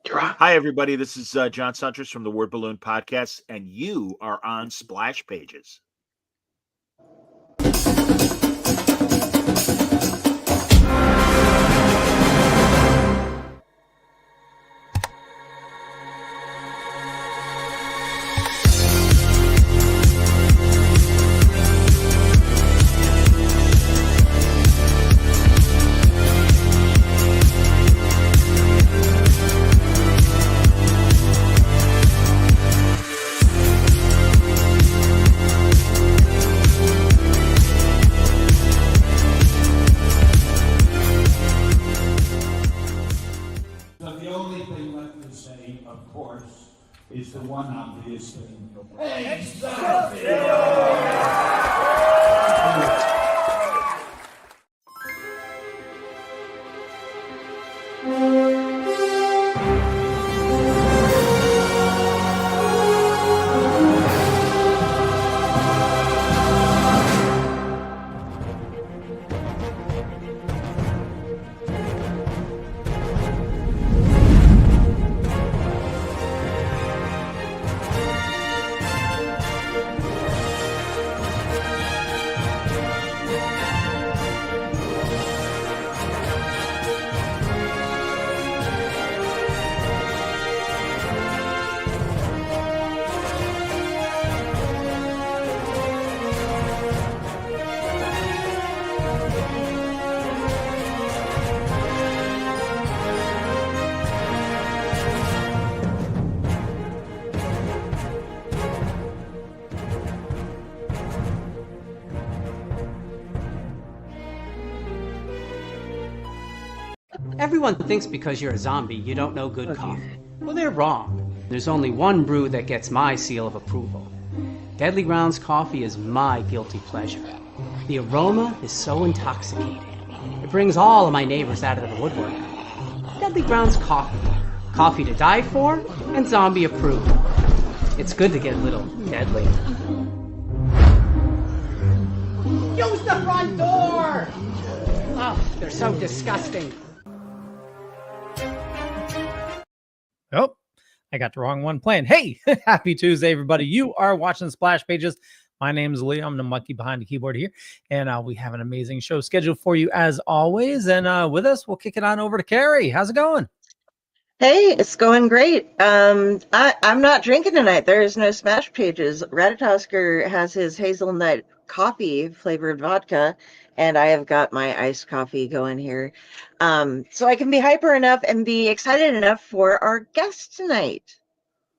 Hi, everybody. This is John Siuntres from the Word Balloon Podcast, and you are on Splash Pages. Is the one obvious thing. Everyone thinks because you're a zombie, you don't know good coffee. Well, they're wrong. There's only one brew that gets my seal of approval. Deadly Grounds coffee is my guilty pleasure. The aroma is so intoxicating. It brings all of my neighbors out of the woodwork. Deadly Grounds coffee. Coffee to die for and zombie approved. It's good to get a little deadly. Use the front door! Oh, they're so disgusting. Oh, I got the wrong one playing. Hey, happy Tuesday, everybody. You are watching Splash Pages. My name is Lee. I'm the monkey behind the keyboard here. And we have an amazing show scheduled for you as always. And with us, we'll kick it on over to Carrie. How's it going? Hey, it's going great. I'm not drinking tonight. There is no Smash Pages. Ratatosker has his hazelnut coffee flavored vodka, and I have got my iced coffee going here. So I can be hyper enough and be excited enough for our guest tonight.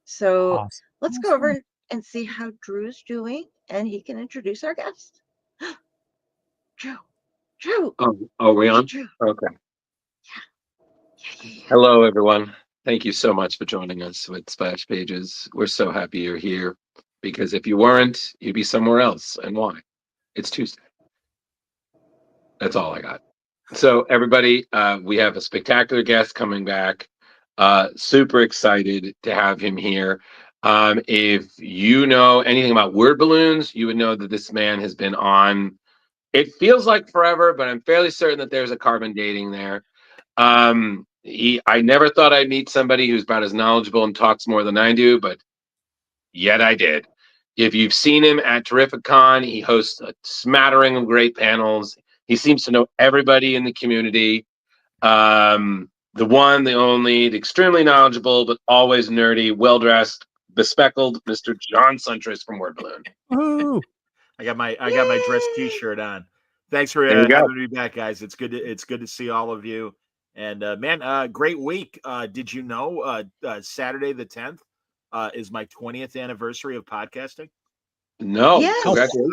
So Awesome. Let's go over and see how Drew's doing, and he can introduce our guest. Drew. Oh, are we on? Drew. Okay. Hello, everyone. Thank you so much for joining us with Splash Pages. We're so happy you're here because if you weren't, you'd be somewhere else. And why? It's Tuesday. That's all I got. So, everybody, we have a spectacular guest coming back. Super excited to have him here. If you know anything about word balloons, you would know that this man has been on. It feels like forever, but I'm fairly certain that there's a carbon dating there. I never thought I'd meet somebody who's about as knowledgeable and talks more than I do, but yet I did. If you've seen him at TerrificCon, he hosts a smattering of great panels. He seems to know everybody in the community. The one, the only, the extremely knowledgeable, but always nerdy, well-dressed, bespeckled Mr. John Siuntres from Word Balloon. Woo! I got my dress T-shirt on. Thanks for having me back, guys. It's good to see all of you. And man, great week. Did you know Saturday the 10th is my 20th anniversary of podcasting? No, Yes. congratulations.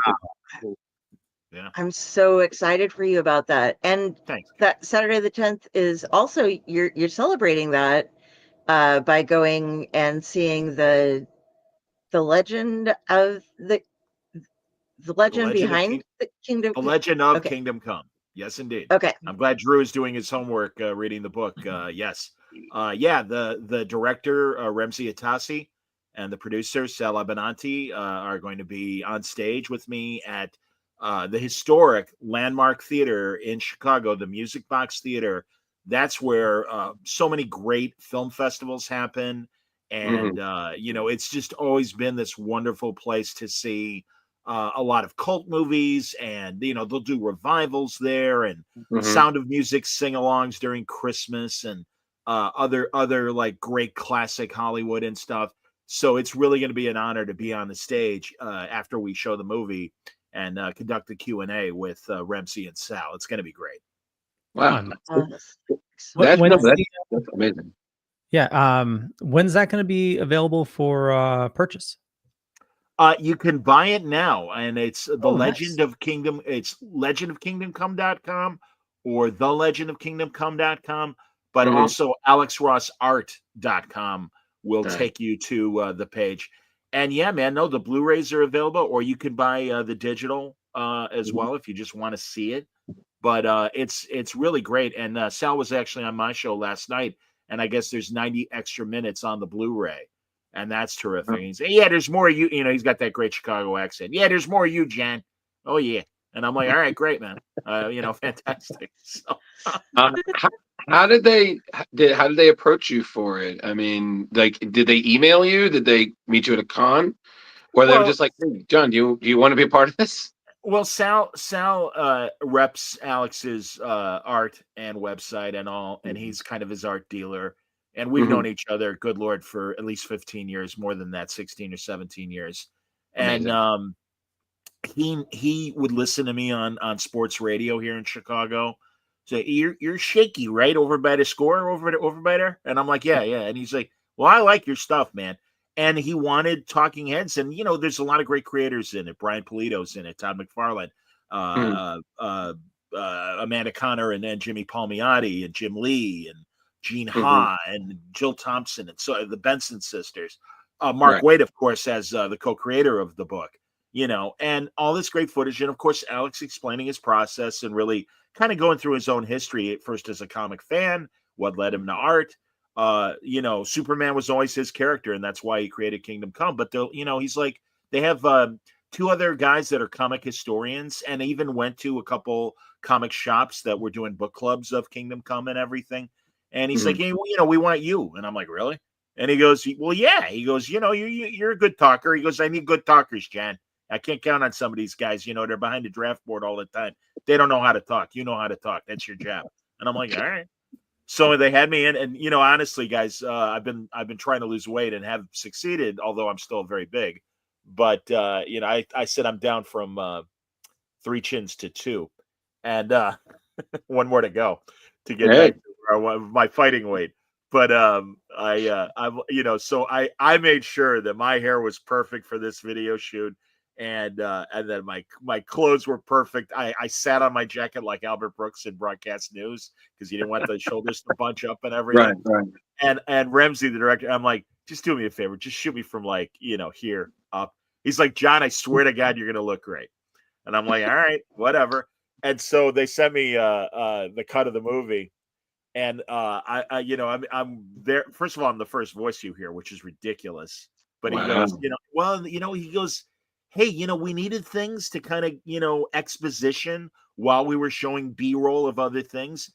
Yeah, I'm so excited for you about that. And thanks. that Saturday the 10th is also you're celebrating that by going and seeing the legend of the legend behind the Kingdom. The Legend of Okay. Kingdom Come. Yes, indeed. Okay. I'm glad Drew is doing his homework, reading the book. Yes. The director, Remzi Atasi, and the producer, Sal Abenanti, are going to be on stage with me at the historic Landmark Theater in Chicago, the Music Box Theater, that's where so many great film festivals happen. And, it's just always been this wonderful place to see a lot of cult movies. And, they'll do revivals there and Sound of Music sing-alongs during Christmas and other like great classic Hollywood and stuff. So it's really going to be an honor to be on the stage after we show the movie and conduct a Q&A with Ramsey and Sal. It's going to be great. Wow. That's amazing. Yeah. When's that going to be available for purchase? You can buy it now, and it's the Legend nice. of Kingdom. It's legendofkingdomcome.com or thelegendofkingdomcome.com, but also alexrossart.com will take you to the page. And yeah, man, no, the Blu-rays are available, or you can buy the digital as well if you just want to see it. But it's really great. And Sal was actually on my show last night, and I guess there's 90 extra minutes on the Blu-ray. And that's terrific. He's yeah, there's more of you. He's got that great Chicago accent. Yeah, there's more of you, Jan. Oh yeah. And I'm like, all right, great, man. Fantastic. So, how did they approach you for it? I mean, like, did they email you? Did they meet you at a con? Or they were just like, hey, John, do you want to be a part of this? Well, Sal reps Alex's art and website and all, and he's kind of his art dealer. And we've known each other, good Lord, for at least 15 years, more than that, 16 or 17 years. Amazing. And he would listen to me on sports radio here in Chicago. So you're shaky, right? Over by the score, over by there. And I'm like, yeah. And he's like, well, I like your stuff, man. And he wanted Talking Heads, and there's a lot of great creators in it. Brian Polito's in it, Todd McFarlane, Amanda Connor, and then Jimmy Palmiotti and Jim Lee and Gene Ha and Jill Thompson, and so the Benson sisters. Mark Waid, of course, as the co-creator of the book, and all this great footage. And of course, Alex explaining his process and really kind of going through his own history, at first as a comic fan, what led him to art. Superman was always his character, and that's why he created Kingdom Come. But he's like, they have two other guys that are comic historians, and even went to a couple comic shops that were doing book clubs of Kingdom Come and everything. And he's like, hey, well, we want you. And I'm like, really? And he goes, well, yeah. He goes, you're a good talker. He goes, I need good talkers, Jan. I can't count on some of these guys. They're behind the draft board all the time. They don't know how to talk. You know how to talk. That's your job. And I'm like, all right. So they had me in, and honestly, guys, I've been trying to lose weight and have succeeded, although I'm still very big. But I said I'm down from 3 chins to 2, and one more to go to get back to my fighting weight. But so I made sure that my hair was perfect for this video shoot. And then my clothes were perfect. I sat on my jacket like Albert Brooks in Broadcast News because you didn't want the shoulders to bunch up and everything. Right. And Ramsey, the director, I'm like, just do me a favor, just shoot me from like here up. He's like, John, I swear to God, you're gonna look great. And I'm like, all right, whatever. And so they sent me the cut of the movie, and I'm there. First of all, I'm the first voice you hear, which is ridiculous. But he goes, he goes, hey, we needed things to kind of, exposition while we were showing B-roll of other things.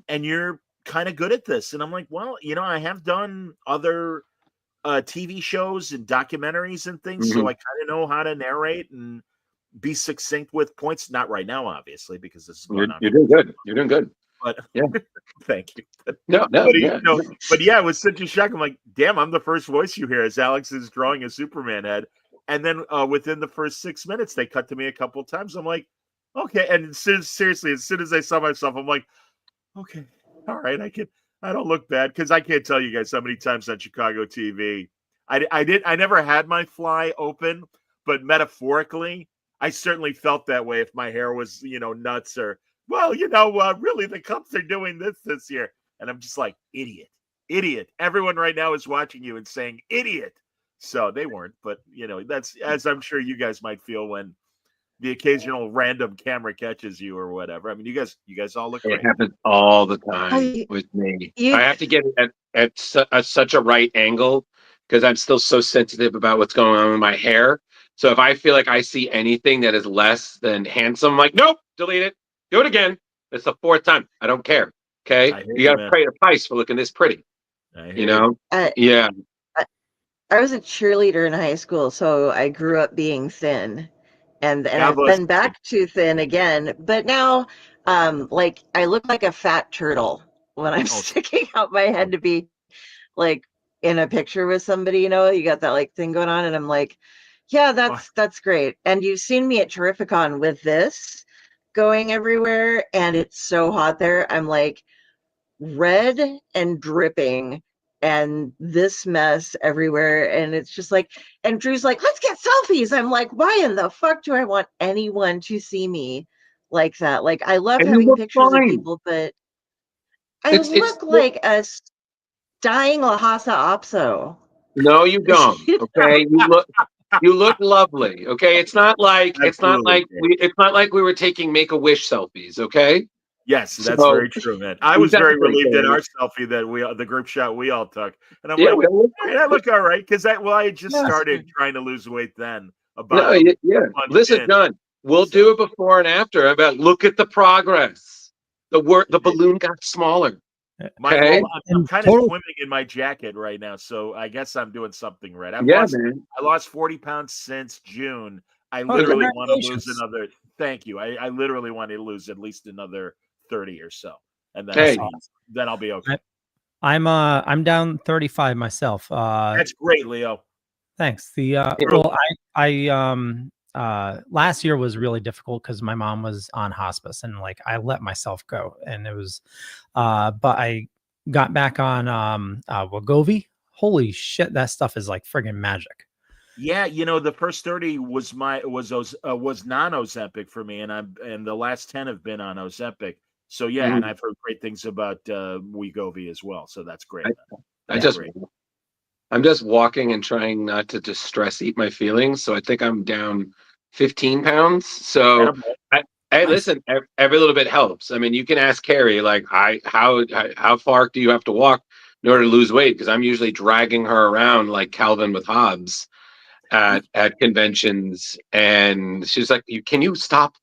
And you're kind of good at this. And I'm like, well, I have done other TV shows and documentaries and things. So I kind of know how to narrate and be succinct with points. Not right now, obviously, because this is going on. You're doing good. You're doing good. But yeah, thank you. But yeah, it was such a shock. I'm like, damn, I'm the first voice you hear as Alex is drawing a Superman head. And then within the first 6 minutes, they cut to me a couple of times. I'm like, okay. And seriously, as soon as I saw myself, I'm like, okay, all right, I don't look bad, because I can't tell you guys how many times on Chicago TV I never had my fly open, but metaphorically, I certainly felt that way if my hair was nuts, or really the Cubs are doing this year, and I'm just like, idiot. Everyone right now is watching you and saying idiot. So they weren't, but that's, as I'm sure you guys might feel when the occasional random camera catches you or whatever. I mean, you guys all look great. It happens all the time with me. I have to get it at such a right angle because I'm still so sensitive about what's going on with my hair. So if I feel like I see anything that is less than handsome, I'm like, nope, delete it, do it again. It's the 4th time. I don't care. Okay, I hear you you, got to man. pay the price for looking this pretty. I You hear you. know? I, Yeah. I was a cheerleader in high school, so I grew up being thin, and God I've bless been you. back to thin again. But now, like I look like a fat turtle when I'm Oh, sticking out my head to be like in a picture with somebody. You know, you got that like thing going on, and I'm like, yeah, oh, that's great. And you've seen me at Terrificon with this going everywhere, and it's so hot there. I'm like red and dripping and this mess everywhere, and it's just like, and Drew's like, let's get selfies. I'm like, why in the fuck do I want anyone to see me like that? Like, I love And you having look pictures of fine. people, but I It's look like a dying Lhasa Apso. no, you don't. You know? Okay, you look lovely. Okay, absolutely. it's not like we were taking Make-A-Wish selfies. Okay, Yes, that's so very true, man. I was very exactly. relieved at So, our selfie that the group shot we all took, and I'm yeah, like, "Hey, I look all right," because I had just Yes. started trying to lose weight then, about no, a yeah. month Listen, in. John, we'll So do it before and after. About look at the progress. The balloon got smaller. Okay, I'm And kind of total. swimming in my jacket right now, so I guess I'm doing something right. yeah, man. I lost 40 pounds since June. I Oh, literally want to lose congratulations! another. Thank you. I literally want to lose at least another 30 or so, and That's Hey, then I'll be okay. I'm down 35 myself. That's great, Leo. Thanks. yeah. Well, last year was really difficult because my mom was on hospice, and like I let myself go, and it was but I got back on Wegovy. Holy shit, that stuff is like friggin' magic. Yeah, the first 30 was was non-Ozempic for me, and the last 10 have been on Ozempic. So yeah, and Mhm. I've heard great things about Wegovy as well. So that's great, I, man. I That's Yeah. just great. I'm just walking and trying not to just stress eat my feelings. So I think I'm down 15 pounds. So Attaboy. hey, Nice. listen, every little bit helps. I mean, you can ask Carrie, like, how far do you have to walk in order to lose weight? Because I'm usually dragging her around like Calvin with Hobbes at conventions, and she's like, can you stop?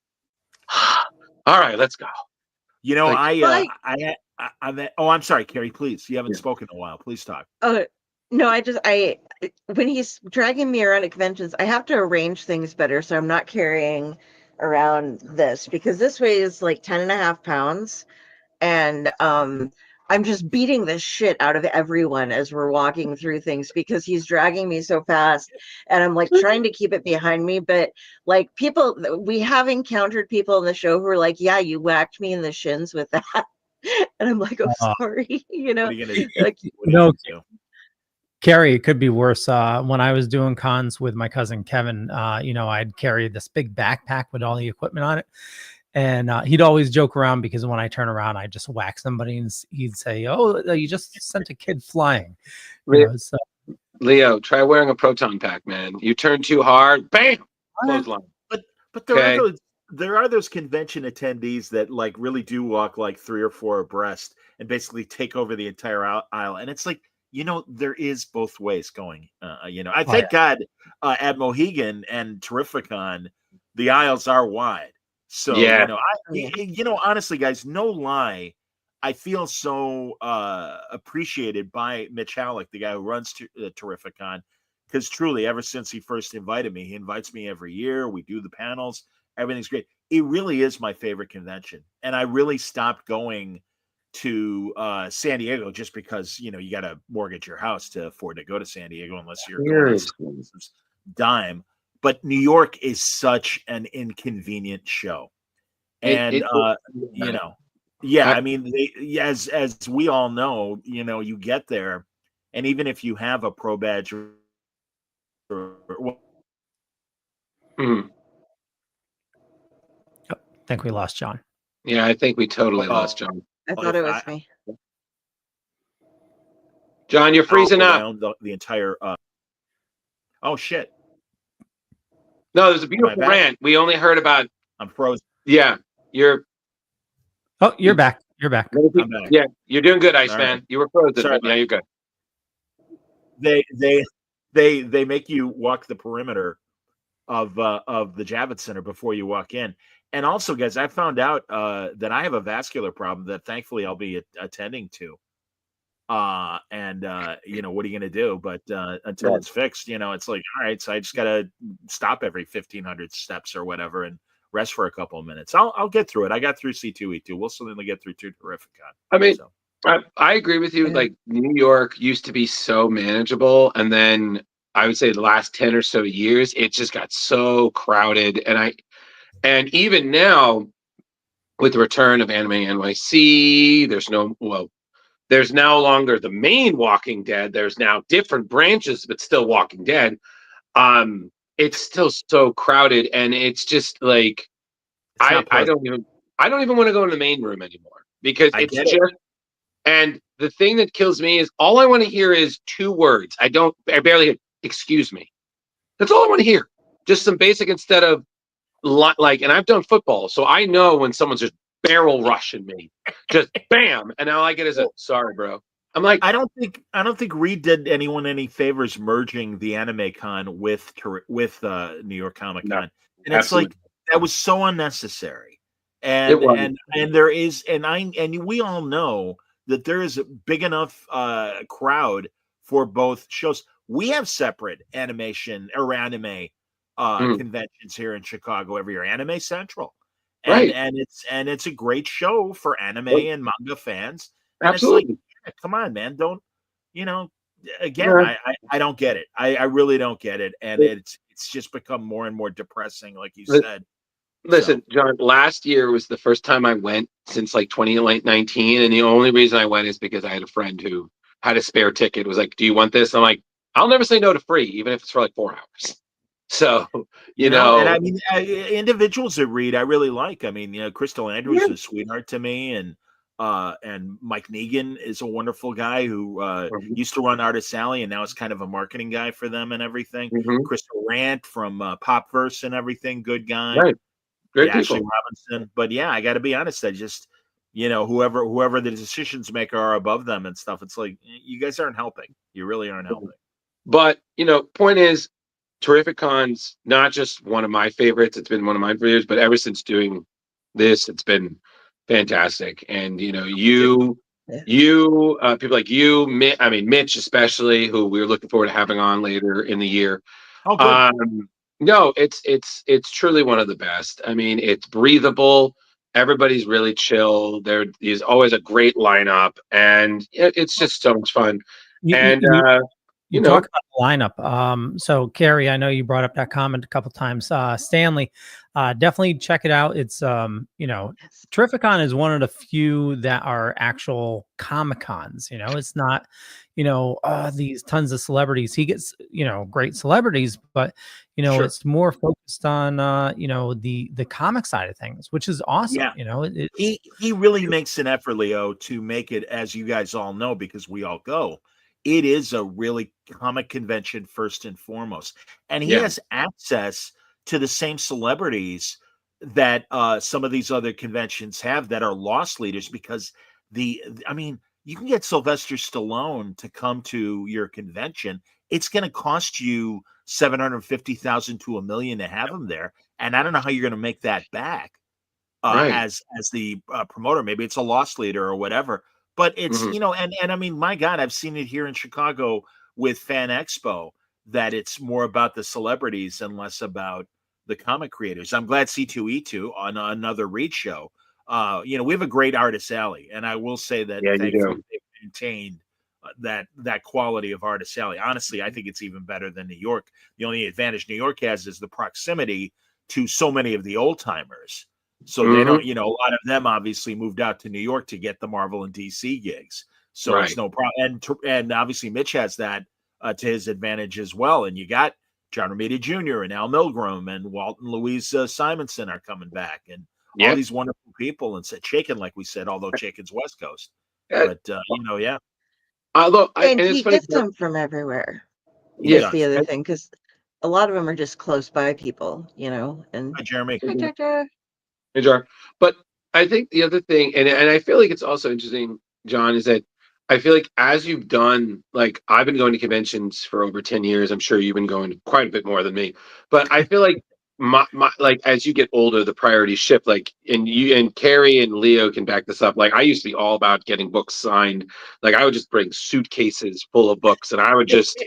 All right, let's go. Like, Oh, I'm sorry, Carrie. Please, you haven't yeah. spoken in a while. Please talk. Oh, no, I when he's dragging me around at conventions, I have to arrange things better so I'm not carrying around this, because this weighs like 10 and a half pounds, and I'm just beating the shit out of everyone as we're walking through things because he's dragging me so fast, and I'm like trying to keep it behind me, but like we have encountered people in the show who are like, yeah, you whacked me in the shins with that. And I'm like, oh, Uh, sorry. What are you gonna do? Like, What are you gonna do? Carrie, it could be worse. When I was doing cons with my cousin Kevin, I'd carry this big backpack with all the equipment on it. And he'd always joke around because when I turn around, I just whack somebody and he'd say, "Oh, you just sent a kid flying." So Leo, try wearing a proton pack, man. You turn too hard, bam, clothesline. But Okay. there are those convention attendees that like really do walk like 3 or 4 abreast and basically take over the entire aisle, and it's like, there is both ways going. I oh, yeah. thank God at Mohegan and Terrificon, the aisles are wide. So Yeah. honestly, guys, no lie, I feel so appreciated by Mitch Halleck, the guy who runs Terrificon, because truly, ever since he first invited me, he invites me every year. We do the panels. Everything's great. It really is my favorite convention, and I really stopped going to San Diego just because you got to mortgage your house to afford to go to San Diego unless you're going on Seriously. some dime. But New York is such an inconvenient show, and Yeah. yeah, I, I mean, as we all know, you get there, and even if you have a pro badge well, mm, I think we lost John. yeah, I think we totally lost John. I thought if it was I me. John, you're freezing up. around the entire oh shit, No, there's a am I beautiful back? rant. We only heard about, I'm frozen. yeah, you're, Oh, you're you, back. You're back. I'm back. yeah, you're doing good, All right, Iceman. You were frozen, sorry but yeah, about you're good. they make you walk the perimeter of the Javits Center before you walk in. And also, guys, I found out that I have a vascular problem that thankfully I'll be attending to. And you know, what are you going to do? But until it's fixed, you know, it's like, all right, so I just got to stop every 1,500 steps or whatever and rest for a couple of minutes. I'll get through it. I got through C2E2. We'll certainly get through Terrificon. I mean, so. I agree with you. Like New York used to be so manageable, and then I would say the last 10 or so years, it just got so crowded. And even now, with the return of Anime NYC, there's no longer the main Walking Dead. There's now different branches, but still Walking Dead. It's still so crowded, and it's just like I don't even want to go in the main room anymore because it's just. And the thing that kills me is all I want to hear is 2 words. I barely hear, excuse me. That's all I want to hear. Just some basic instead of like, and I've done football, so I know when someone's just barrel rushing me, just bam, and all I get is a sorry, bro. I'm like, I don't think Reed did anyone any favors merging the Anime Con with New York Comic Con, and it's like that was so unnecessary. And there is, and we all know that there is a big enough crowd for both shows. We have separate animation or anime conventions here in Chicago every year, Anime Central, and it's a great show for anime and manga fans. And absolutely. It's like, come on, man, don't, you know, again, I don't get it. I really don't get it, and it's just become more and more depressing, like you said. Listen, John, last year was the first time I went since like 2019. And the only reason I went is because I had a friend who had a spare ticket. It was like, do you want this? I'm like, I'll never say no to free, even if it's for like 4 hours. So, you know. And I mean, individuals that read, I really like. I mean, you know, Crystal Andrews is a sweetheart to me. And Mike Negan is a wonderful guy who used to run Artist Alley and now is kind of a marketing guy for them and everything. Crystal Rant from Popverse and everything. Good guy. Right. Great Ashley people. Robinson. But yeah, I got to be honest. I just, you know, whoever the decisions maker are above them and stuff, it's like, you guys aren't helping. You really aren't helping. But, you know, point is, Terrificon's not just one of my favorites. It's been one of mine for years, but ever since doing this, it's been fantastic. And, you know, people like you, Mitch especially, who we're looking forward to having on later in the year. Oh, good. No, it's truly one of the best. I mean, it's breathable. Everybody's really chill. There is always a great lineup, and it's just so much fun. You talk about the lineup. So Carrie, I know you brought up that comment a couple times. Stanley, definitely check it out. It's you know, Terrificon is one of the few that are actual Comic Cons. You know, it's not, you know, these tons of celebrities. He gets, you know, great celebrities, but you know, it's more focused on you know, the comic side of things, which is awesome. Yeah. You know, he really makes an effort, Leo, to make it, as you guys all know, because we all go. It is a really comic convention first and foremost, and he has access to the same celebrities that some of these other conventions have that are loss leaders. Because I mean, you can get Sylvester Stallone to come to your convention. It's going to cost you $750,000 to $1 million to have him there, and I don't know how you're going to make that back as the promoter. Maybe it's a loss leader or whatever. But it's, you know, and I mean, my God, I've seen it here in Chicago with Fan Expo, that it's more about the celebrities and less about the comic creators. I'm glad C2E2 on another Reed show. You know, we have a great Artist Alley, and I will say that thankfully they've maintained that quality of Artist Alley. Honestly, I think it's even better than New York. The only advantage New York has is the proximity to so many of the old timers. So they don't, you know, a lot of them obviously moved out to New York to get the Marvel and DC gigs. So it's no problem. And obviously Mitch has that to his advantage as well. And you got John Romita Jr. and Al Milgrom and Walt and Louise Simonson are coming back, and all these wonderful people. And Chaikin, like we said, although Chaikin's West Coast, but you know, Although and he gets them from everywhere. That's the other thing, because a lot of them are just close by people, you know. And hi, Jeremy. But I think the other thing, and I feel like it's also interesting, John, is that I feel like as you've done, like I've been going to conventions for over 10 years. I'm sure you've been going quite a bit more than me. But I feel like my like as you get older, the priorities shift. Like and you and Carrie and Leo can back this up. Like I used to be all about getting books signed. Like I would just bring suitcases full of books and I would just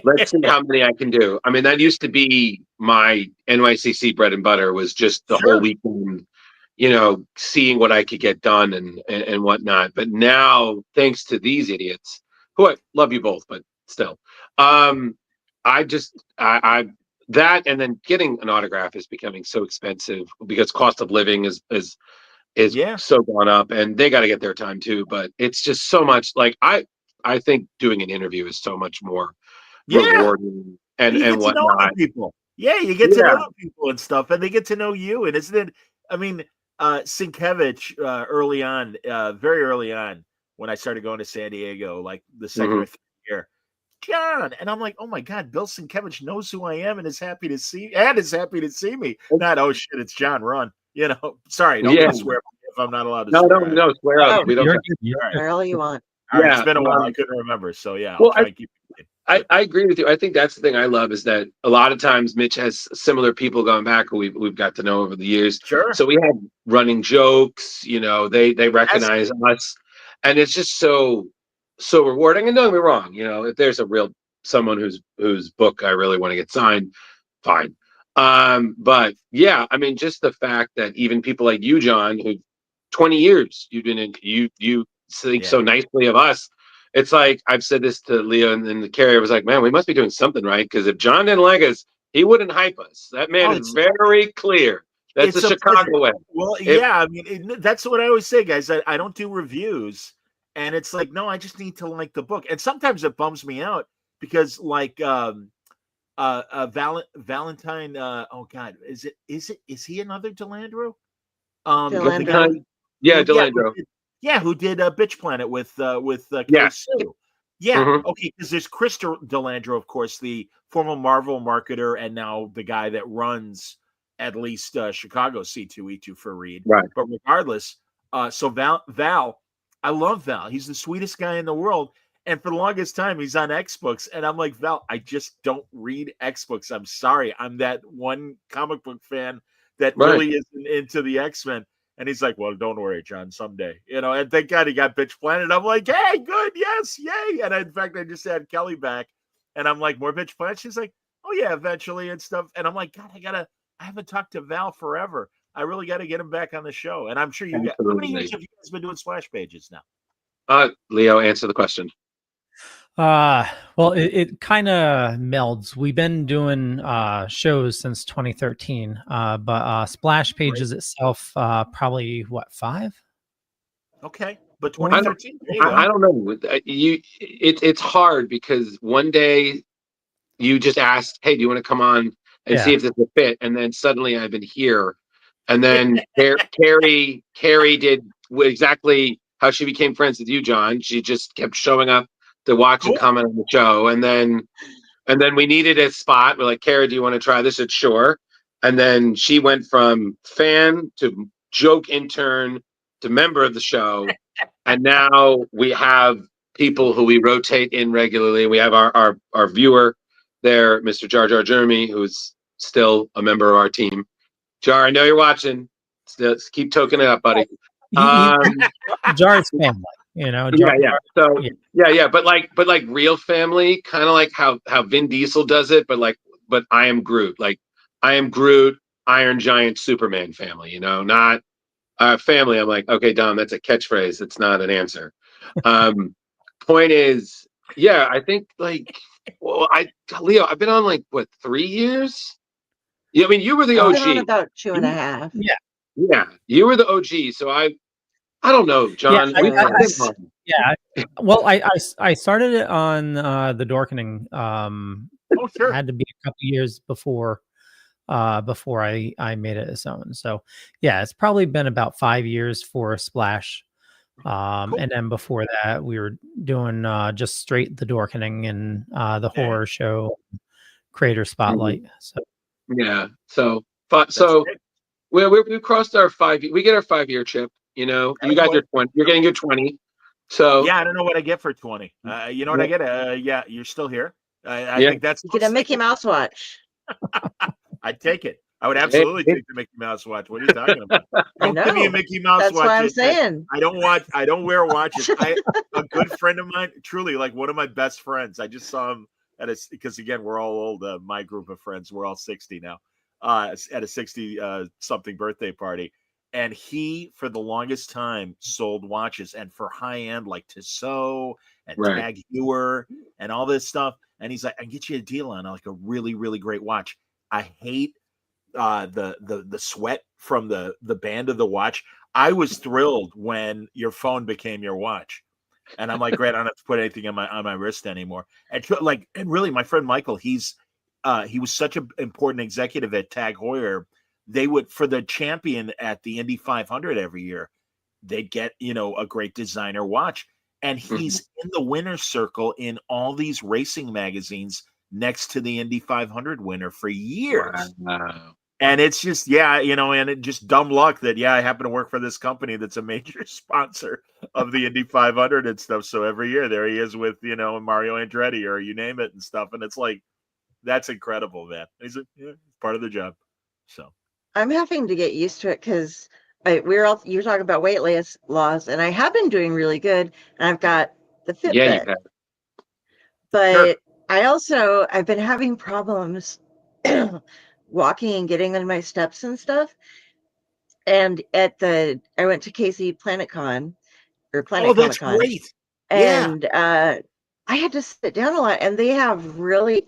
let's see how many I can do. I mean, that used to be my NYCC bread and butter was just the whole Sure. weekend, seeing what I could get done and whatnot. But now, thanks to these idiots, who I love you both, but still, um, I that and then getting an autograph is becoming so expensive because cost of living is Yeah. so gone up, and they got to get their time too. But it's just so much. Like I think doing an interview is so much more Yeah. rewarding and You and get to know other whatnot. people. Yeah, you get to know Yeah. the people and stuff, and they get to know you. And isn't it? I mean, Sienkiewicz early on, very early on, when I started going to San Diego, like the second Hmm. or third year, John, and I'm like, oh my god, Bill Sienkiewicz knows who I am and is happy to see me. Not oh shit, it's John. Run, Sorry, don't Yeah. mean to swear if I'm not allowed to No, no, swear. no. Swear up. Oh, We don't. You're good. You're All right, good. swear all you want. all right. It's Yeah. been a while. I couldn't remember, so yeah, I'll Well, try and keep it clean. I agree with you. I think that's the thing I love is that a lot of times Mitch has similar people going back who we've got to know over the years. Sure. So we have running jokes, they Yes. recognize us, and it's just so rewarding. And don't get me wrong, if there's a real someone whose book I really want to get signed, fine. But yeah, I mean, just the fact that even people like you, John, who 20 years you've been in, you think Yeah. so nicely of us. It's like I've said this to Leo and the carrier was like, man, we must be doing something right because if John didn't like us, he wouldn't hype us. That man Oh, is very clear. That's the it's a pleasure. Chicago way. Well, If yeah, I mean, that's what I always say, guys. I don't do reviews, and it's like, no, I just need to like the book. And sometimes it bums me out because, like, Valentine. Oh God, is he another Delandro? The guy Delandro. Valentine, yeah, Delandro, who did Bitch Planet with Kelly yeah, Sue. Yeah, hmm okay, because there's Chris Delandro, of course, the former Marvel marketer, and now the guy that runs at least Chicago C2E2 for Reed. right. But regardless, so Val, I love Val. He's the sweetest guy in the world. And for the longest time, he's on X books. And I'm like, Val, I just don't read X books. I'm sorry. I'm that one comic book fan that Right. really isn't into the X-Men. And he's like, well, don't worry, John, someday. And thank God he got Bitch Planet. I'm like, hey, good, yes, yay. And in fact, I just had Kelly back. And I'm like, more Bitch Planet? She's like, oh, yeah, eventually and stuff. And I'm like, God, I haven't talked to Val forever. I really got to get him back on the show. And I'm sure you got, how many years Absolutely. have you guys been doing Splash Pages now? Leo, answer the question. Well, it kind of melds. We've been doing shows since 2013, but Splash Pages itself, probably what, 5? Okay. But I don't, 2013, there you go. I don't know. It's hard because one day you just asked, "Hey, do you want to come on and see Yeah. if this will fit?" And then suddenly I've been here, and then Carrie did exactly how she became friends with you, John. She just kept showing up to watch and Cool. comment on the show, and then we needed a spot. We're like, "Carrie, do you want to try this?" Said sure. And then she went from fan to joke intern to member of the show, and now we have people who we rotate in regularly. We have our viewer there, Mr. Jar Jar Jeremy, who's still a member of our team. Jar, I know you're watching. Still, keep toking it up, buddy. Jar's family, Yeah, Jar, yeah. So yeah. yeah. But like real family, kind of like how Vin Diesel does it, but I am Groot. Like I am Groot, Iron Giant, Superman family. Not family. I'm like, okay, Dom, that's a catchphrase. It's not an answer. Point is, yeah, I think Leo, I've been on like what 3 years? Yeah, I mean, you were the I've been on OG. about 2.5. Yeah, you were the OG. So I don't know, Yeah, John. We've had this one. yeah. Well, I started it on the Dorkening. Oh, sure. Had to be a couple years before I made it its own. So yeah, it's probably been about 5 years for Splash. Cool. And then before that we were doing just straight the Dorkening and the horror show creator spotlight. So Yeah. So That's great. we crossed our 5. We get our 5-year chip. You got your 20. You're getting your 20. So yeah, I don't know what I get for 20. You know what I get? Yeah, you're still here. I yeah, think that's You get a Mickey Mouse watch. I'd take it. I would Hey, absolutely take the Mickey Mouse watch. What are you talking about? I Don't give me a know. Mickey Mouse That's watch. why I'm saying. I don't watch. I don't wear watches. A good friend of mine, truly, like one of my best friends. I just saw him because again, we're all old. My group of friends, we're all 60 now. At a 60 something birthday party, and he for the longest time sold watches, and for high end like Tissot and right. Tag Heuer and all this stuff. And he's like, I can get you a deal on like a really really great watch. I hate the sweat from the band of the watch. I was thrilled when your phone became your watch, and I'm like, great, I don't have to put anything on my wrist anymore. And really, my friend Michael, he was such an important executive at Tag Heuer. They would, for the champion at the Indy 500 every year, they'd get a great designer watch, and he's in the winner's circle in all these racing magazines next to the Indy 500 winner for years. Wow. And it's just, and it just dumb luck that, I happen to work for this company that's a major sponsor of the Indy 500 and stuff. So every year there he is with, Mario Andretti or you name it and stuff. And it's like, that's incredible, man. He's part of the job. So I'm having to get used to it because you're talking about weight loss, and I have been doing really good, and I've got the Yeah, you Fitbit. have. But I've been having problems walking and getting on my steps and stuff. And I went to KC PlanetCon or Oh, Planet that's Comic Con, great. Yeah. and I had to sit down a lot, and they have really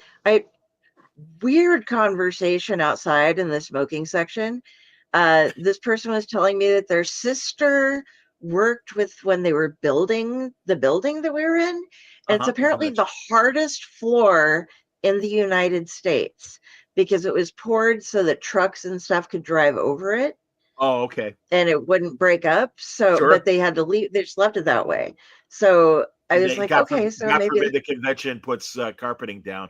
weird conversation outside in the smoking section. This person was telling me that their sister worked with when they were building the building that we were in. And it's apparently the hardest floor in the United States because it was poured so that trucks and stuff could drive over it. Oh, okay. And it wouldn't break up. So, but they had to leave, they just left it that way. So I was like, okay, so God maybe, forbid the convention puts carpeting down.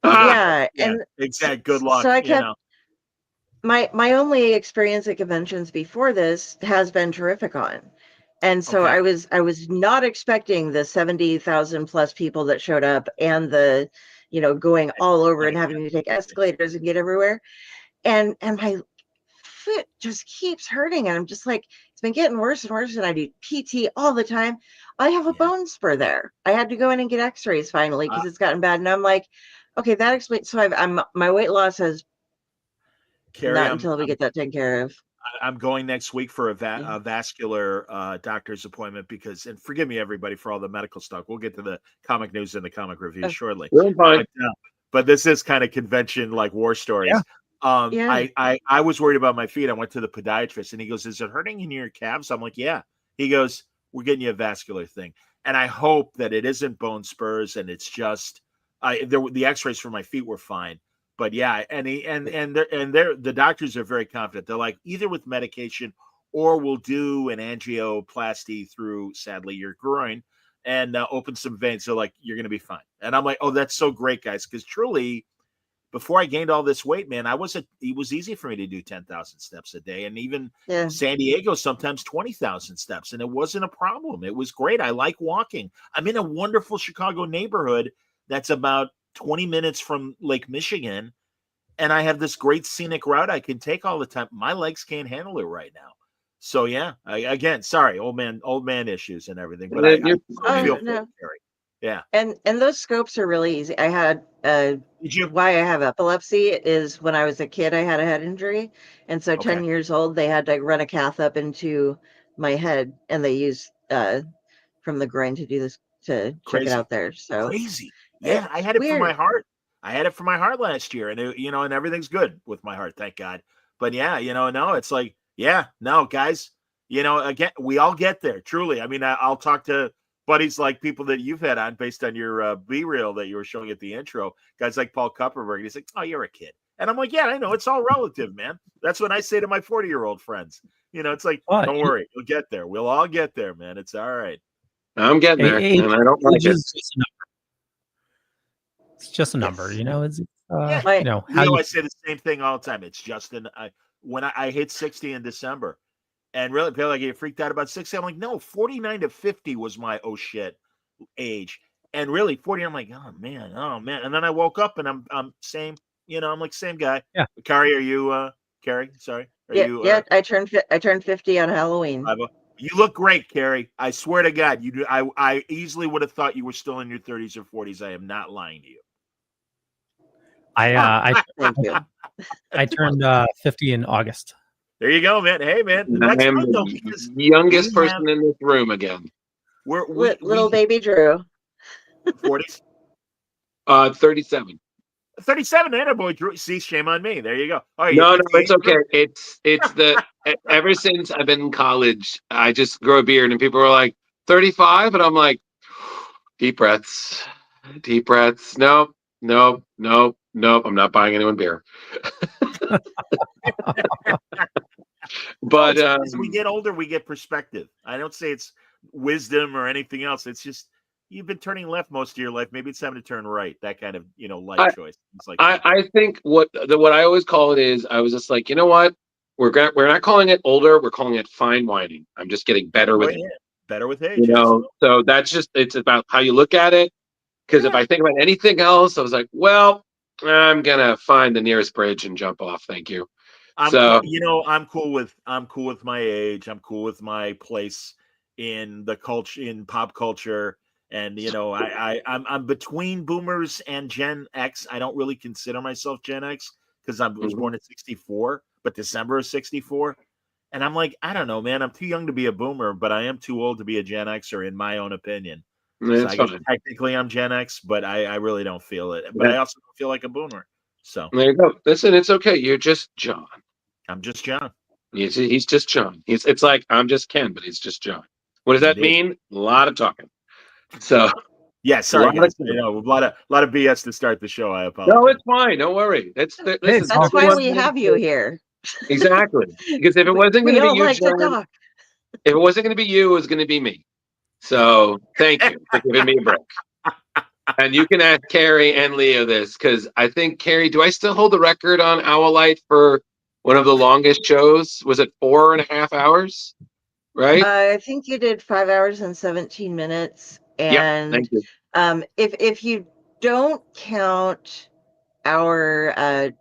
yeah. Yeah, And exact. Good so luck. I kept, my only experience at conventions before this has been Terrificon. And so Okay. I was not expecting the 70,000 plus people that showed up and the, going all over and having to take escalators and get everywhere. And my foot just keeps hurting. And I'm just like, it's been getting worse and worse. And I do PT all the time. I have a bone spur there. I had to go in and get x-rays finally because it's gotten bad. And I'm like, okay, that explains. So my weight loss has Carrie, not until we get that taken care of. I'm going next week for a vascular doctor's appointment because, and forgive me, everybody, for all the medical stuff. We'll get to the comic news and the comic reviews shortly. But this is kind of convention like war stories. Yeah. I was worried about my feet. I went to the podiatrist and he goes, "Is it hurting in your calves?" I'm like, "Yeah." He goes, "We're getting you a vascular thing." And I hope that it isn't bone spurs and it's just the x-rays for my feet were fine. But yeah, the doctors are very confident. They're like, either with medication or we'll do an angioplasty through, sadly, your groin and open some veins. So like, you're going to be fine. And I'm like, oh, that's so great, guys. Because truly, before I gained all this weight, man, it was easy for me to do 10,000 steps a day. And even San Diego, sometimes 20,000 steps. And it wasn't a problem. It was great. I like walking. I'm in a wonderful Chicago neighborhood that's about 20 minutes from Lake Michigan. And I have this great scenic route I can take all the time. My legs can't handle it right now. So yeah, again, sorry, old man issues and everything. But I feel for Carrie. Yeah. And those scopes are really easy. I had why I have epilepsy is when I was a kid, I had a head injury. And so 10 years old, they had to run a cath up into my head and they used from the groin to do this to check it out there. So crazy. Yeah, I had it for my heart. I had it for my heart last year, and and everything's good with my heart, thank God. But yeah, no, it's like, guys, again, we all get there. Truly, I mean, I'll talk to buddies like people that you've had on based on your B-reel that you were showing at the intro. Guys like Paul Kupperberg, he's like, "Oh, you're a kid," and I'm like, "Yeah, I know. It's all relative, man." That's what I say to my 40-year-old friends. It's like, don't worry, you'll get there. We'll all get there, man. It's all right. I'm getting there, and I don't like it. It's just a number, It's I say the same thing all the time. It's just when I hit 60 in December, And really, people like, get freaked out about 60. I'm like, no, 49 to 50 was my oh shit age. And really, 40, I'm like, oh man. And then I woke up and I'm same, I'm like same guy. Yeah. Carrie, are you Carrie? Sorry. Are Yeah, you yeah. I turned 50 on Halloween. you look great, Carrie. I swear to God, you do. I easily would have thought you were still in your 30s or 40s. I am not lying to you. Thank you. I turned 50 in August. There you go, man. Hey, man, I that's am good though, the because youngest person in this room again. Little baby Drew. 40s, 37. 37. And boy, Drew. See, shame on me. There you go. All right, No, you're no, 58, it's okay. Drew? It's the ever since I've been in college, I just grow a beard, and people are like 35, and I'm like, deep breaths, deep breaths. Nope, nope, nope, nope. I'm not buying anyone beer. But As we get older, we get perspective. I don't say it's wisdom or anything else. It's just you've been turning left most of your life. Maybe it's time to turn right. That kind of life choice. It's like I think what I always call it is I was just like, you know what? We're not calling it older. We're calling it fine whining. I'm just getting better with it. Better with age. So that's just it's about how you look at it. Because if I think about anything else, I was like, well, I'm gonna find the nearest bridge and jump off. Thank you. I'm cool with my age. I'm cool with my place in the culture, in pop culture. And I'm between boomers and Gen X. I don't really consider myself Gen X because I was born in 64, but December of 64. And I'm like, I don't know, man. I'm too young to be a boomer, but I am too old to be a Gen Xer, in my own opinion. So I guess technically I'm Gen X, but I really don't feel it. But I also don't feel like a boomer. So there you go. Listen, it's okay. You're just John. I'm just John. He's just John. It's like I'm just Ken, but he's just John. What does that mean? A lot of talking. So yeah, sorry guys. A lot of BS to start the show. I apologize. No, it's fine. Don't worry. Listen, that's why we have you here. Exactly. Because if it wasn't going to be you, John, if it wasn't going to be you, it was going to be me. So thank you for giving me a break. And you can ask Carrie and Leo this, because I think, Carrie, do I still hold the record on Owlite for one of the longest shows? Was it 4.5 hours? Right? I think you did 5 hours and 17 minutes. And thank you. If you don't count our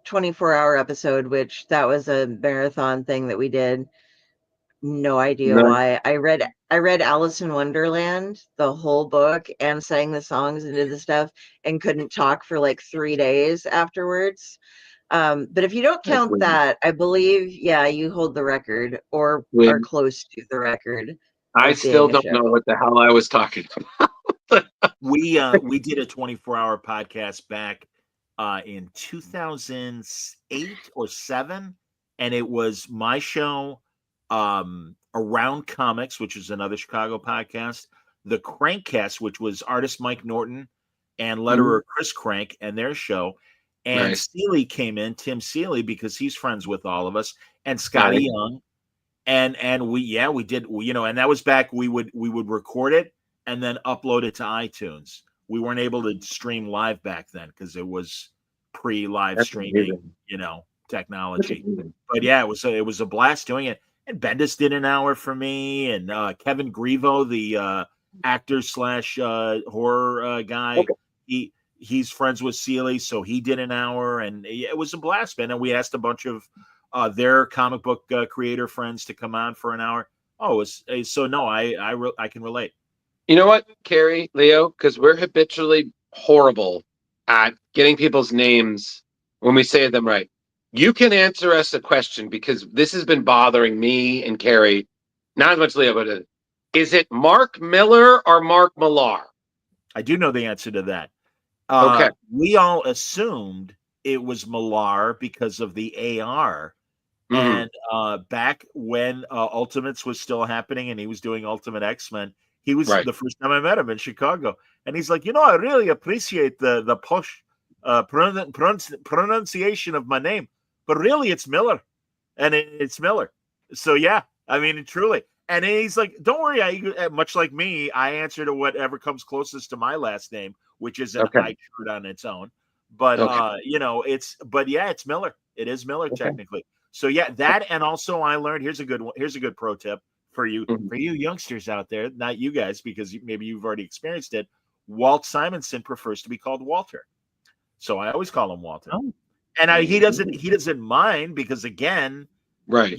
24-hour episode, which that was a marathon thing that we did, no idea why. I read Alice in Wonderland, the whole book, and sang the songs and did the stuff and couldn't talk for like 3 days afterwards. But if you don't count that, I believe, you hold the record or are close to the record. I still don't know what the hell I was talking about. We did a 24-hour podcast back in 2008 or 7, and it was my show, Around Comics, which is another Chicago podcast, the Crankcast, which was artist Mike Norton and letterer Chris Crank and their show. And Seeley came in, Tim Seeley, because he's friends with all of us, and Scotty Young. And we did, and that was back, we would record it and then upload it to iTunes. We weren't able to stream live back then because it was pre-live streaming, technology. But yeah, it was a blast doing it. And Bendis did an hour for me, and Kevin Grivo, the actor / horror guy, he's friends with Seeley, so he did an hour, and it was a blast, man. And we asked a bunch of their comic book creator friends to come on for an hour. I can relate. You know what, Carrie, Leo, because we're habitually horrible at getting people's names when we say them right. You can answer us a question, because this has been bothering me and Carrie, not as much Leo, but is it Mark Miller or Mark Millar? I do know the answer to that. Okay. We all assumed it was Millar because of the AR. And back when Ultimates was still happening and he was doing Ultimate X-Men, he was the first time I met him in Chicago. And he's like, I really appreciate the posh pronunciation of my name. But really, it's Miller. And it's Miller. So, yeah, I mean, truly. And he's like, don't worry. Much like me, I answer to whatever comes closest to my last name, which is an I shirt on its own. But, it's Miller. It is Miller, technically. So yeah, that, and also I learned, here's a good one. Here's a good pro tip for you, Mhm. for you youngsters out there, not you guys, because maybe you've already experienced it. Walt Simonson prefers to be called Walter. So I always call him Walter. Oh. And he doesn't mind, because again, Right.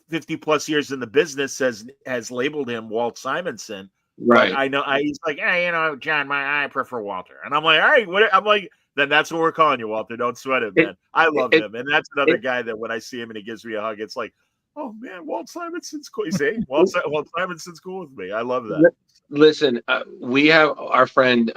50 plus years in the business has labeled him Walt Simonson. But Right. I know he's like, hey, John, I prefer Walter. And I'm like, all right, I'm like, then that's what we're calling you, Walter. Don't sweat it, It, man. I love it, him. And that's another it, guy that when I see him and he gives me a hug, it's like, oh man, Walt Simonson's cool. You see, Walt Simonson's cool with me. I love that. Listen, we have our friend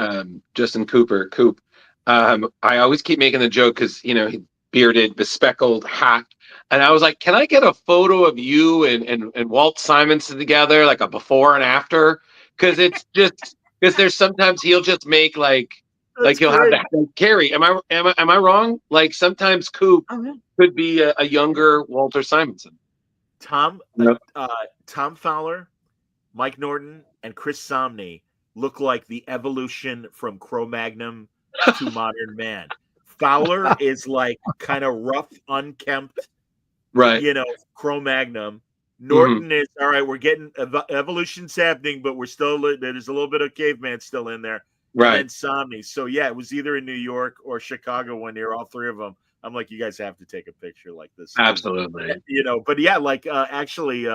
Justin Cooper. Coop. I always keep making the joke because he bearded, bespectacled, hat, and I was like, "Can I get a photo of you and Walt Simonson together, like a before and after?" Because it's just because there's sometimes he'll just make like That's he'll have great. that. Like, Carrie, am I wrong? Like sometimes Coop could be a younger Walter Simonson. Tom Yep. Tom Fowler, Mike Norton, and Chris Somney look like the evolution from Cro-Magnon to modern man. Fowler is like kind of rough, unkempt, Right. Cro-Magnon. Mm-hmm. Norton is all right. We're getting evolution's happening, but we're still there's a little bit of caveman still in there. Right. And then Somney. So yeah, it was either in New York or Chicago one year. All three of them. I'm like, you guys have to take a picture like this. Absolutely. But yeah, like actually,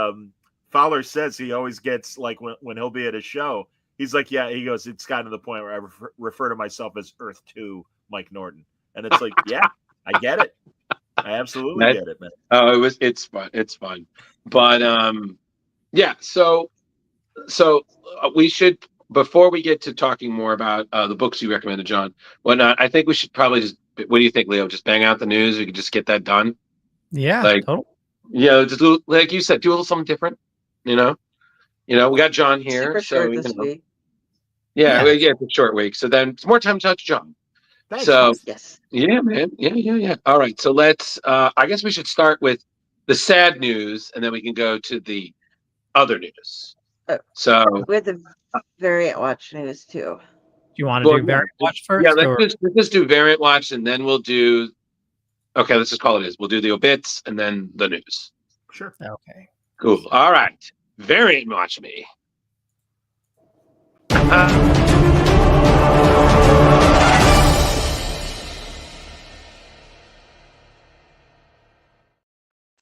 Fowler says he always gets like when he'll be at a show, he's like, yeah, he goes, it's gotten to the point where I refer to myself as Earth 2 Mike Norton. And it's like, yeah, I get it. I absolutely get it, man. Oh, it's fun. It's fun. But yeah, so we should, before we get to talking more about the books you recommended, John, whatnot, I think we should probably just, what do you think, Leo? Just bang out the news. We could just get that done. Yeah, Like, totally. just like you said, do a little something different. We got John here, Super so short this week. Yeah, it's a short week, so then it's more time to talk to John. Thanks. So yes. Yeah, man. Yeah. All right. So let's I guess we should start with the sad news and then we can go to the other news. So with the variant watch news too. Do you want to do variant watch first? Yeah, let's just do variant watch and then we'll do let's just call it is. We'll do the obits and then the news. Sure. Okay. Cool. All right. Variant watch me.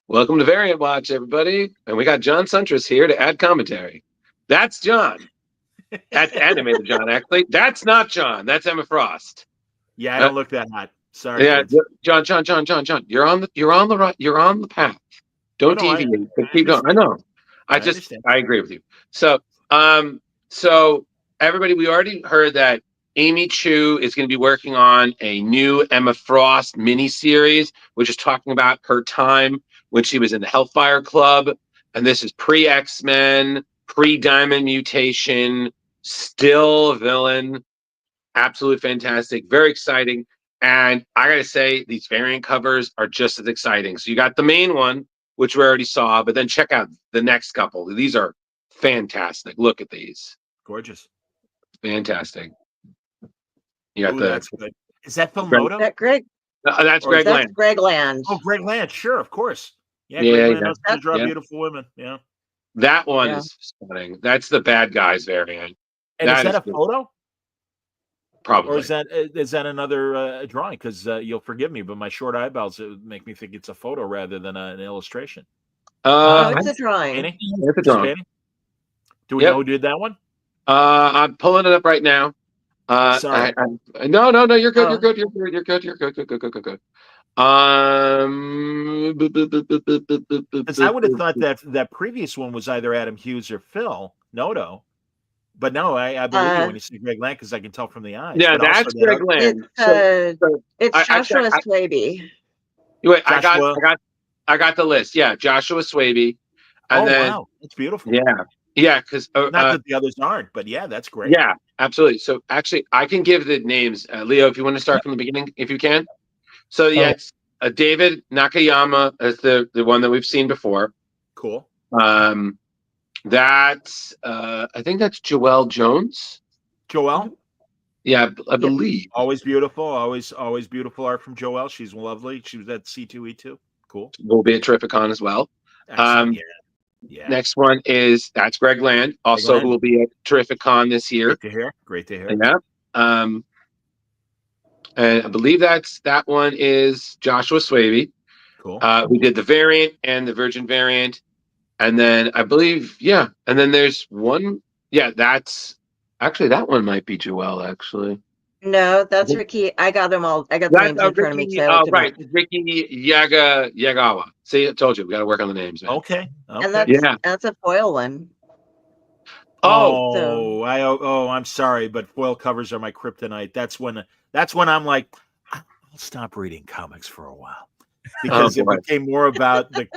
Welcome to Variant Watch, everybody. And we got John Siuntres here to add commentary. That's John. That's animated John, actually. That's not John. That's Emma Frost. Yeah, I don't look that hot. Sorry. Yeah, kids. John. You're on the path. Don't deviate. Keep going. I know. I agree with you. So everybody, we already heard that Amy Chu is going to be working on a new Emma Frost miniseries, which is talking about her time when she was in the Hellfire Club. And this is pre-X-Men, pre-Diamond Mutation, still a villain. Absolutely fantastic. Very exciting. And I got to say, these variant covers are just as exciting. So you got the main one, which we already saw, but then check out the next couple. These are fantastic. Look at these. Gorgeous. Fantastic. You got that's good. Is that Phil Noto? That Greg? That's Greg Land. That's Greg Land. Oh, Greg Land. Sure, of course. Yeah, Greg Land knows how to draw beautiful women. Yeah. That one is stunning. That's the bad guys variant. And is that a photo? Probably. Or is that another drawing? Because you'll forgive me, but my short eyeballs make me think it's a photo rather than an illustration. It's a drawing. It's a drawing. Do we know who did that one? I'm pulling it up right now. Sorry. No, you're good. You're good. Because I would have thought that previous one was either Adam Hughes or Phil Noto. But no, I believe you when you see Greg Land because I can tell from the eyes. Yeah, that's Greg Land. It's Joshua Swaby. Wait, I got the list. Yeah, Joshua Swaby. And wow, that's beautiful. Yeah, because not that the others aren't, but yeah, that's great. Yeah, absolutely. So actually, I can give the names, Leo, if you want to start from the beginning, if you can. So it's David Nakayama as the one that we've seen before. Cool. That's I think that's Joelle Jones. Joelle? Yeah, I believe. Always beautiful. Always beautiful art from Joelle. She's lovely. She was at C2E2. Cool. Will be at Terrificon as well. Excellent. Yeah. Next one that's Greg Land, also Land. who will be at Terrificon this year. Great to hear. Yeah. And I believe that one is Joshua Swaby. Cool. We did the variant and the Virgin variant. And then I believe, and then there's one. Yeah, that one might be Joelle, actually. No, that's Ricky. I got them all. I got the names in front of me. Ricky Yagawa. See, I told you, we got to work on the names, man. Okay. And that's a foil one. I'm sorry, but foil covers are my kryptonite. That's when I'm like, I'll stop reading comics for a while, because it became more about the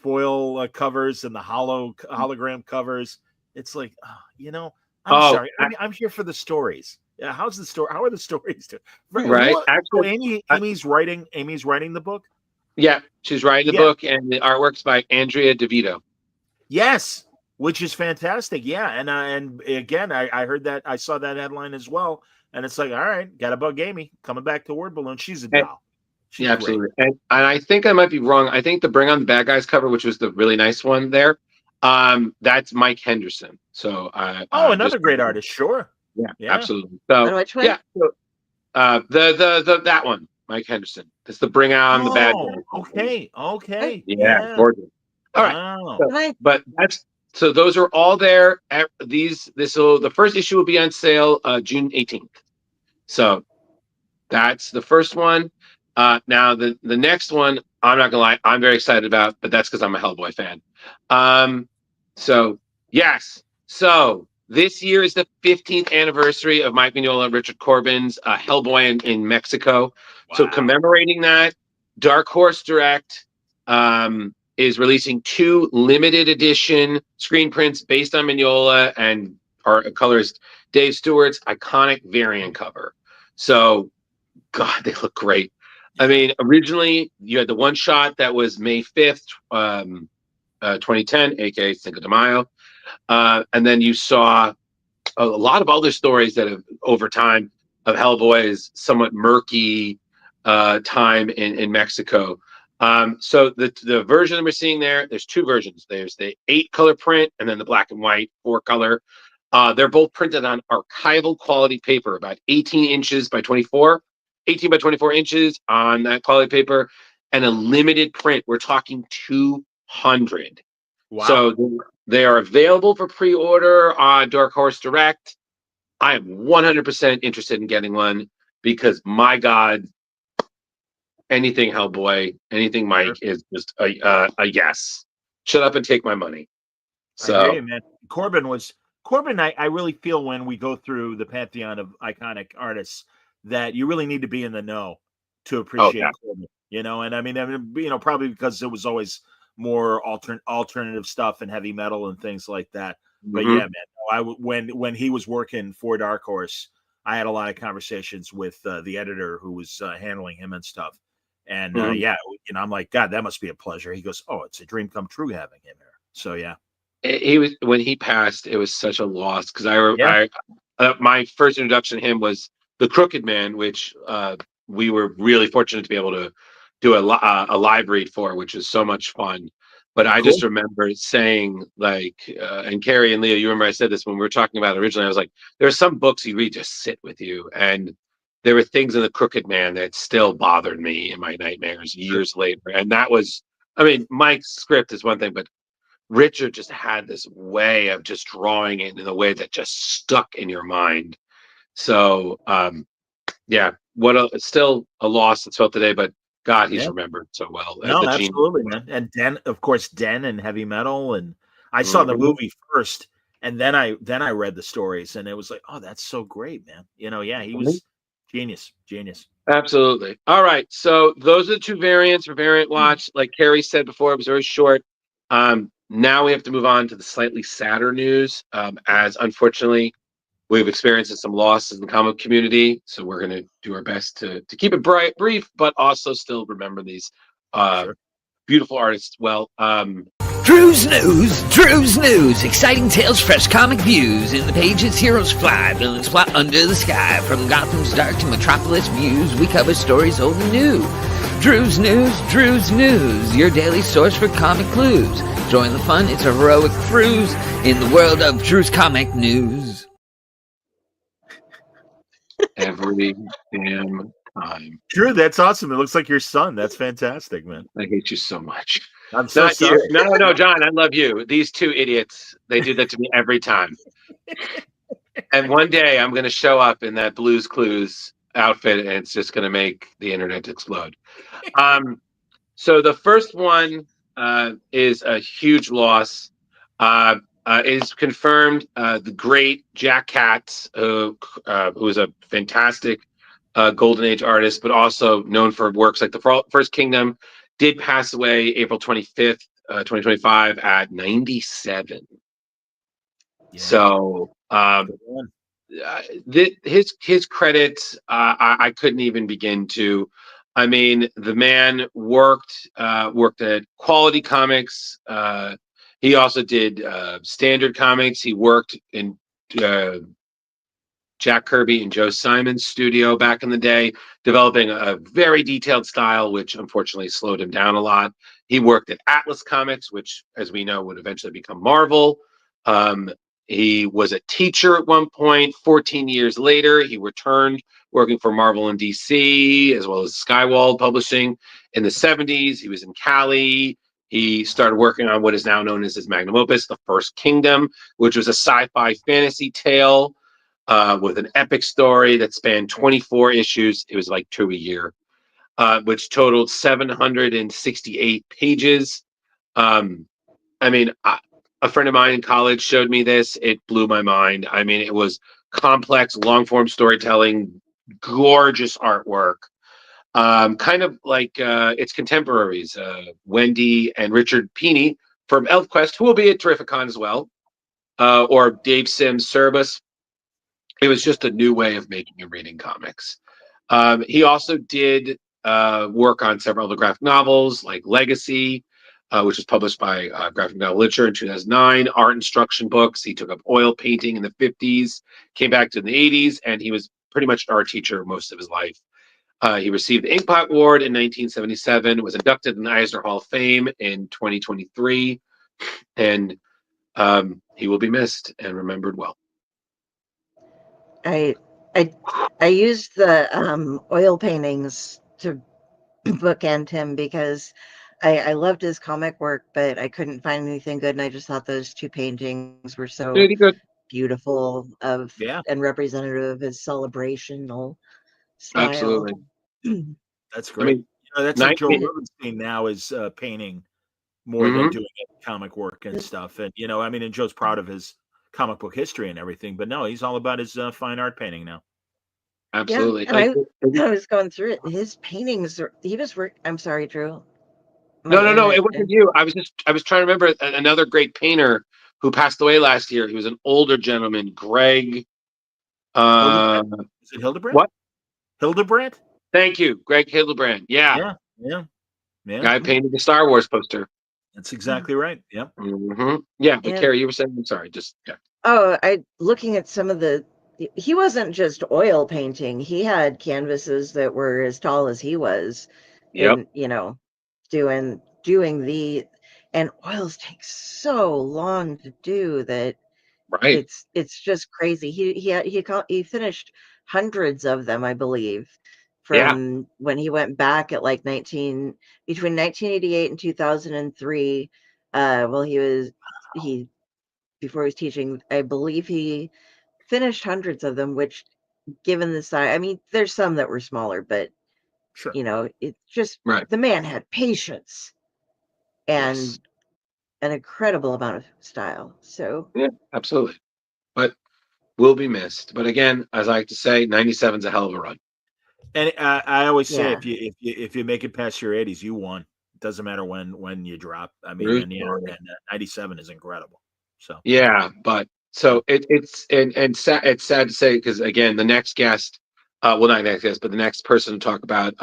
foil covers and the hologram covers. It's like, I'm sorry. I'm here for the stories. Yeah, how are the stories doing? Right. Actually, Amy's writing the book. Yeah, she's writing the book, and the artwork's by Andrea DeVito. Yes, which is fantastic. Yeah, and again, I heard that, I saw that headline as well, and it's like, all right, got to bug Amy coming back to Word Balloon. She's a doll. Yeah, absolutely. And I think I might be wrong. I think the Bring on the Bad Guys cover, which was the really nice one there, that's Mike Henderson. So another great artist. Sure. Yeah, absolutely. So which one? Yeah, so, that one, Mike Henderson. It's the Bring on the Bad Guys. Okay. Yeah, gorgeous. All right. Wow. So those are all there. The first issue will be on sale June 18th. So that's the first one. Now the next one, I'm not gonna lie, I'm very excited about, but that's because I'm a Hellboy fan. So this year is the 15th anniversary of Mike Mignola and Richard Corbin's Hellboy in Mexico. Wow. So commemorating that, Dark Horse Direct is releasing 2 limited edition screen prints based on Mignola and our colorist Dave Stewart's iconic variant cover. So, God, they look great. I mean, originally you had the one shot that was May 5th, 2010, aka Cinco de Mayo. And then you saw a lot of other stories that have, over time, of Hellboy's somewhat murky time in Mexico. So the version that we're seeing there's 2 versions. There's the 8-color print and then the black and white 4-color. They're both printed on archival quality paper, about 18 by 24 inches on that quality paper, and a limited print. We're talking 200. Wow. So they are available for pre-order on Dark Horse Direct. I am 100% interested in getting one because, my God, anything Hellboy, anything Mike is just a yes. Shut up and take my money. So, I hear you, man. Corbin. I really feel when we go through the pantheon of iconic artists that you really need to be in the know to appreciate Corbin. And I mean, probably because it was always more alternative stuff and heavy metal and things like that. But yeah, man, when he was working for Dark Horse, I had a lot of conversations with the editor who was handling him and stuff. And I'm like, God, that must be a pleasure. He goes, oh, it's a dream come true having him here. So yeah, when he passed, it was such a loss because my first introduction to him was The Crooked Man, which we were really fortunate to be able to do a live read for, which was so much fun. But I just remember saying, like, and Carrie and Leo, you remember I said this when we were talking about it originally. I was like, there are some books you read just sit with you, and there were things in The Crooked Man that still bothered me in my nightmares years later. And that was, I mean, Mike's script is one thing, but Richard just had this way of just drawing it in a way that just stuck in your mind. So, it's still a loss that's felt today, but God, he's remembered so well. No, absolutely, man. And Den, of course, Den and heavy metal. And I saw the movie first, and then I read the stories, and it was like, oh, that's so great, man. He was genius. Absolutely. All right. So those are the 2 variants for Variant Watch. Like Carrie said before, it was very short. Now we have to move on to the slightly sadder news, as unfortunately we've experienced some losses in the comic community. So we're going to do our best to keep it brief, but also still remember these beautiful artists well. Drew's News. Exciting tales, fresh comic views. In the pages, heroes fly, villains plot under the sky. From Gotham's dark to Metropolis views, we cover stories old and new. Drew's News, your daily source for comic clues. Join the fun, it's a heroic cruise in the world of Drew's Comic News. Every damn time. Drew, that's awesome. It looks like your son. That's fantastic, man. I hate you so much. I'm so Not sorry. you. No, John, I love you. These two idiots, they do that to me every time. And one day I'm going to show up in that Blue's Clues outfit, and it's just going to make the internet explode. So the first one is a huge loss. Is confirmed. The great Jack Katz, who was a fantastic Golden Age artist, but also known for works like The First Kingdom, did pass away April 25th, 2025 at 97. Yeah. So his credits, I couldn't even begin to. I mean, the man worked at Quality Comics. He also did Standard Comics. He worked in Jack Kirby and Joe Simon's studio back in the day, developing a very detailed style, which unfortunately slowed him down a lot. He worked at Atlas Comics, which, as we know, would eventually become Marvel. He was a teacher at one point. 14 years later, he returned working for Marvel and DC, as well as Skywald Publishing. In the 70s, he was in Cali. He started working on what is now known as his magnum opus, The First Kingdom, which was a sci-fi fantasy tale with an epic story that spanned 24 issues. It was like 2 a year, which totaled 768 pages. I mean, a friend of mine in college showed me this. It blew my mind. I mean, it was complex, long-form storytelling, gorgeous artwork. Kind of like its contemporaries, Wendy and Richard Pini from ElfQuest, who will be at Terrificon as well, or Dave Sims Cerebus. It was just a new way of making and reading comics. He also did work on several other graphic novels like Legacy, which was published by Graphic Novel Literature in 2009, art instruction books. He took up oil painting in the 50s, came back to the 80s, and he was pretty much an art teacher most of his life. He received the Inkpot Award in 1977, was inducted in the Eisner Hall of Fame in 2023, and he will be missed and remembered well. I used the oil paintings to bookend him because I loved his comic work, but I couldn't find anything good, and I just thought those two paintings were so Pretty good. beautiful Yeah. and representative of his celebrational style. Absolutely. That's great. I mean, that's like Joe Rubenstein now is painting more than doing comic work and stuff. And, I mean, and Joe's proud of his comic book history and everything, but no, he's all about his fine art painting now. Absolutely. Yeah, and I was going through it. His paintings, I'm sorry, Drew. No, it wasn't you. I was trying to remember another great painter who passed away last year. He was an older gentleman, Greg. Is it Hildebrand? What? Hildebrand? Thank you, Greg Hildebrand. Yeah. Guy painted the Star Wars poster. That's exactly right. Yep. Mm-hmm. Yeah, but Carrie, you were saying. I'm sorry. Looking at some of he wasn't just oil painting. He had canvases that were as tall as he was. Yep. And, doing and oils take so long to do that. Right. It's just crazy. He finished hundreds of them, I believe, from when he went back at like between 1988 and 2003. Before he was teaching, I believe he finished hundreds of them, which, given the size, I mean, there's some that were smaller, but sure, it's just right. The man had patience and an incredible amount of style. So yeah, absolutely. But will be missed. But again, as I like to say, 97 is a hell of a run. And I always say, if you make it past your 80s, you won. It doesn't matter when you drop. I mean, and 97 is incredible. So but so it's sad to say, because again, the next guest, well, not next guest, but the next person to talk about,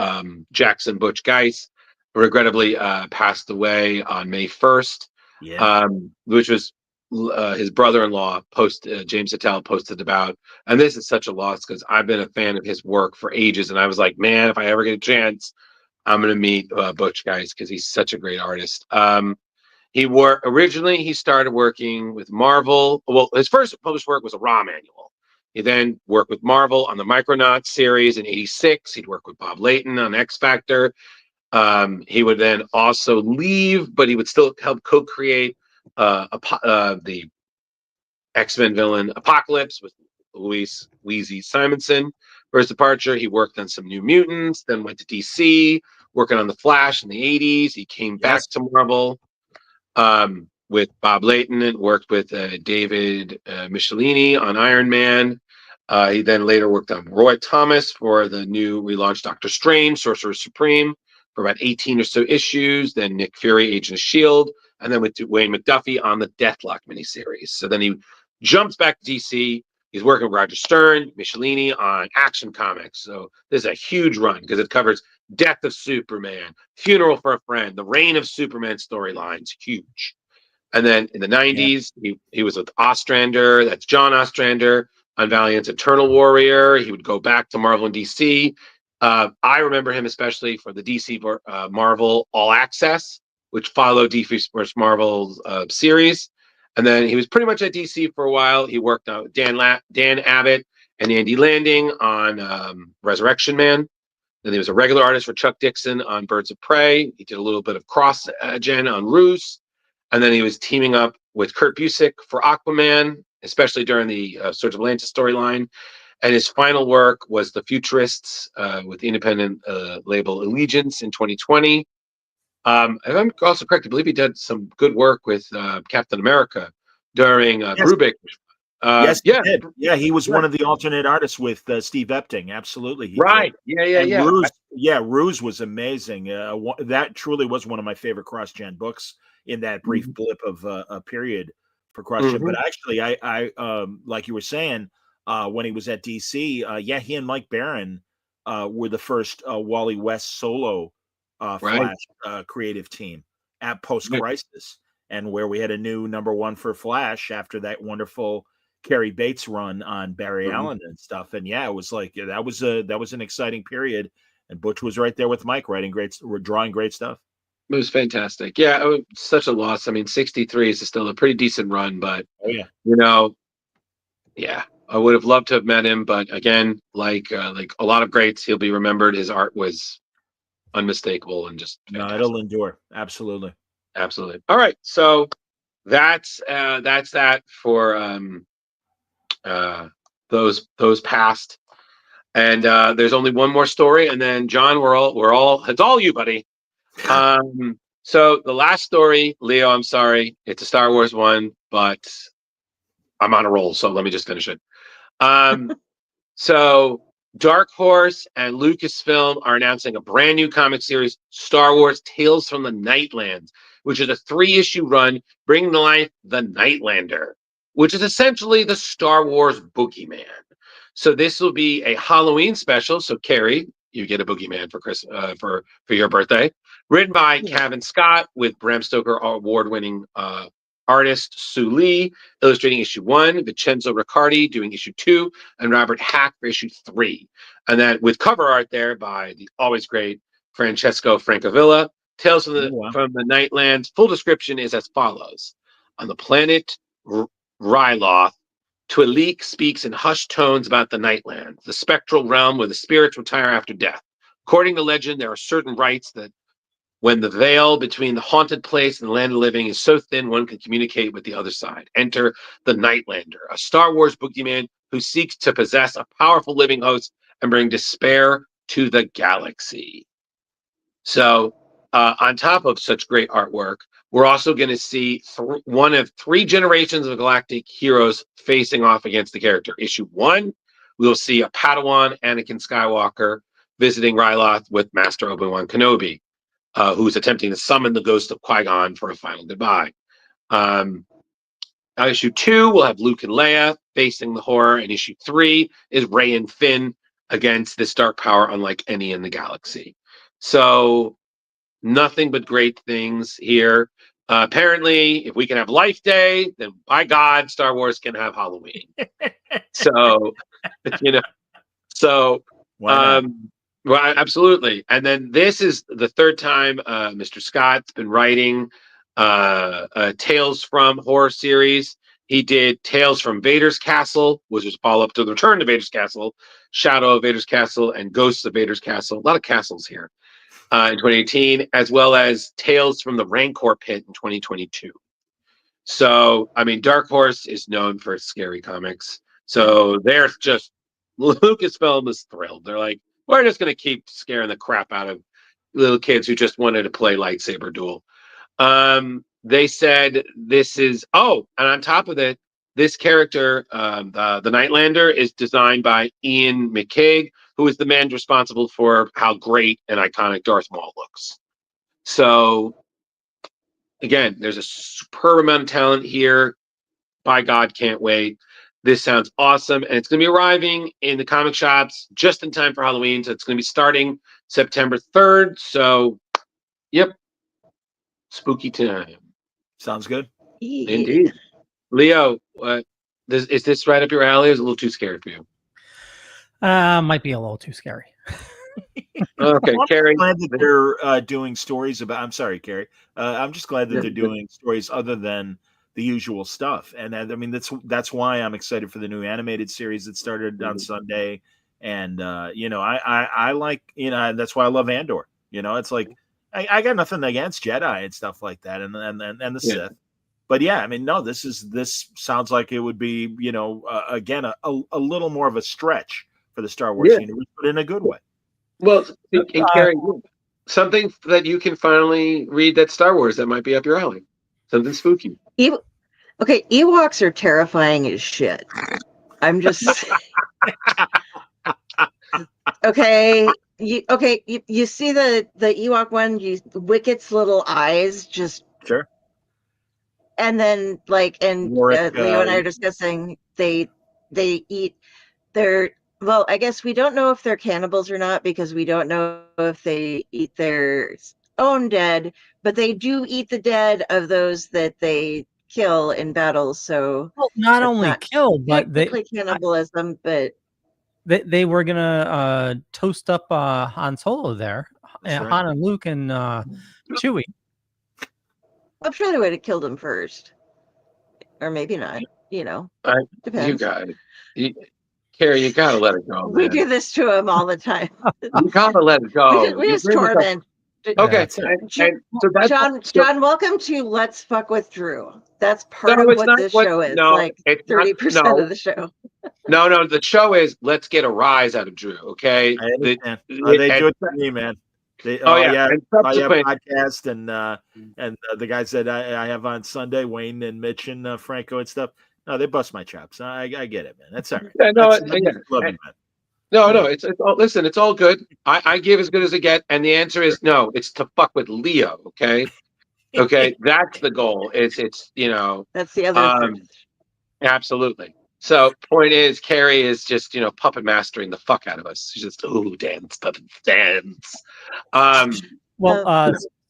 Jackson Butch Geis, regrettably passed away on May 1st. Which was his brother-in-law James Attell posted about, and this is such a loss because I've been a fan of his work for ages, and I was like, man, if I ever get a chance, I'm going to meet Butch, guys, because he's such a great artist. Originally he started working with Marvel. Well, his first published work was a Raw manual. He then worked with Marvel on the Micronauts series in '86. He'd work with Bob Layton on X Factor. He would then also leave, but he would still help co-create the X-Men villain Apocalypse with Louise Wheezy Simonson. For his departure, he worked on some New Mutants, then went to DC, working on The Flash in the '80s. He came back to Marvel with Bob Layton and worked with David Michelini on Iron Man. He then later worked on Roy Thomas for the new relaunched Doctor Strange, Sorcerer Supreme, for about 18 or so issues. Then Nick Fury, Agent of S.H.I.E.L.D., and then with Wayne McDuffie on the Deathlock miniseries. So then he jumps back to DC. He's working with Roger Stern, Michelini on Action Comics. So this is a huge run because it covers Death of Superman, Funeral for a Friend, the Reign of Superman storylines, huge. And then in the '90s, he was with Ostrander, that's John Ostrander, on Valiant's Eternal Warrior. He would go back to Marvel and DC. I remember him especially for the DC Marvel All Access, which followed DC vs. Marvel's series. And then he was pretty much at DC for a while. He worked on Dan Abbott and Andy Landing on Resurrection Man. Then he was a regular artist for Chuck Dixon on Birds of Prey. He did a little bit of cross-gen on Ruse. And then he was teaming up with Kurt Busiek for Aquaman, especially during the Surge of Atlantis storyline. And his final work was The Futurists with the independent label Allegiance in 2020. If I'm also correct, I believe he did some good work with Captain America during Brubaker. Yes, he did. Yeah, he was one of the alternate artists with Steve Epting. Absolutely, he right. Did. Ruse was amazing. That truly was one of my favorite cross-gen books in that brief blip of a period for cross-gen. But actually, I like you were saying, when he was at DC, he and Mike Barron were the first Wally West solo Flash creative team at post-crisis, and where we had a new #1 for Flash after that wonderful Carrie Bates run on Barry Allen and stuff. And it was like that was an exciting period, and Butch was right there with Mike drawing great stuff. It was fantastic. Yeah, it was such a loss. I mean, 63 is still a pretty decent run, but I would have loved to have met him. But again, like a lot of greats, he'll be remembered. His art was unmistakable and just fantastic. It'll endure. Absolutely. All right, so that's that for those past. And there's only one more story, and then John, it's all you, buddy. So the last story, Leo, I'm sorry, it's a Star Wars one, but I'm on a roll, so let me just finish it. So Dark Horse and Lucasfilm are announcing a brand new comic series, Star Wars Tales from the Nightlands, which is a 3-issue run bringing to life the Nightlander, which is essentially the Star Wars boogeyman. So this will be a Halloween special. So Carrie, you get a boogeyman for your birthday. Written by Kevin Scott with Bram Stoker award-winning artist Sue Lee, illustrating issue 1, Vincenzo Riccardi doing issue 2, and Robert Hack for issue 3. And then with cover art there by the always great Francesco Francavilla. Tales from the Nightlands. Full description is as follows. On the planet Ryloth, Twi'lek speaks in hushed tones about the Nightlands, the spectral realm where the spirits retire after death. According to legend, there are certain rites that when the veil between the haunted place and the land of living is so thin, one can communicate with the other side. Enter the Nightlander, a Star Wars boogeyman who seeks to possess a powerful living host and bring despair to the galaxy. So, on top of such great artwork, we're also going to see one of 3 generations of galactic heroes facing off against the character. Issue 1, we'll see a Padawan, Anakin Skywalker, visiting Ryloth with Master Obi-Wan Kenobi, who's attempting to summon the ghost of Qui-Gon for a final goodbye. Issue 2, we'll have Luke and Leia facing the horror, and issue 3 is Rey and Finn against this dark power unlike any in the galaxy. So, nothing but great things here. Apparently, if we can have Life Day, then by God, Star Wars can have Halloween. So, Well, absolutely. And then this is the third time Mr. Scott's been writing Tales from horror series. He did Tales from Vader's Castle, which was a follow-up to The Return to Vader's Castle, Shadow of Vader's Castle, and Ghosts of Vader's Castle. A lot of castles here in 2018, as well as Tales from the Rancor Pit in 2022. So, I mean, Dark Horse is known for scary comics. So they're just, Lucasfilm is thrilled. They're like, we're just going to keep scaring the crap out of little kids who just wanted to play lightsaber duel. They said this is, oh, and on top of it, this character, the Nightlander, is designed by Ian McCaig, who is the man responsible for how great and iconic Darth Maul looks. So, again, there's a superb amount of talent here. By God, can't wait. This sounds awesome. And it's going to be arriving in the comic shops just in time for Halloween. So it's going to be starting September 3rd. So, yep. Spooky time. Sounds good. Indeed. Leo, is this right up your alley or is it a little too scary for you? Might be a little too scary. Okay, Carrie. I'm glad that they're doing stories about. I'm sorry, Carrie. I'm just glad that they're doing stories other than the usual stuff, and I mean that's why I'm excited for the new animated series that started on Sunday. And I like that's why I love Andor. It's like I got nothing against Jedi and stuff like that, and the Sith. But yeah, I mean, no, this sounds like it would be again a little more of a stretch for the Star Wars universe, but in a good way. Well, and Carrie, something that you can finally read that's Star Wars that might be up your alley. Something spooky. Okay, Ewoks are terrifying as shit. I'm just okay. You see the Ewok one? Wicket's little eyes just sure. And then Leo and I are discussing they eat their. Well, I guess we don't know if they're cannibals or not because we don't know if they eat their own dead, but they do eat the dead of those that they kill in battle. So not only kill, but they cannibalism. But they were gonna toast up Han Solo there, right. Han and Luke and Chewie. I'm sure they would have killed him first, or maybe not. Depends. You got it. Carrie, you gotta let it go. We do this to him all the time. You gotta let it go. We just torment. Okay, John, welcome to Let's Fuck with Drew. That's part of what this show is. No, like 30% of the show. No, the show is let's get a rise out of Drew. Okay, they do it to me, man. Podcast and the guys that I have on Sunday, Wayne and Mitch and Franco and stuff. No, they bust my chops. I get it, man. That's all right. Yeah, no, it's all, listen, it's all good. I give as good as I get, and the answer is no. It's to fuck with Leo. Okay, that's the goal. It's that's the other. Absolutely. So point is, Carrie is just puppet mastering the fuck out of us. She's just dance.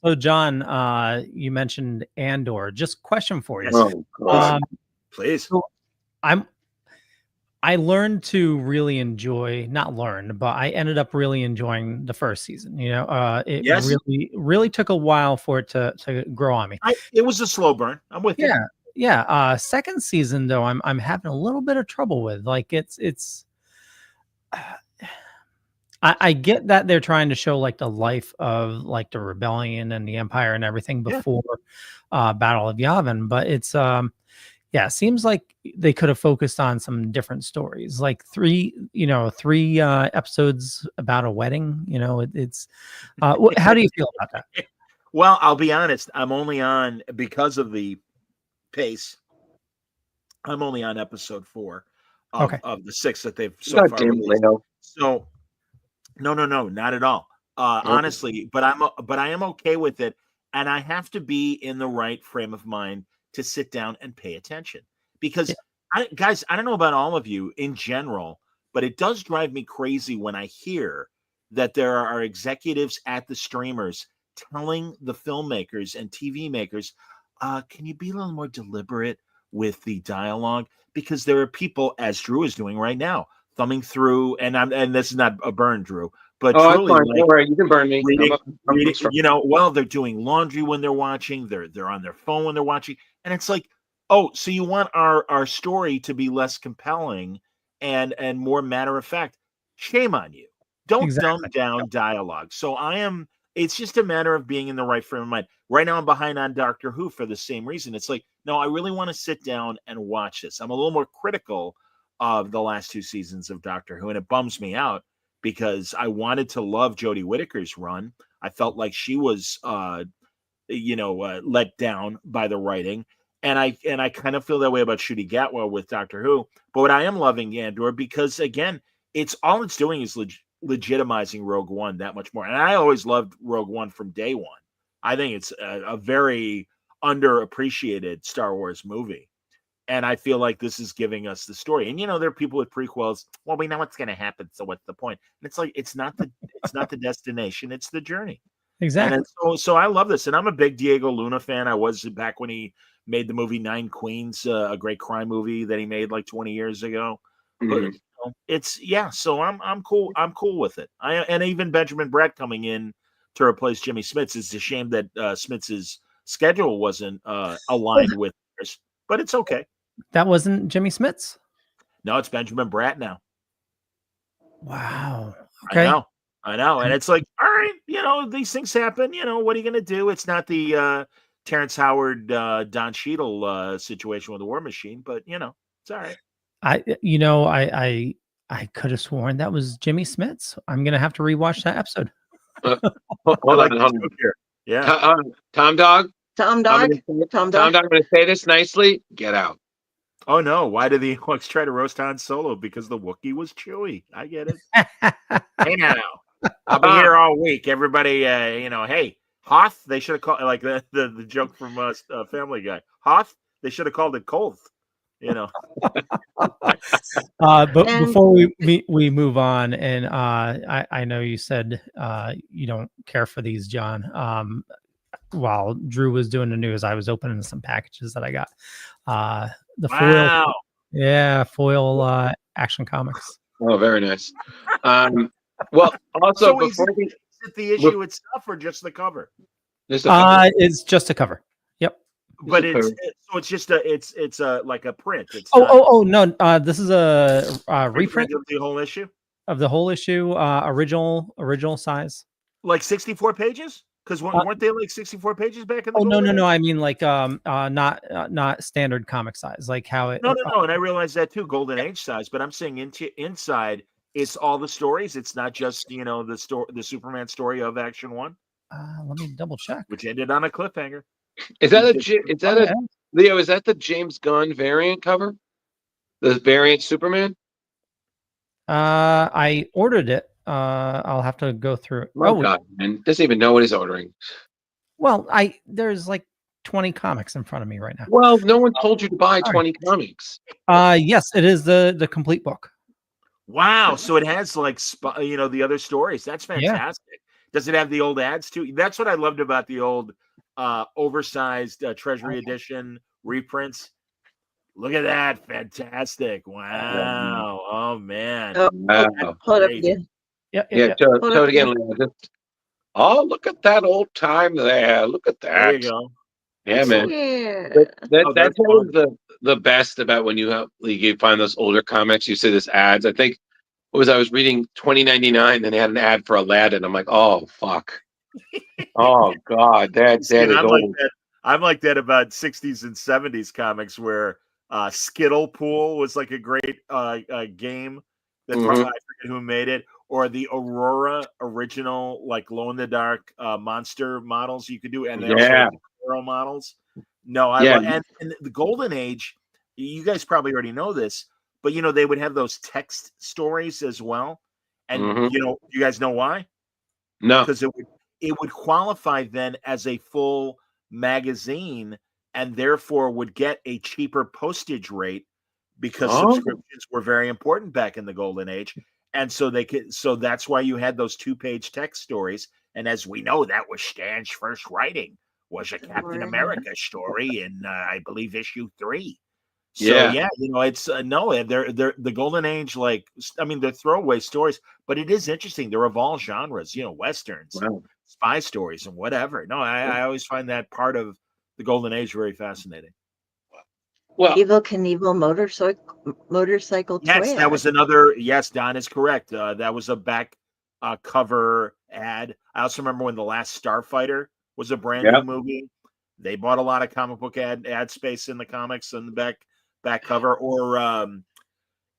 So John, you mentioned Andor. Just question for you. Please. So I learned to really enjoy, not learned, but I ended up really enjoying the first season. It really took a while for it to grow on me. It was a slow burn. I'm with you. Yeah. Second season though, I'm having a little bit of trouble with. Like it's I get that they're trying to show like the life of like the rebellion and the Empire and everything before Battle of Yavin, but it's it seems like they could have focused on some different stories, like three episodes about a wedding. It's how do you feel about that? Well, I'll be honest. I'm only on, because of the pace, I'm only on episode 4 of the 6 that they've so far released. So no, not at all. Honestly, but I am okay with it, and I have to be in the right frame of mind to sit down and pay attention, because guys, I don't know about all of you in general, but it does drive me crazy when I hear that there are executives at the streamers telling the filmmakers and TV makers, can you be a little more deliberate with the dialogue? Because there are people, as Drew is doing right now, thumbing through, and this is not a burn, Drew, But Oh, that's truly, fine. like Don't worry. You can burn me. reading, I'm strong. well, they're doing laundry when they're watching, they're on their phone when they're watching, and it's like, oh, so you want our story to be less compelling and more matter of fact. Shame on you. Don't dumb Exactly. down dialogue. So it's just a matter of being in the right frame of mind. Right now I'm behind on Doctor Who for the same reason. It's like, no, I really want to sit down and watch this. I'm a little more critical of the last 2 seasons of Doctor Who, and it bums me out because I wanted to love Jodie Whittaker's run. I felt like she was let down by the writing. And I kind of feel that way about Ncuti Gatwa with Doctor Who. But what I am loving Andor, because again, it's doing is legitimizing Rogue One that much more. And I always loved Rogue One from day one. I think it's a very underappreciated Star Wars movie. And I feel like this is giving us the story. And there are people with prequels. Well, we know what's going to happen, so what's the point? And it's like it's not the destination; it's the journey. Exactly. And so I love this, and I'm a big Diego Luna fan. I was back when he made the movie Nine Queens, a great crime movie that he made like 20 years ago. But it's so I'm cool. I'm cool with it. And even Benjamin Bratt coming in to replace Jimmy Smits. It's a shame that Smits's schedule wasn't aligned with theirs, but it's okay. That wasn't Jimmy Smits? No, it's Benjamin Bratt now. Wow. Okay. I know. And it's like, all right, these things happen. What are you going to do? It's not the Terrence Howard, Don Cheadle situation with the War Machine, but, it's all right. I could have sworn that was Jimmy Smits. I'm going to have to rewatch that episode. Hold on. Here. Yeah. Tom Dog? Tom Dog? Tom Dog, I'm going to say this nicely. Get out. Oh, no. Why did the Ewoks try to roast Han Solo? Because the Wookiee was Chewie. I get it. Hey, now. I'll be here all week. Everybody, hey, Hoth, they should have called, like the joke from Family Guy. Hoth, they should have called it Koth. But before we move on, and I know you said you don't care for these, John. While Drew was doing the news, I was opening some packages that I got. The foil Action Comics. Oh, very nice. Well, also, so is it the issue itself or just the cover? It's just a cover. Yep. But it's just it's like a print. It's no. This is a reprint of the whole issue. Of the whole issue, original size. Like 64 pages? Because weren't they like 64 pages back in the? No. I mean like not standard comic size, like how it. No. And I realize that too, Golden Age size. But I'm saying inside, it's all the stories. It's not just the Superman story of Action One. Let me double check. Which ended on a cliffhanger. Is that Leo? Is that the James Gunn variant cover? The variant Superman? I ordered it. I'll have to go through it. My God, man, doesn't even know what he's ordering. Well, there's like 20 comics in front of me right now. Well, no one told you to buy 20 comics. Yes, it is the complete book. Wow, so it has like the other stories. That's fantastic. Yeah. Does it have the old ads too? That's what I loved about the old oversized Treasury edition reprints. Look at that, fantastic! Wow, oh man, wow. Hold up again. Yeah. Show it again, Leo. Look at that old time there. Look at that. There you go. Yeah, man. Yeah. That's always the best about when you find those older comics. You see this ads. I think I was reading 2099, and they had an ad for Aladdin. I'm like, oh fuck. Oh God, that is old. I'm like that about 60s and 70s comics where Skittle Pool was like a great game that I forget who made it, or the Aurora original like glow in the dark monster models you could do, and they also have the Aurora models. No, and the Golden Age, you guys probably already know this, but they would have those text stories as well, and you guys know why? No, because it would qualify then as a full magazine and therefore would get a cheaper postage rate because subscriptions were very important back in the Golden Age. And so that's why you had those 2-page text stories. And as we know, that was Stan's first writing, was a Captain America story in, I believe, issue 3. So Yeah. yeah, it's no, they're the golden age. Like, I mean, they're throwaway stories, but it is interesting. They're of all genres, westerns and Wow. spy stories and whatever. No, I always find that part of the golden age very fascinating. Well, Evil Knievel motorcycle Yes, toy that was ad. another. Yes, Don is correct. That was a back cover ad. I also remember when The Last Starfighter was a brand yeah. new movie. They bought a lot of comic book ad space in the comics and the back cover, or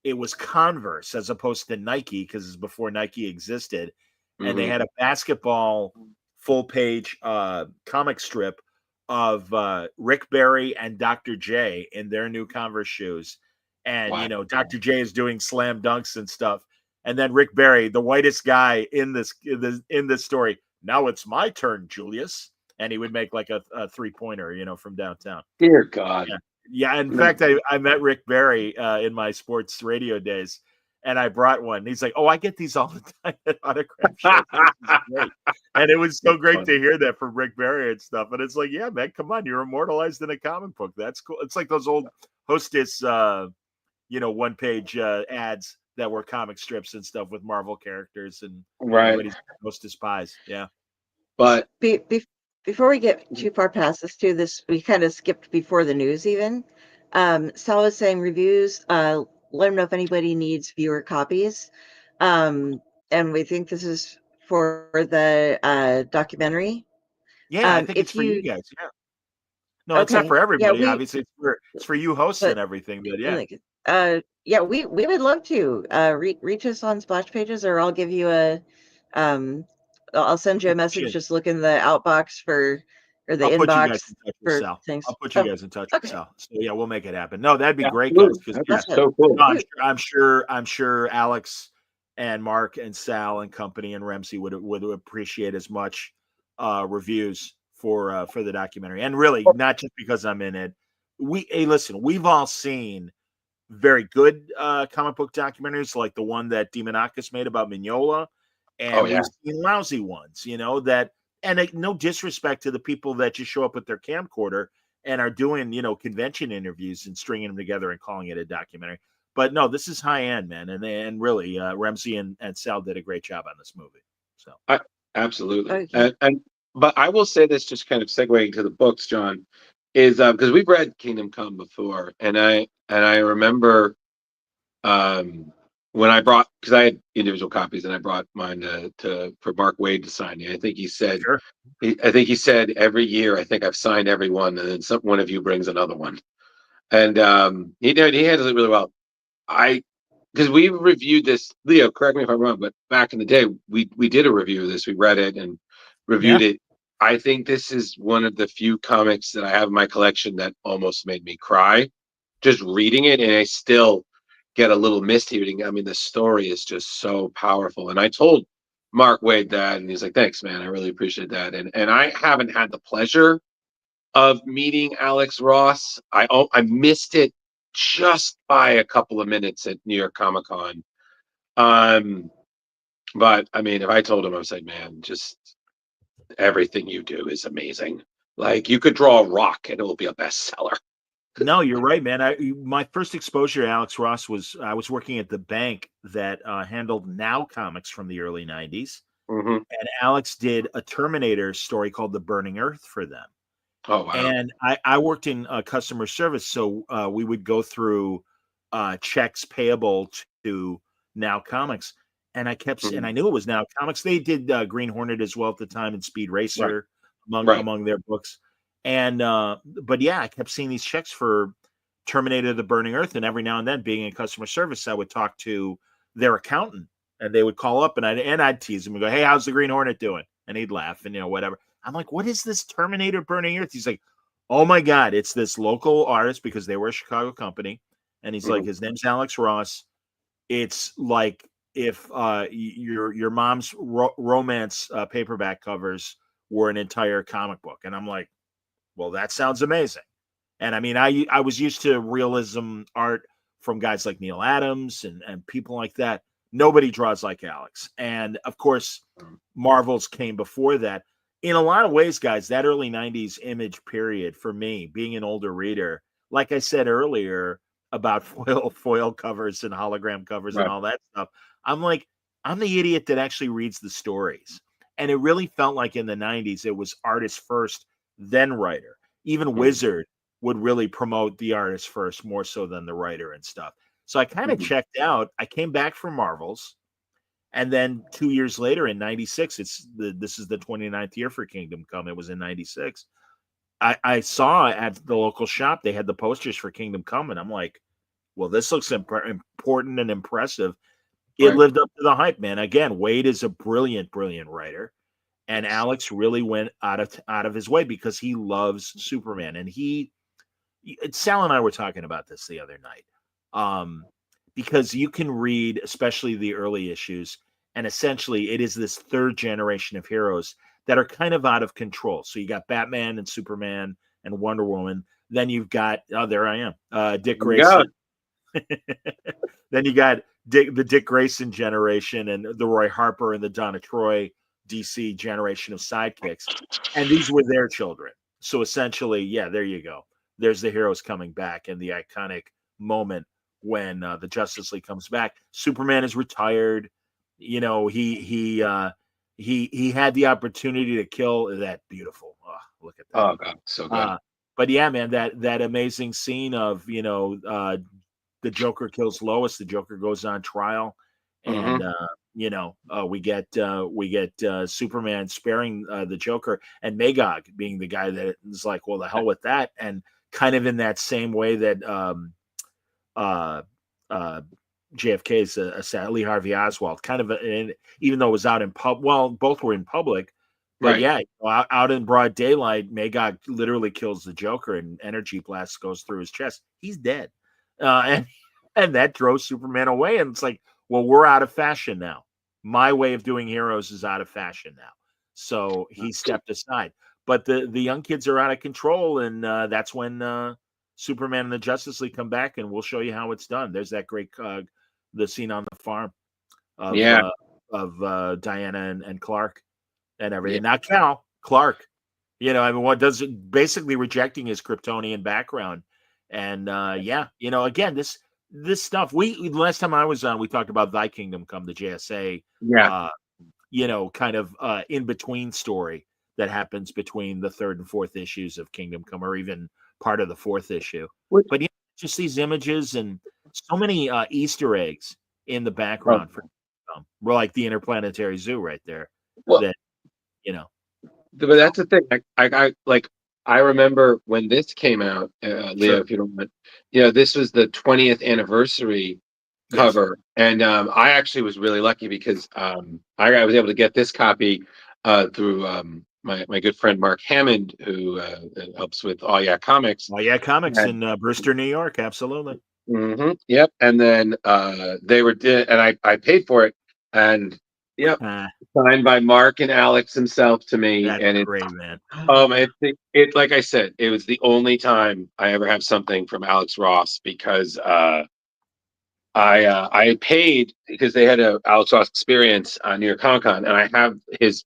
it was Converse as opposed to Nike because it's before Nike existed, and they Hmm. had a basketball full page comic strip of Rick Barry and Dr. J in their new Converse shoes, and Wow. Dr. J is doing slam dunks and stuff, and then Rick Barry, the whitest guy in this story. Now it's my turn, Julius, and he would make like a 3-pointer, from downtown. Dear God. Yeah. Yeah. In fact, I met Rick Barry in my sports radio days, and I brought one. He's like, "Oh, I get these all the time at autograph shows." This is great. And it was so That's great to funny. hear that from Rick Barry and stuff. And it's like, yeah, man, come on, you're immortalized in a comic book. That's cool. It's like those old Hostess, one page ads that were comic strips and stuff with Marvel characters and Right. everybody's Hostess pies. Yeah. But Before we get too far past this, we kind of skipped before the news even. Sal was saying reviews, let them know if anybody needs viewer copies. And we think this is for the documentary. Yeah, I think it's If for you you, guys. Yeah. No, it's not okay, for yeah, everybody. Obviously, it's for you hosts but and everything. But yeah, like, yeah, we would love to reach us on splash pages, or I'll give you um, I'll send you a message. Just look in the outbox or the I'll put you guys inbox in touch with for Sal. things. I'll put you Oh, guys in touch with okay. Sal. So yeah, we'll make it happen. No, that'd be great, guys. absolutely. Because That'd be yeah, so cool. no, I'm sure Alex and Mark and Sal and company and Ramsey would appreciate as much reviews for the documentary. And really, not just because I'm in it. Hey, listen, we've all seen very good comic book documentaries like the one that Demonakis made about Mignola, Oh and yeah. we've seen lousy ones, that, and no disrespect to the people that just show up with their camcorder and are doing, convention interviews and stringing them together and calling it a documentary. But no, this is high end, man, and really, Ramsey and Sal did a great job on this movie. So Absolutely. Okay. And but I will say this, just kind of segueing to the books, John, is because we've read Kingdom Come before, and I remember when I brought, because I had individual copies and I brought mine to for Mark Wade to sign. I think he said sure, I think he said every year I think I've signed every one, and then one of you brings another one, and he handles it really well. I Because we reviewed this, Leo, correct me if I'm wrong, but back in the day, we did a review of this. We read it and yeah. reviewed it. I think this is one of the few comics that I have in my collection that almost made me cry just reading it, and I still get a little misty reading. I mean, the story is just so powerful. And I told Mark Wade that, and he's like, "Thanks, man. I really appreciate that." And I haven't had the pleasure of meeting Alex Ross. I missed it just by a couple of minutes at New York Comic Con. But I mean, if I told him, I was like, "Man, just everything you do is amazing. Like you could draw a rock and it will be a bestseller." No, you're right, man. My first exposure to Alex Ross was I was working at the bank that handled Now Comics from the early '90s, Hmm. and Alex did a Terminator story called The Burning Earth for them. Oh wow. And I worked in customer service, so we would go through checks payable to Now Comics, and and I Mhm. knew it was Now Comics. They did Green Hornet as well at the time and Speed Right. Racer Right. among their books. And but yeah, I kept seeing these checks for Terminator: The Burning Earth, and every now and then, being in customer service, I would talk to their accountant, and they would call up, and I'd tease him and go, "Hey, how's the Green Hornet doing?" And he'd laugh, and whatever. I'm like, "What is this Terminator: Burning Earth?" He's like, "Oh my God, it's this local artist," because they were a Chicago company, and he's like, Mhm. "His name's Alex Ross. It's like if your mom's romance paperback covers were an entire comic book." And I'm like, "Well, that sounds amazing." And I mean, I was used to realism art from guys like Neil Adams and people like that. Nobody draws like Alex. And of course, Marvel's came before that. In a lot of ways, guys, that early '90s image period for me, being an older reader, like I said earlier, about foil covers and hologram covers and Right. all that stuff. I'm like, I'm the idiot that actually reads the stories. And it really felt like in the 90s, it was artist first, then writer. Even Wizard would really promote the artist first, more so than the writer and stuff. So I kind of checked out. I came back from Marvels. And then 2 years later in 96, this is the 29th year for Kingdom Come. It was in 96. I saw at the local shop, they had the posters for Kingdom Come. And I'm like, well, this looks important and impressive. It lived up to the hype, man. Again, Wade is a brilliant, brilliant writer. And Alex really went out of his way because he loves Superman. And Sal and I were talking about this the other night. Because you can read, especially the early issues, and essentially it is this third generation of heroes that are kind of out of control. So you got Batman and Superman and Wonder Woman. Then you've got, there I am, Dick Grayson. Then you got the Dick Grayson generation and the Roy Harper and the Donna Troy DC generation of sidekicks. And these were their children. So essentially, yeah, there you go. There's the heroes coming back and the iconic moment when the Justice League comes back. Superman is retired. You know, he had the opportunity to kill that beautiful. Oh, look at that. Oh God, so good. But yeah, man, that amazing scene of, the Joker kills Lois, the Joker goes on trial, and we get Superman sparing the Joker, and Magog being the guy that is like, well, the hell with that, and kind of in that same way that JFK's Lee Harvey Oswald, kind of, even though it was out in both were in public, but yeah, out in broad daylight, Magog literally kills the Joker, and energy blast goes through his chest. He's dead, and that drove Superman away. And it's like, well, we're out of fashion now. My way of doing heroes is out of fashion now. So he stepped aside. But the young kids are out of control, and that's when Superman and the Justice League come back, and we'll show you how it's done. There's that great the scene on the farm of Diana and Clark and everything. Not Cal, Clark. What does it basically rejecting his Kryptonian background. And again, this stuff. Last time I was on, we talked about Thy Kingdom Come, the JSA. Kind of in between story that happens between the third and fourth issues of Kingdom Come, or even part of the fourth issue. But just these images and so many Easter eggs in the background for we're like the Interplanetary Zoo right there. Well, but that's the thing. I remember when this came out, Leo, if you don't mind. This was the 20th anniversary cover, and I actually was really lucky because I was able to get this copy through my good friend Mark Hammond, who helps with All Yeah Comics. All Yeah Comics in Brewster, New York, absolutely. Yep, and then they and I paid for it, and signed by Mark and Alex himself to me. That's and it's great, man. It like I said, it was the only time I ever have something from Alex Ross, because I paid because they had a Alex Ross experience on New York Comic Con, and I have his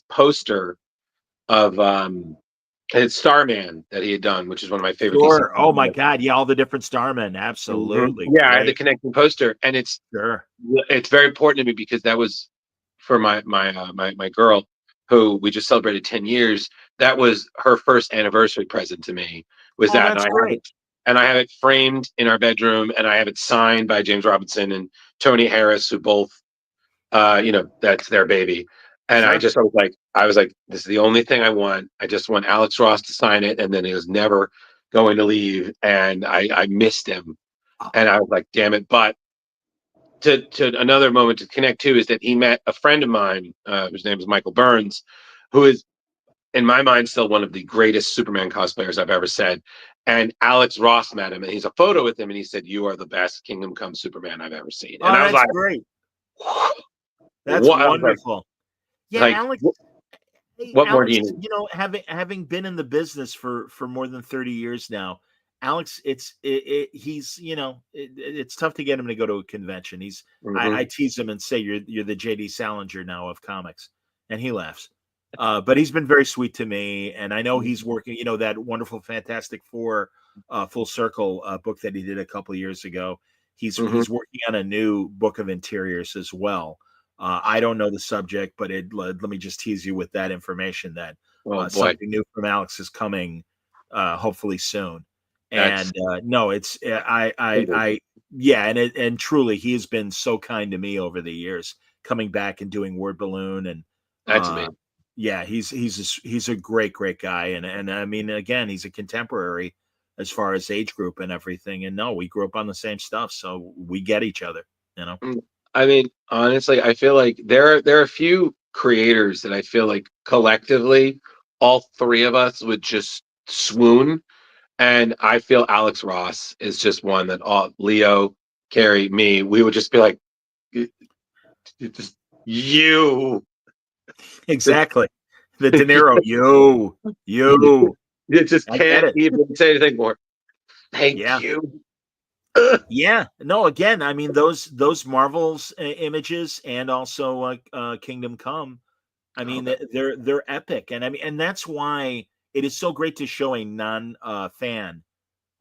poster of his Starman that he had done, which is one of my favorite pieces. Oh my God, yeah, all the different Starmen, absolutely. Yeah, I had the connecting poster, and it's very important to me because that was for my girl, who we just celebrated 10 years. That was her first anniversary present to me. Was that? That's great. And I have it framed in our bedroom, and I have it signed by James Robinson and Tony Harris, who both, that's their baby. And I was like, this is the only thing I want. I just want Alex Ross to sign it, and then he was never going to leave. And I missed him, and I was like, damn it. But to another moment to connect to is that he met a friend of mine, whose name is Michael Burns, who is, in my mind, still one of the greatest Superman cosplayers I've ever said. And Alex Ross met him, and he's a photo with him, and he said, "You are the best Kingdom Come Superman I've ever seen." And I was like, great. That's wonderful. Yeah, Alex. What more do you need? Having been in the business for more than 30 years now, Alex, he's it's tough to get him to go to a convention. I tease him and say you're the JD Salinger now of comics, and he laughs. But he's been very sweet to me, and I know he's working. That wonderful Fantastic Four Full Circle book that he did a couple of years ago. He's Mhm. he's working on a new book of interiors as well. I don't know the subject, but let me just tease you with that information that Oh boy, something new from Alex is coming, hopefully soon. that's And no, it's I yeah, and truly, he has been so kind to me over the years, coming back and doing Word Balloon, and that's uh, amazing. yeah, he's a great guy, and I mean, again, he's a contemporary as far as age group and everything. And no, we grew up on the same stuff, so we get each other, you know. I mean, honestly, I feel like there are a few creators that I feel like collectively, all three of us would just swoon. And I feel Alex Ross is just one that all Leo, Carrie, me, we would just be like, just you. Exactly. The De Niro, you. You just I get can't it. even say anything more. Thank Yeah. you. Yeah. No, again, I mean those Marvel's images and also Kingdom Come. I mean they're epic, and I mean, and that's why it is so great to show a non fan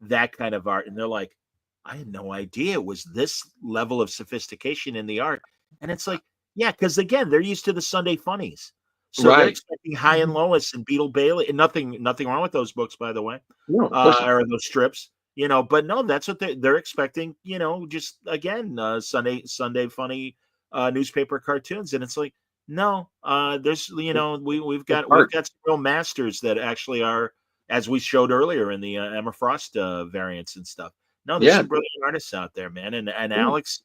that kind of art, and they're like, I had no idea it was this level of sophistication in the art. And it's like, yeah, because again, they're used to the Sunday funnies. So they're Right. expecting High and Lois and Beetle Bailey, and nothing wrong with those books, by the way, No, of course not. or those strips, but no, that's what they're expecting, just again, Sunday funny newspaper cartoons. And it's like, no, there's, It's we've art. got some real masters that actually are, as we showed earlier in the Emma Frost variants and stuff. No, there's Yeah. some brilliant artists out there, man. And Alex,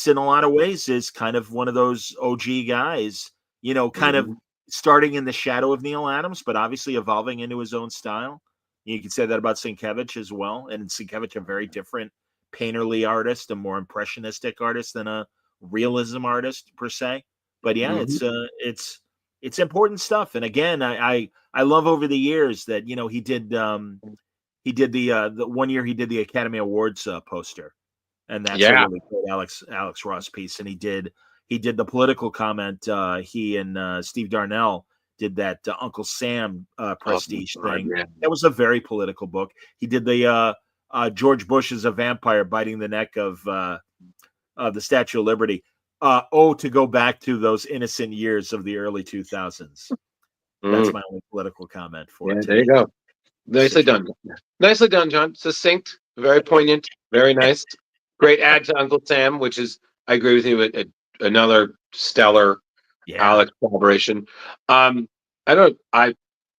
in a lot of ways, is kind of one of those OG guys, kind of Mhm. starting in the shadow of Neil Adams, but obviously evolving into his own style. You can say that about Sienkiewicz as well. And Sienkiewicz, a very different painterly artist, a more impressionistic artist than a realism artist per se. But yeah, Mhm. it's important stuff. And again, I love over the years that he did the 1 year he did the Academy Awards poster, and that's a Yeah. really good Alex Ross piece. And he did the political comment. He and Steve Darnell did that Uncle Sam Oh my prestige God, thing. yeah. That was a very political book. He did the George Bush as a vampire biting the neck of the Statue of Liberty. To go back to those innocent years of the early 2000s. That's Mm. my only political comment for Yeah, there you today. go. Nicely Situation. done. Nicely done, John. Succinct, very poignant, very nice. Great add to Uncle Sam, which is, I agree with you, another stellar Yeah. Alex collaboration. I don't,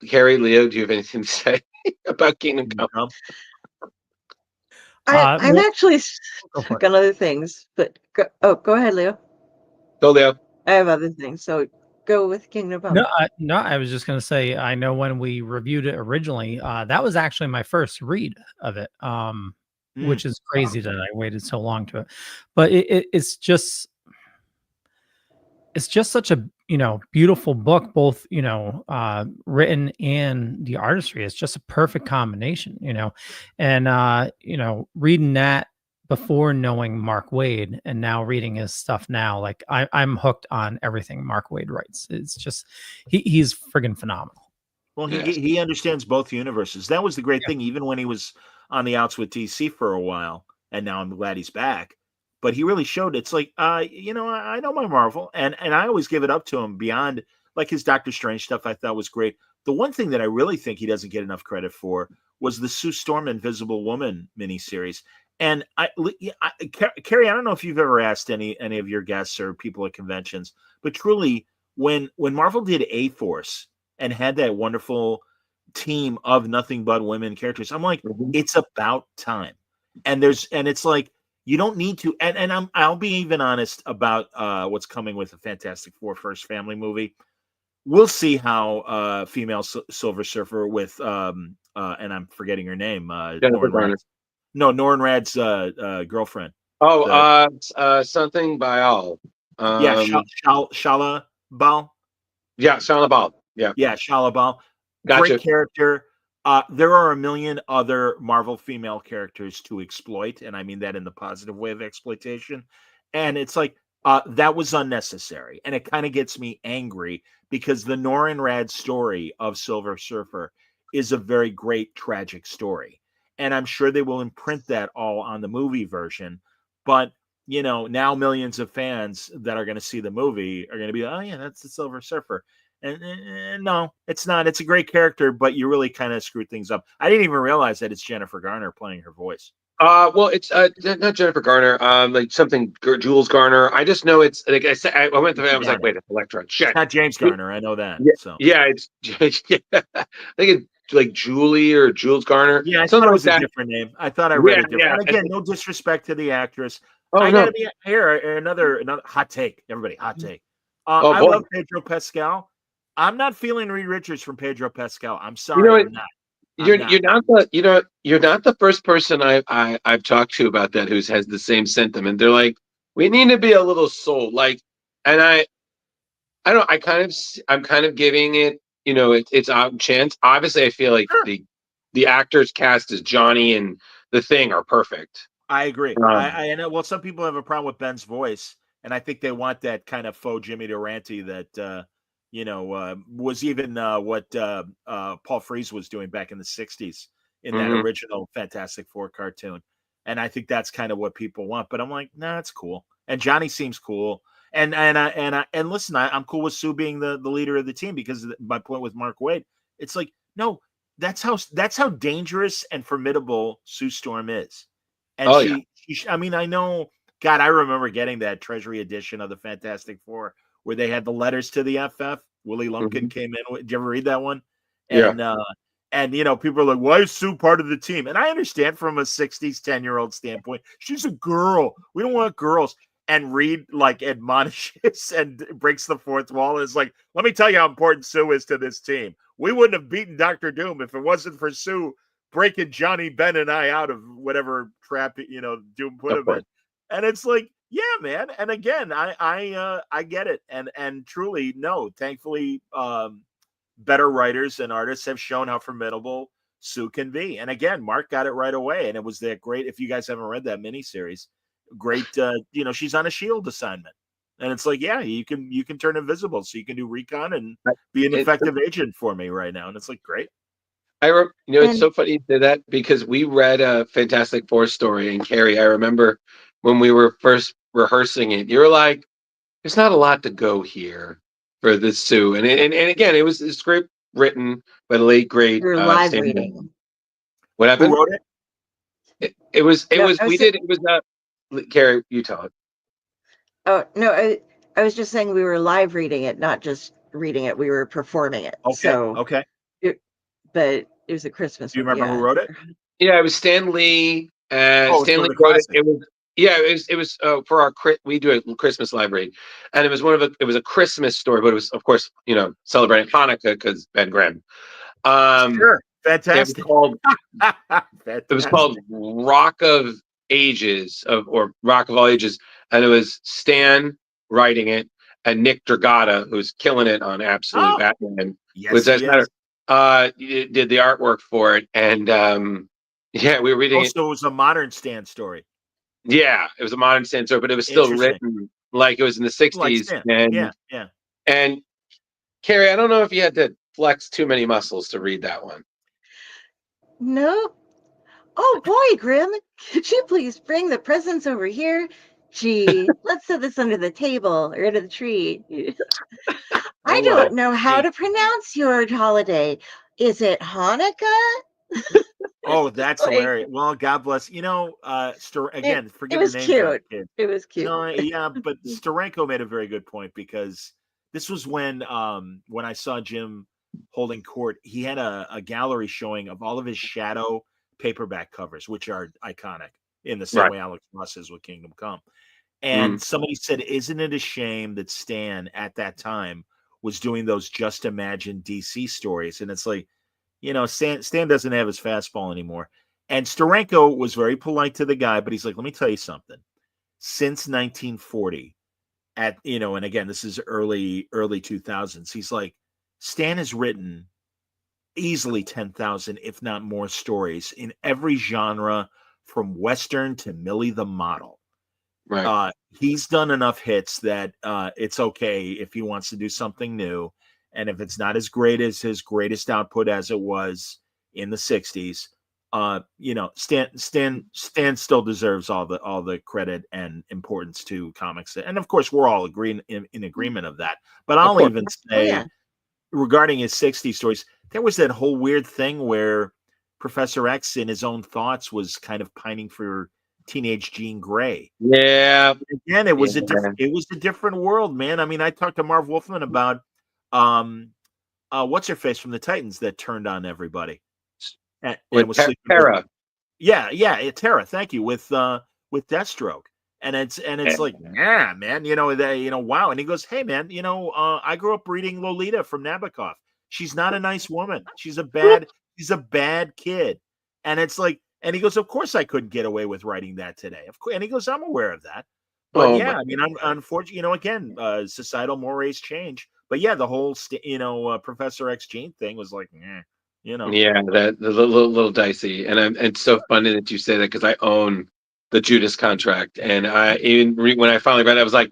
Carrie, Leo, do you have anything to say about Kingdom Come? I'm Well, actually go for stuck it. on other things, but go ahead, Leo. Go, Leo. I have other things, so go with Kingdom Come. No, I was just gonna say, I know when we reviewed it originally, that was actually my first read of it, Mm. which is crazy that I waited so long to it. But it's just such a beautiful book, both written and the artistry. It's just a perfect combination, and reading that before knowing Mark Wade and now reading his stuff now, like I'm hooked on everything Mark Wade writes. It's just he's friggin' phenomenal. Well, Yes. he understands both universes. That was the great thing, even when he was on the outs with DC for a while, and now I'm glad he's back. But he really showed it's like, I know my Marvel, and I always give it up to him beyond like his Doctor Strange stuff. I thought was great. The one thing that I really think he doesn't get enough credit for was the Sue Storm Invisible Woman miniseries. And Carrie, I don't know if you've ever asked any of your guests or people at conventions, but truly, when Marvel did A Force and had that wonderful team of nothing but women characters, I'm like, Mhm. it's about time. And it's like, you don't need to, and I'll be even honest about what's coming with the Fantastic Four first family movie. We'll see how female Silver Surfer with and I'm forgetting her name, Jennifer Norrin Garner. Radd's, no, Norrin Radd's girlfriend. Oh, The something by all. Yeah, Shala Bal. Yeah, Shauna Ball. Yeah, Yeah, Shala Bal. Great gotcha. character. There are a million other Marvel female characters to exploit, and I mean that in the positive way of exploitation. And it's like that was unnecessary, and it kind of gets me angry because the Norrin Rad story of Silver Surfer is a very great tragic story, and I'm sure they will imprint that all on the movie version. But now millions of fans that are going to see the movie are going to be, oh yeah, that's the Silver Surfer. And no, it's not. It's a great character, but you really kind of screwed things up. I didn't even realize that it's Jennifer Garner playing her voice. Well, it's not Jennifer Garner. Like something Jules Garner. I just know it's like I said. I went to. I was like, wait, it's Electron. Shit. It's not James Garner. I know that. Yeah, So yeah, it's. Yeah. I think it's like Julie or Jules Garner. yeah, I Something thought it like was a that. different name. I thought I read Yeah, it different. yeah. And again, no disrespect to the actress. Oh I no. gotta be here. Another hot take, everybody. Hot take. Oh I boy. love Pedro Pascal. I'm not feeling Reed Richards from Pedro Pascal. I'm You sorry, know what? I'm not. You're not the first person I've talked to about that who's has the same sentiment. They're like, we need to be a little sold. Like, and I don't. I'm kind of giving it. It's a chance. Obviously, I feel like Sure. the actors cast as Johnny and the Thing are perfect. I agree. I know. Well, some people have a problem with Ben's voice, and I think they want that kind of faux Jimmy Durante that was even what Paul Frees was doing back in the '60s in that Mhm. original Fantastic Four cartoon. And I think that's kind of what people want. But I'm like, nah, it's cool. And Johnny seems cool. And listen, I'm cool with Sue being the leader of the team because my point with Mark Waid, it's like, no, that's how dangerous and formidable Sue Storm is. And Oh yeah. I mean, I know, God, I remember getting that Treasury edition of the Fantastic Four where they had the letters to the FF. Willie Lumpkin Mhm. came in. Did you ever read that one? Yeah. And people are like, why is Sue part of the team? And I understand from a 60s 10-year-old standpoint, she's a girl. We don't want girls. And Reed like admonishes and breaks the fourth wall and is like, let me tell you how important Sue is to this team. We wouldn't have beaten Dr. Doom if it wasn't for Sue breaking Johnny, Ben, and I out of whatever trap Doom put Of him course. in. And it's like, yeah, man. And again, I get it. And truly, no, thankfully, better writers and artists have shown how formidable Sue can be. And again, Mark got it right away. And it was that great. If you guys haven't read that miniseries, great. She's on a shield assignment. And it's like, yeah, you can turn invisible, so you can do recon and be an effective agent for me right now. And it's like, great. It's And so funny you say that because we read a Fantastic Four story, and Carrie, I remember when we were first rehearsing it, you were like, "There's not a lot to go here for this Sue," and again, it was a script written by the late great you're live Stan. reading. What Who happened? wrote it? It was No, I we was did it was Carrie, you tell it. oh no, I was just saying we were live reading it, not just reading it. We were performing it. Okay. So, Okay. but it was a Christmas Do you one. remember who Yeah. wrote it? Yeah, it was Stan Lee. Oh, it's Stan one Lee of the wrote it. classics. It was for our we do a Christmas live read, and it was it was a Christmas story, but it was of course celebrating Hanukkah because Ben Grimm. Sure. It was Fantastic. called Fantastic. Rock of Ages or Rock of All Ages, and it was Stan writing it and Nick Dragata, who's killing it on Absolute Oh, Batman. yes, he is. Did the artwork for it, and yeah, we were reading it. Also, it was a modern Stan story. Yeah, it was a modern Stan story, but it was still Interesting. written like it was in the Like '60s. Stan. And Yeah. and Carrie, I don't know if you had to flex too many muscles to read that one. No. Oh boy, Grim, could you please bring the presents over here? Gee, let's set this under the table or under the tree. I Oh don't well. know how Hey. to pronounce your holiday. Is it Hanukkah? Oh, that's Like, hilarious. Well, God bless. it, Again, it forgive the was name drop, cute. kid. It was cute. No, yeah, but Steranko made a very good point because this was when I saw Jim holding court, he had a gallery showing of all of his shadow paperback covers, which are iconic in the same Right. way Alex Ross is with Kingdom Come. Mm. And somebody said, isn't it a shame that Stan at that time was doing those Just Imagine DC stories? And it's like, Stan doesn't have his fastball anymore. And Steranko was very polite to the guy, but he's like, let me tell you something. Since 1940, and again, this is early 2000s, he's like, Stan has written easily 10,000, if not more, stories in every genre from Western to Millie the Model. Right. He's done enough hits that it's okay if he wants to do something new. And if it's not as great as his greatest output as it was in the 60s, Stan still deserves all the credit and importance to comics, and of course we're all agreeing in agreement of that. But Of I'll course. even Oh yeah. say regarding his 60 stories, there was that whole weird thing where Professor X in his own thoughts was kind of pining for teenage Jean Grey. Yeah. Again, it was Yeah. a different world, man. I mean, I talked to Marv Wolfman about um what's her face from the Titans that turned on everybody and With was sleeping with Tara. Tara, thank you, with Deathstroke. And it's Yeah. like, yeah, man, wow. And he goes, hey man, I grew up reading Lolita from Nabokov. She's not a nice woman. She's a bad kid. And it's like, and he goes, of course I couldn't get away with writing that today. Of course, and he goes, I'm aware of that. But Oh yeah, my I mean, unfortunately, again, societal mores change. But yeah, the whole Professor X Gene thing was like, Yeah, that the little dicey, and it's so funny that you say that because I own the Judas contract, and I even when I finally read it, I was like,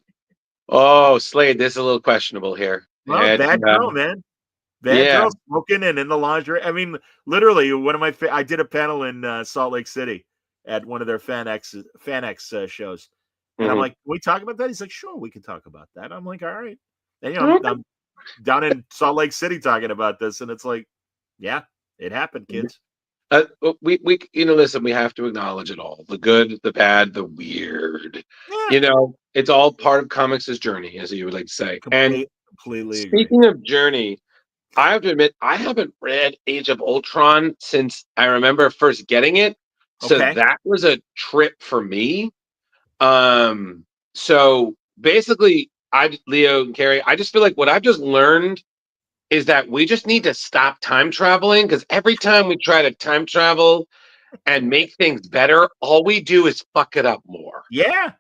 "Oh, Slade, this is a little questionable here." well, And bad girl, man. Bad yeah, girl smoking and in the lingerie. I mean, literally, one of my I did a panel in Salt Lake City at one of their Fan X shows, and I'm mhm. like, "Can we talk about that?" He's like, "Sure, we can talk about that." I'm like, "All right." And Okay. I'm down in Salt Lake City talking about this, and it's like, yeah, it happened, kids. We listen, we have to acknowledge it all, the good, the bad, the weird. Yeah, It's all part of comics' journey, as you would like to say. And completely agree. speaking of journey, I have to admit, I haven't read Age of Ultron since I remember first getting it. So Okay, that was a trip for me. So basically, Leo and Carrie, I just feel like what I've just learned is that we just need to stop time traveling because every time we try to time travel and make things better, all we do is fuck it up more. yeah.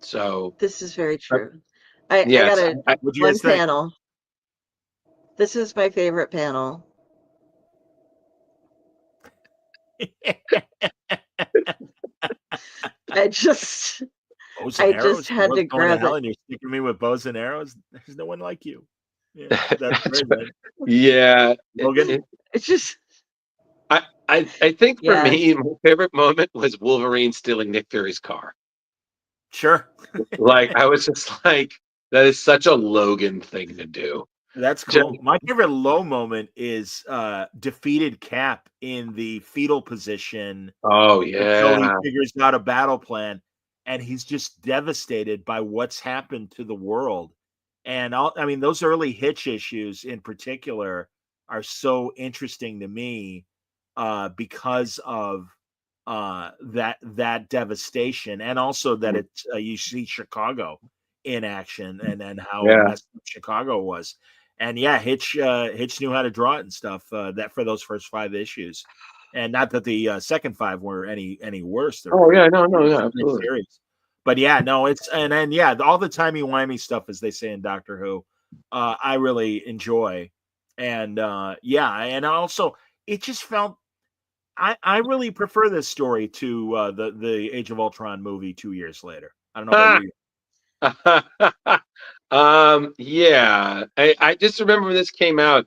So, This is very uh, true. I got yes, a What'd you one guys think? panel. This is my favorite panel. I just Bows and I just arrows? The had world's to going to grab hell it. and you're sticking me with bows and arrows? There's no one like you. Yeah, that's great, man. yeah. Logan? It's just I think for yeah. me, my favorite moment was Wolverine stealing Nick Fury's car. Sure. Like I was just like, that is such a Logan thing to do. That's Just, cool. My favorite low moment is defeated Cap in the fetal position oh until he yeah. figures out a battle plan, and he's just devastated by what's happened to the world. And I mean, those early Hitch issues in particular are so interesting to me because of that devastation, and also that it's you see Chicago in action, and then how Yeah. messed up Chicago was. And yeah, Hitch knew how to draw it and stuff. That for those first 5 issues, and not that the second 5 were any worse. They're Oh great, yeah, no, no, yeah, great absolutely. series. But yeah, no, it's and then yeah, all the timey-wimey stuff, as they say in Doctor Who, I really enjoy. And yeah, and also it just felt I really prefer this story to the Age of Ultron movie 2 years later. I don't know about you. Yeah. I just remember when this came out,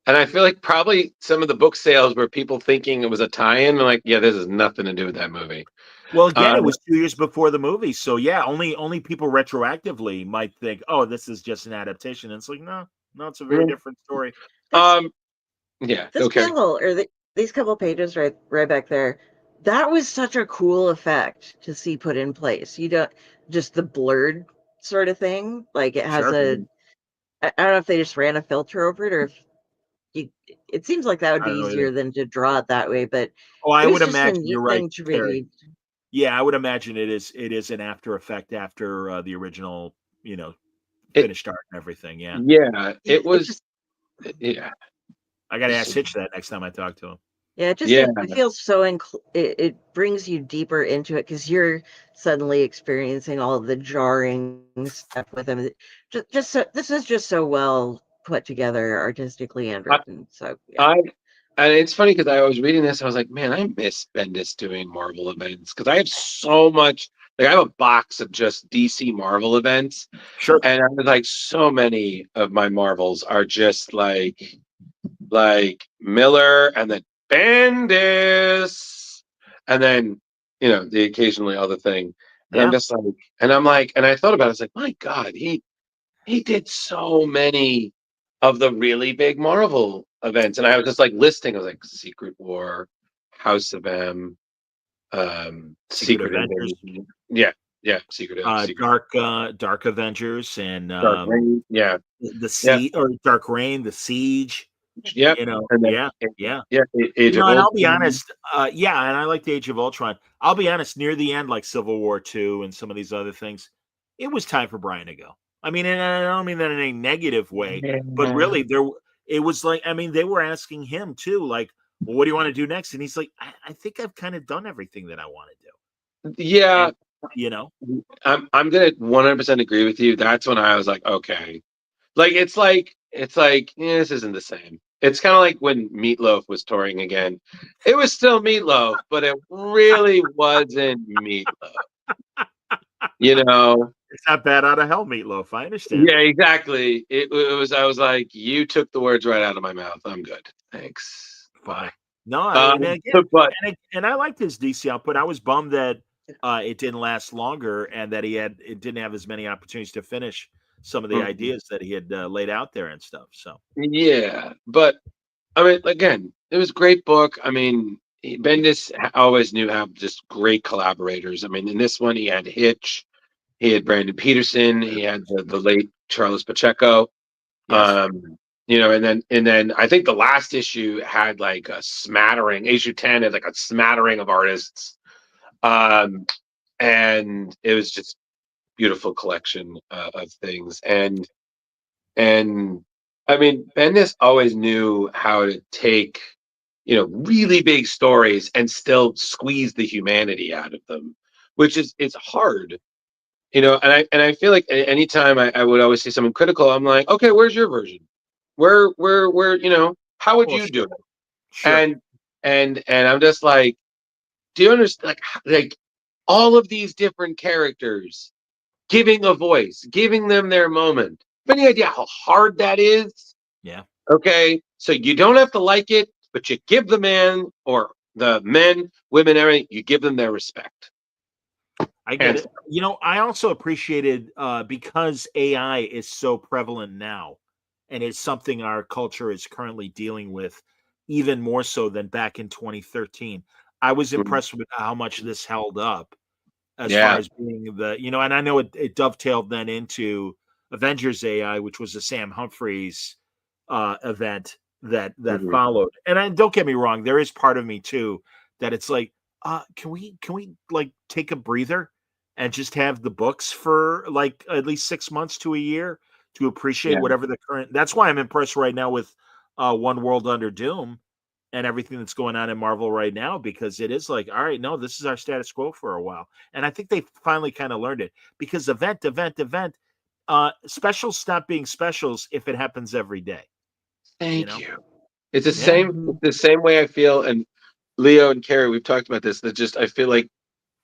and I feel like probably some of the book sales were people thinking it was a tie-in. Like, yeah, this has nothing to do with that movie. Well, again, Uh, it was 2 years before the movie, so yeah, only people retroactively might think, "Oh, this is just an adaptation." And it's like, no, no, it's a very different story. This um, yeah, this go Carrie. panel or these couple pages right back there, that was such a cool effect to see put in place. You don't just the blurred sort of thing. Like it has Sure, a I don't know if they just ran a filter over it or if you it seems like that would I be don't know either. easier than to draw it that way, but Oh, it I was would just a imagine you're neat right, thing to Carrie. read. Yeah, I would imagine it is an after effect after the original, It, finished art and everything. Yeah, yeah, it It was. just Yeah, I got to ask so- Hitch that next time I talk to him. yeah, it just yeah. it feels so it brings you deeper into it because you're suddenly experiencing all of the jarring stuff with him. Just so this is just so well put together artistically and I, written. So yeah. I and it's funny because I was reading this, I was like, man, I miss Bendis doing Marvel events because I have so much. Like, I have a box of just DC Marvel events, Sure. and I was like, so many of my Marvels are just like Miller and then Bendis, and then the occasionally other thing, and I'm Yeah. just like, and I'm like, and I thought about it. I was like, my God, he did so many of the really big Marvel events, and I was just like listing. I was like, Secret War, House of M, Secret Secret Avengers, Invasion, Secret Dark Avengers, and Dark Reign, the yeah, Sea or Dark Reign, the Siege. yep, and then Yeah, yeah. Age of And I'll be Ultron. honest, yeah, and I like the Age of Ultron. I'll be honest, near the end, like Civil War II and some of these other things, it was time for Brian to go. I mean, and I don't mean that in a negative way, but really, it was like, I mean, they were asking him too, like, well, what do you want to do next? And he's like, I think I've kind of done everything that I want to do. Yeah, And, you know, I'm gonna 100% agree with you. That's when I was like, okay, like this isn't the same. It's kind of like when Meatloaf was touring again. It was still Meatloaf, but it really wasn't Meatloaf. it's not bad out of hell, Meatloaf. I understand. Yeah, exactly. It was. I was like, you took the words right out of my mouth. I'm good. Thanks. Bye. Fine. No, and again, But and I liked his DC output. I was bummed that it didn't last longer and that it didn't have as many opportunities to finish some of the ideas that he had laid out there and stuff. So yeah, but I mean, again, it was a great book. I mean, Bendis always knew how just great collaborators. I mean, in this one, he had Hitch, he had Brandon Peterson, he had the late Charles Pacheco. yes, And then I think the last issue had like a smattering. Issue 10 had like a smattering of artists, and it was just beautiful collection of things. And I mean, Bendis always knew how to take really big stories and still squeeze the humanity out of them, which is it's hard. And I feel like anytime I would always see someone critical, I'm like, okay, where's your version? Where, how would well, you do sure, it? sure. And I'm just like, do you understand? Like all of these different characters giving a voice, giving them their moment. Any idea how hard that is? Yeah, Okay, so you don't have to like it, but you give the man or the men, women, everything. You give them their respect. I get And it. I also appreciated because AI is so prevalent now, and it's something our culture is currently dealing with even more so than back in 2013. I was impressed with how much this held up as far yeah, as being and I know it dovetailed then into Avengers AI, which was a Sam Humphries event that mhm, followed. And don't get me wrong, there is part of me too that it's like, can we like take a breather and just have the books for like at least 6 months to a year to appreciate yeah, whatever the current. That's why I'm impressed right now with One World Under Doom and everything that's going on in Marvel right now, because it is like, all right, no, this is our status quo for a while. And I think they finally kind of learned it, because event, specials stop being specials if it happens every day, you thank know? you. It's the Yeah. same. It's the same way I feel. And Leo and Carrie, we've talked about this. That just I feel like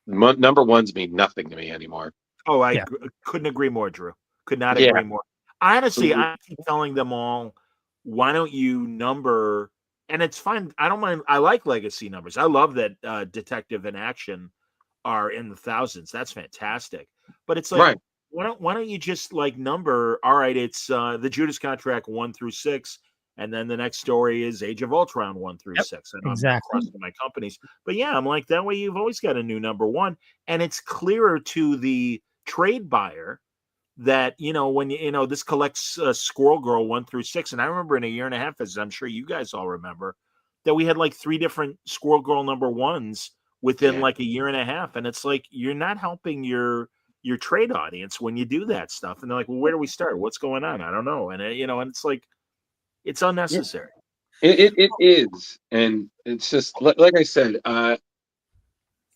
number ones mean nothing to me anymore. Oh, I Yeah. couldn't agree more, Drew. Could not Yeah. agree more. Honestly, I keep telling them all, why don't you number? And it's fine. I don't mind. I like legacy numbers. I love that Detective and Action are in the thousands. That's fantastic. But it's like, Right. why don't you just like number? All right, it's the Judas Contract 1 through 6, and then the next story is Age of Ultron 1 through 6. And I'm Exactly. crossing my companies, but yeah, I'm like, that way you've always got a new number one, and it's clearer to the trade buyer that when this collects Squirrel Girl 1 through 6. And I remember in a year and a half, as I'm sure you guys all remember, that we had like 3 different Squirrel Girl number ones within Yeah. like a year and a half. And it's like, you're not helping your trade audience when you do that stuff. And they're like, well, where do we start? What's going on? I don't know. And and it's like, it's Yeah. unnecessary. It is, and it's just like I said.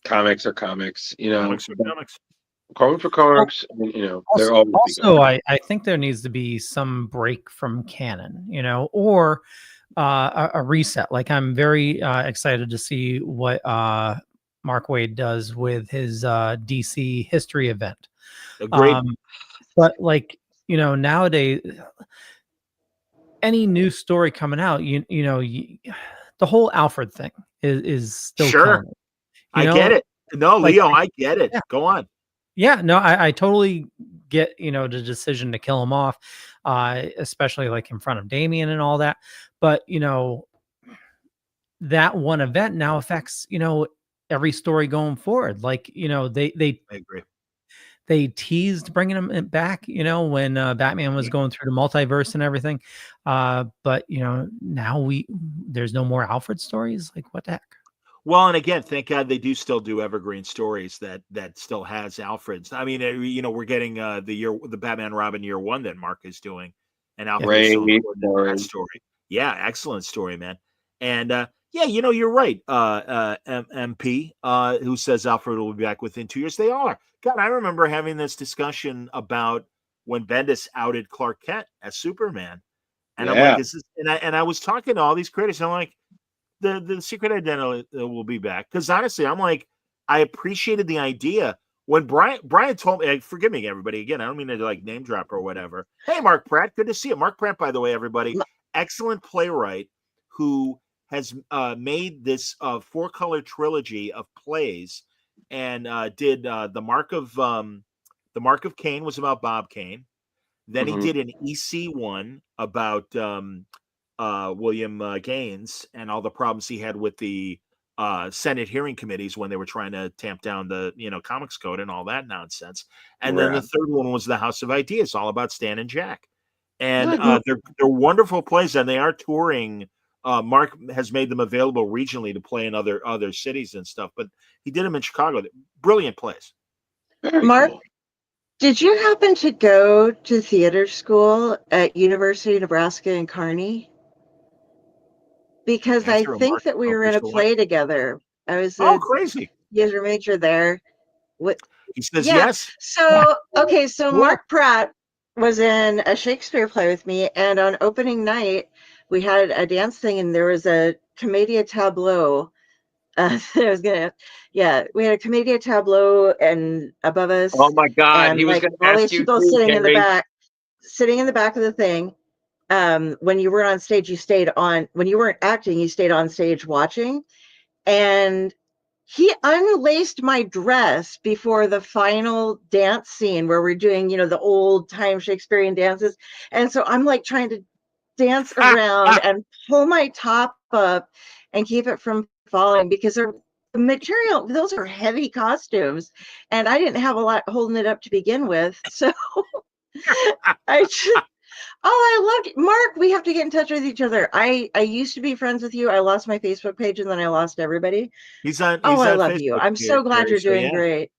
Comics are comics. Comics are comics. Comics are Well, comics. And, they're always be good. also, I think there needs to be some break from canon, or a reset. Like, I'm very excited to see what Mark Waid does with his DC history event. Agreed. But like, nowadays, any new story coming out, the whole Alfred thing is still Sure. killing me. I get it. No, like, Leo, I get it. yeah. Go on. Yeah, no, I totally get, the decision to kill him off, especially like in front of Damien and all that. But, that one event now affects, every story going forward. Like, I agree. they teased bringing him back, when Batman was going through the multiverse and everything. But, now there's no more Alfred stories. Like, what the heck? Well, and again, thank God they do still do evergreen stories that still has Alfred's. I mean, we're getting the Batman Robin year one that Mark is doing, and Alfred is so Great important in that story. Yeah, excellent story, man. And yeah, you're right. MP, who says Alfred will be back within 2 years. They are. God, I remember having this discussion about when Bendis outed Clark Kent as Superman, and I'm like, is this? And I was talking to all these critics. And I'm like, the secret identity will be back, because honestly, I'm like, I appreciated the idea when Brian told me. Forgive me, everybody. Again, I don't mean to like name drop or whatever. Hey, Mark Pratt, good to see you. Mark Pratt, by the way, everybody, excellent playwright who has made this 4-color trilogy of plays, and did the Mark of Cain was about Bob Kane. Then he did an EC one about William Gaines and all the problems he had with the Senate hearing committees when they were trying to tamp down the comics code and all that nonsense. And then the third one was the House of Ideas, all about Stan and Jack. And they're wonderful plays, and they are touring. Mark has made them available regionally to play in other cities and stuff, but he did them in Chicago. Brilliant plays. Mark, did you happen to go to theater school at University of Nebraska in Kearney? Because I think that we were in a play together. I was crazy. You guys were major there. What? He says Yeah. yes. So okay, so Mark Pratt was in a Shakespeare play with me, and on opening night we had a dance thing, and there was a commedia tableau. I was gonna, we had a commedia tableau and above us. Oh my God, and he was like going to all ask these you people too, sitting in the Gary. back, of the thing. When you were on stage, you stayed on. When you weren't acting, you stayed on stage watching. And he unlaced my dress before the final dance scene where we're doing, the old time Shakespearean dances. And so I'm like trying to dance around and pull my top up and keep it from falling, because the material, those are heavy costumes, and I didn't have a lot holding it up to begin with. So I just, I loved it. Mark, we have to get in touch with each other. I used to be friends with you. I lost my Facebook page, and then I lost everybody. He's on I love Facebook you. I'm so glad you're doing great.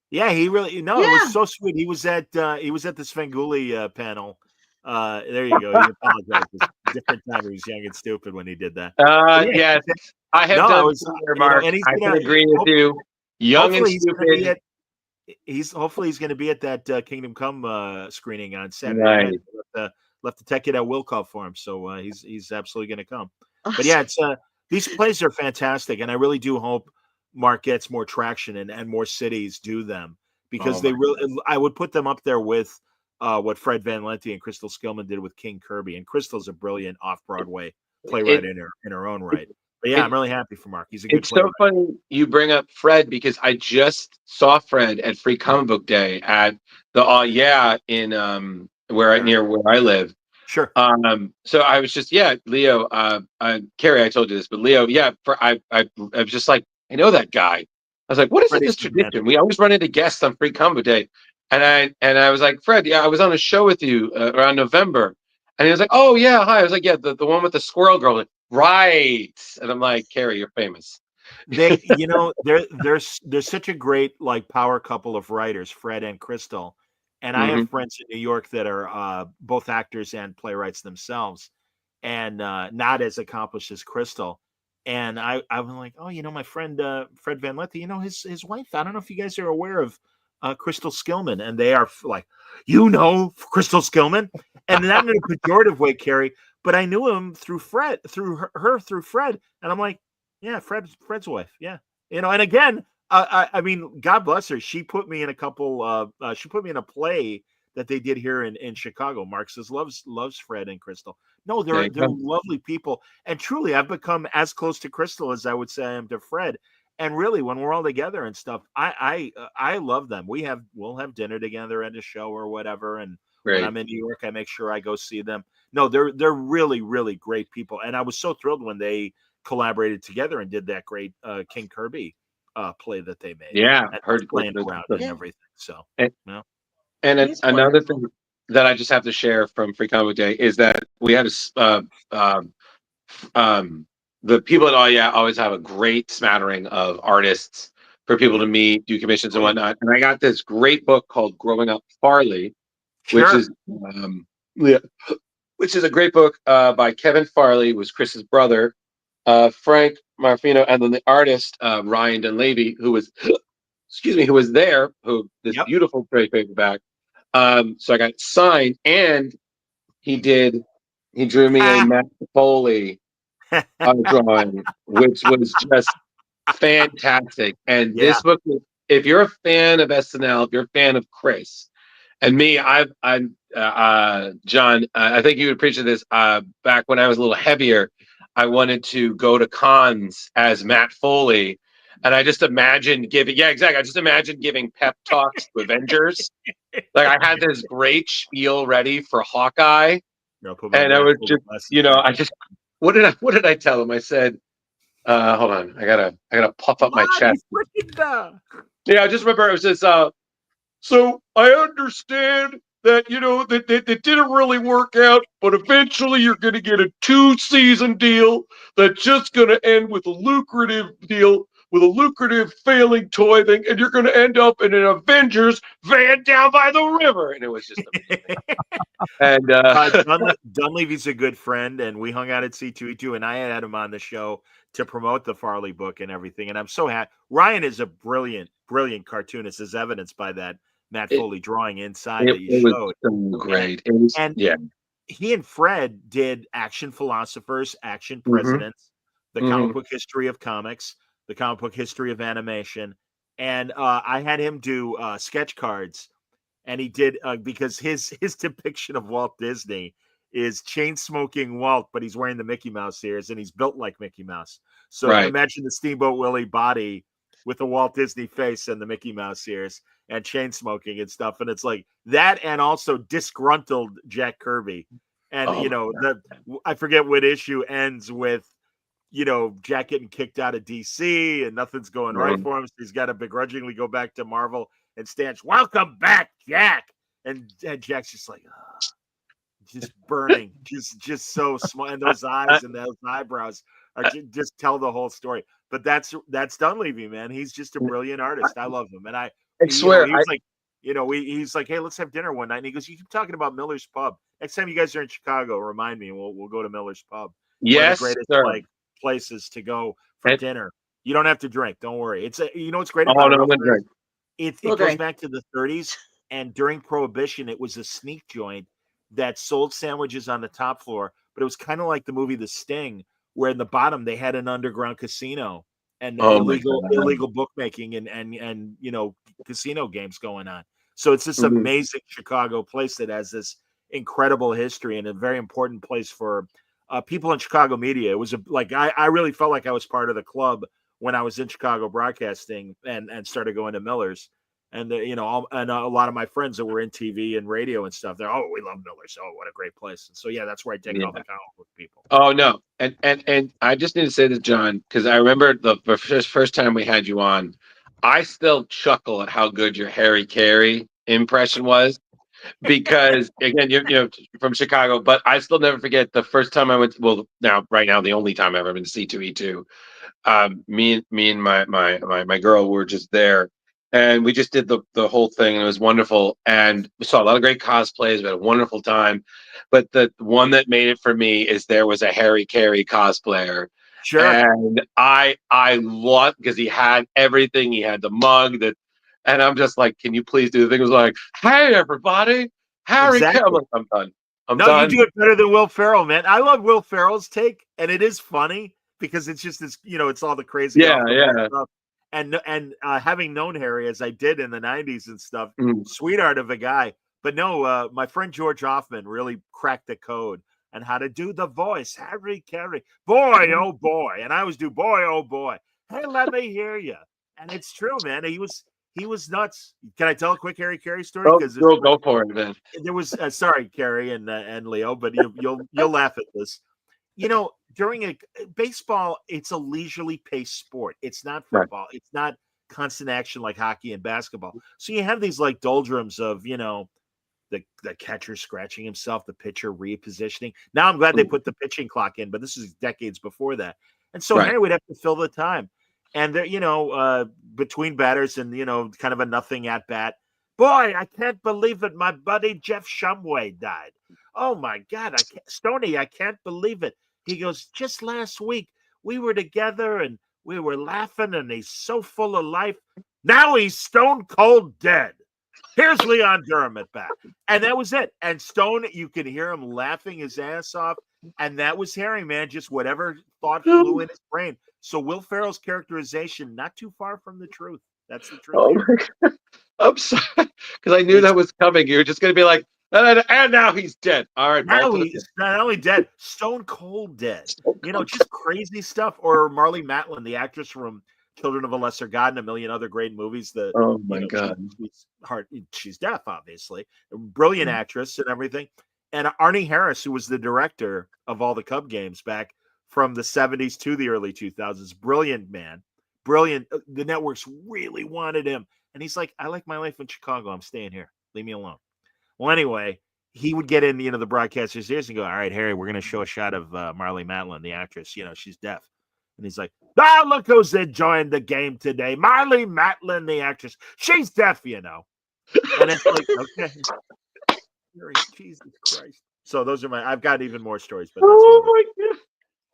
Yeah, he really it was so sweet. He was at the Svengoolie panel. There you go. He apologizes. Different time. He was young and stupid when he did that. Yes, I have done similar, Mark. And he's I can agree with you. Young and stupid. Hopefully he's going to be at that Kingdom Come screening on Saturday night. Left the tech kid at will call for him, so he's absolutely going to come. But yeah, it's these plays are fantastic, and I really do hope Mark gets more traction and more cities do them, because I would put them up there with what Fred Van Lente and Crystal Skillman did with King Kirby. And Crystal's a brilliant off-Broadway playwright in her own right. But yeah, I'm really happy for Mark. He's a good playwright. It's so funny you bring up Fred, because I just saw Fred at Free Comic Book Day at the in near where I live. Sure. So I was just Leo. Carrie, I told you this, but Leo, I was just like, I know that guy. I was like, what is this tradition? We always run into guests on Free Comic Book Day, and I was like, Fred, I was on a show with you around November, and he was like, oh yeah, hi. I was like, the one with the squirrel girl. Like, right. And I'm like, Carrie, you're famous. They, there's such a great like power couple of writers, Fred and Crystal. And I have friends in New York that are both actors and playwrights themselves, and not as accomplished as Crystal. And I was like, oh, my friend Fred Van Lente, his wife. I don't know if you guys are aware of Crystal Skillman, and they are like, Crystal Skillman, and not in a pejorative way, Carrie, but I knew him through Fred, through Fred, and I'm like, yeah, Fred's wife, yeah, and again. I mean, God bless her. She put me in a couple. She put me in a play that they did here in Chicago. Mark says loves Fred and Crystal. No, There they're you go. lovely people, and truly, I've become as close to Crystal as I would say I am to Fred. And really, when we're all together and stuff, I love them. We'll have dinner together at a show or whatever, and when Great. I'm in New York, I make sure I go see them. No, they're really really great people, and I was so thrilled when they collaborated together and did that great King Kirby play that they made. Yeah, And heard playing good. around and Yeah. everything. So, And, you know. and He's another wonderful. thing that I just have to share from Free Comic Book Day is that we had um, the people at All Yeah always have a great smattering of artists for people to meet, do commissions Oh, and yeah. whatnot. And I got this great book called Growing Up Farley, which Sure. is yeah, which is a great book by Kevin Farley, who was Chris's brother, Frank Marfino, and then the artist Ryan Dunleavy, who was excuse me, who was there, who this Yep. beautiful trade paperback. So I got it signed, and he did. He drew me a Matt Foley drawing, which was just fantastic. And Yeah. this book, if you're a fan of SNL, if you're a fan of Chris and me, I'm John. I think you would appreciate this. Back when I was a little heavier, I wanted to go to cons as Matt Foley, and I just imagined giving. Yeah, exactly. I just imagined giving pep talks to Avengers. Like I had this great spiel ready for Hawkeye, No, put my and I was Matt just, glasses you know, on. I just what did I tell him? I said, hold on, I gotta puff up my chest. Yeah, I just remember it was this. So I understand that that didn't really work out, but eventually you're going to get a 2-season deal that's just going to end with a lucrative deal with a lucrative failing toy thing, and you're going to end up in an Avengers van down by the river, and it was just amazing. And Dunleavy's a good friend, and we hung out at C2E2, and I had him on the show to promote the Farley book and everything. And I'm so happy. Ryan is a brilliant, brilliant cartoonist, as evidenced by that Matt it, Foley drawing inside it that you was showed. so And, great. It was, and yeah. he and Fred did Action Philosophers, Action Mm-hmm, Presidents, the mm-hmm, comic book history of comics, the comic book history of animation. And I had him do sketch cards, and he did because his depiction of Walt Disney is chain smoking Walt, but he's wearing the Mickey Mouse ears and he's built like Mickey Mouse. So right. imagine the Steamboat Willie body with the Walt Disney face and the Mickey Mouse ears and chain smoking and stuff. And it's like that, and also disgruntled Jack Kirby. And Oh my God. I forget what issue ends with Jack getting kicked out of DC and nothing's going right Mhm. for him. So he's got to begrudgingly go back to Marvel, and Stan's, welcome back, Jack. And Jack's just like, just burning, just so small. And those I, eyes and those eyebrows are just tell the whole story. But that's Dunleavy, man. He's just a brilliant artist. I love him. And I swear, he was like, he's like, hey, let's have dinner one night. And he goes, you keep talking about Miller's Pub. Next time you guys are in Chicago, remind me, and we'll go to Miller's Pub. One of the yes, greatest sir. places to go for And, dinner. You don't have to drink. Don't worry. It's what's great oh about no, it I'm gonna also is drink. it We'll goes drink. back to the 30s, and during Prohibition, it was a sneak joint that sold sandwiches on the top floor, but it was kind of like the movie The Sting, where in the bottom they had an underground casino and Oh my illegal bookmaking and casino games going on. So it's this God. amazing Chicago place that has this incredible history and a very important place for people in Chicago media. It was I really felt like I was part of the club when I was in Chicago broadcasting and started going to Miller's. And a lot of my friends that were in TV and radio and stuff, they're, oh, we love Miller's. Oh, what a great place. And so yeah, that's where I take Yeah. all the comic book people. Oh no, and I just need to say this, John, because I remember the first time we had you on. I still chuckle at how good your Harry Carey impression was, because again, you're from Chicago, but I still never forget the first time I went. Well, right now, the only time I've ever been to C2E2. Me and my girl were just there, and we just did the whole thing, and it was wonderful. And we saw a lot of great cosplays. We had a wonderful time. But the one that made it for me is there was a Harry Carey cosplayer, Sure. and I loved, because he had everything. He had the mug that, and I'm just like, can you please do the thing? It was like, hey everybody, Harry Carey. Exactly. I'm done. I'm No, you done. do it better than Will Ferrell, man. I love Will Ferrell's take, and it is funny because it's just this, it's all the crazy Yeah, off the wall yeah. stuff. And having known Harry as I did in the '90s and stuff, Mm. sweetheart of a guy. But no, my friend George Hoffman really cracked the code on how to do the voice. Harry Carey, boy, oh boy. And I always do, boy, oh boy. Hey, let me hear you. And it's true, man. He was nuts. Can I tell a quick Harry Carey story? Oh, Because go for it, man. there was sorry, Carey and Leo, but you'll laugh at this. During a baseball, it's a leisurely paced sport. It's not football. Right. It's not constant action like hockey and basketball. So you have these like doldrums of, the catcher scratching himself, the pitcher repositioning. Now I'm glad they put the pitching clock in, but this is decades before that. And so Harry would have to fill the time. And there, between batters and, kind of a nothing at bat. Boy, I can't believe it. My buddy Jeff Shumway died. Oh my God. Stoney, I can't believe it. He goes, just last week we were together and we were laughing and he's so full of life. Now he's stone cold dead. Here's Leon Durham at bat. And that was it. And Stone, you could hear him laughing his ass off. And that was Harry, man. Just whatever thought flew in his brain. So Will Ferrell's characterization, not too far from the truth. That's the truth. Oh my God. I'm sorry. Because I knew that was coming. You're just going to be like, and now he's dead. All right. Now he's not only dead, stone cold dead. Just crazy stuff. Or Marlee Matlin, the actress from Children of a Lesser God and a million other great movies. Oh my God. She's deaf, obviously. A brilliant actress and everything. And Arnie Harris, who was the director of all the Cub games back from the 70s to the early 2000s. Brilliant man. Brilliant. The networks really wanted him. And he's like, I like my life in Chicago. I'm staying here. Leave me alone. Well, anyway, he would get in, the broadcaster's ears and go, all right, Harry, we're going to show a shot of Marlee Matlin, the actress. She's deaf. And he's like, look who's enjoying the game today. Marlee Matlin, the actress. She's deaf, And it's like, okay. Jesus Christ. So those are I've got even more stories. But my God.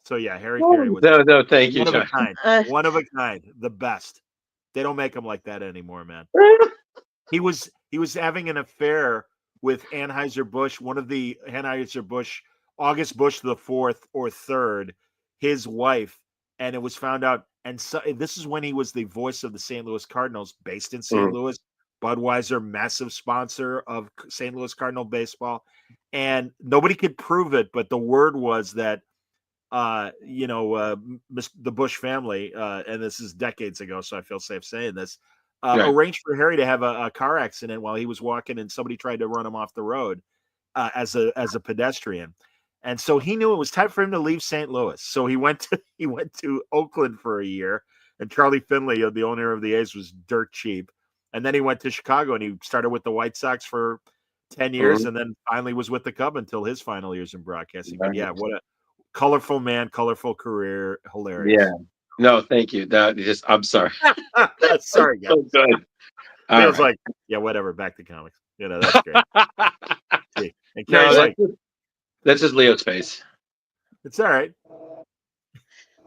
So yeah, Harry Carey was no, thank you, one John. of a kind. One of a kind. The best. They don't make them like that anymore, man. He was having an affair with Anheuser-Busch, one of the Anheuser-Busch, August Busch the 4th or 3rd, his wife. And it was found out. And so this is when he was the voice of the St. Louis Cardinals, based in St. Louis. Budweiser, massive sponsor of St. Louis Cardinal baseball. And nobody could prove it, but the word was that, the Bush family, and this is decades ago, so I feel safe saying this, arranged for Harry to have a car accident while he was walking and somebody tried to run him off the road as a pedestrian. And so he knew it was time for him to leave St. Louis. So he went to Oakland for a year, and Charlie Finley, the owner of the A's, was dirt cheap. And then he went to Chicago and he started with the White Sox for 10 years and then finally was with the Cub until his final years in broadcasting. But yeah, what a colorful man, colorful career. Hilarious. Yeah. No, thank you. I'm sorry. Sorry, guys. So good. Feels like, yeah, whatever. Back to comics. That's great. And Carrie's that's just Leo's face. It's all right.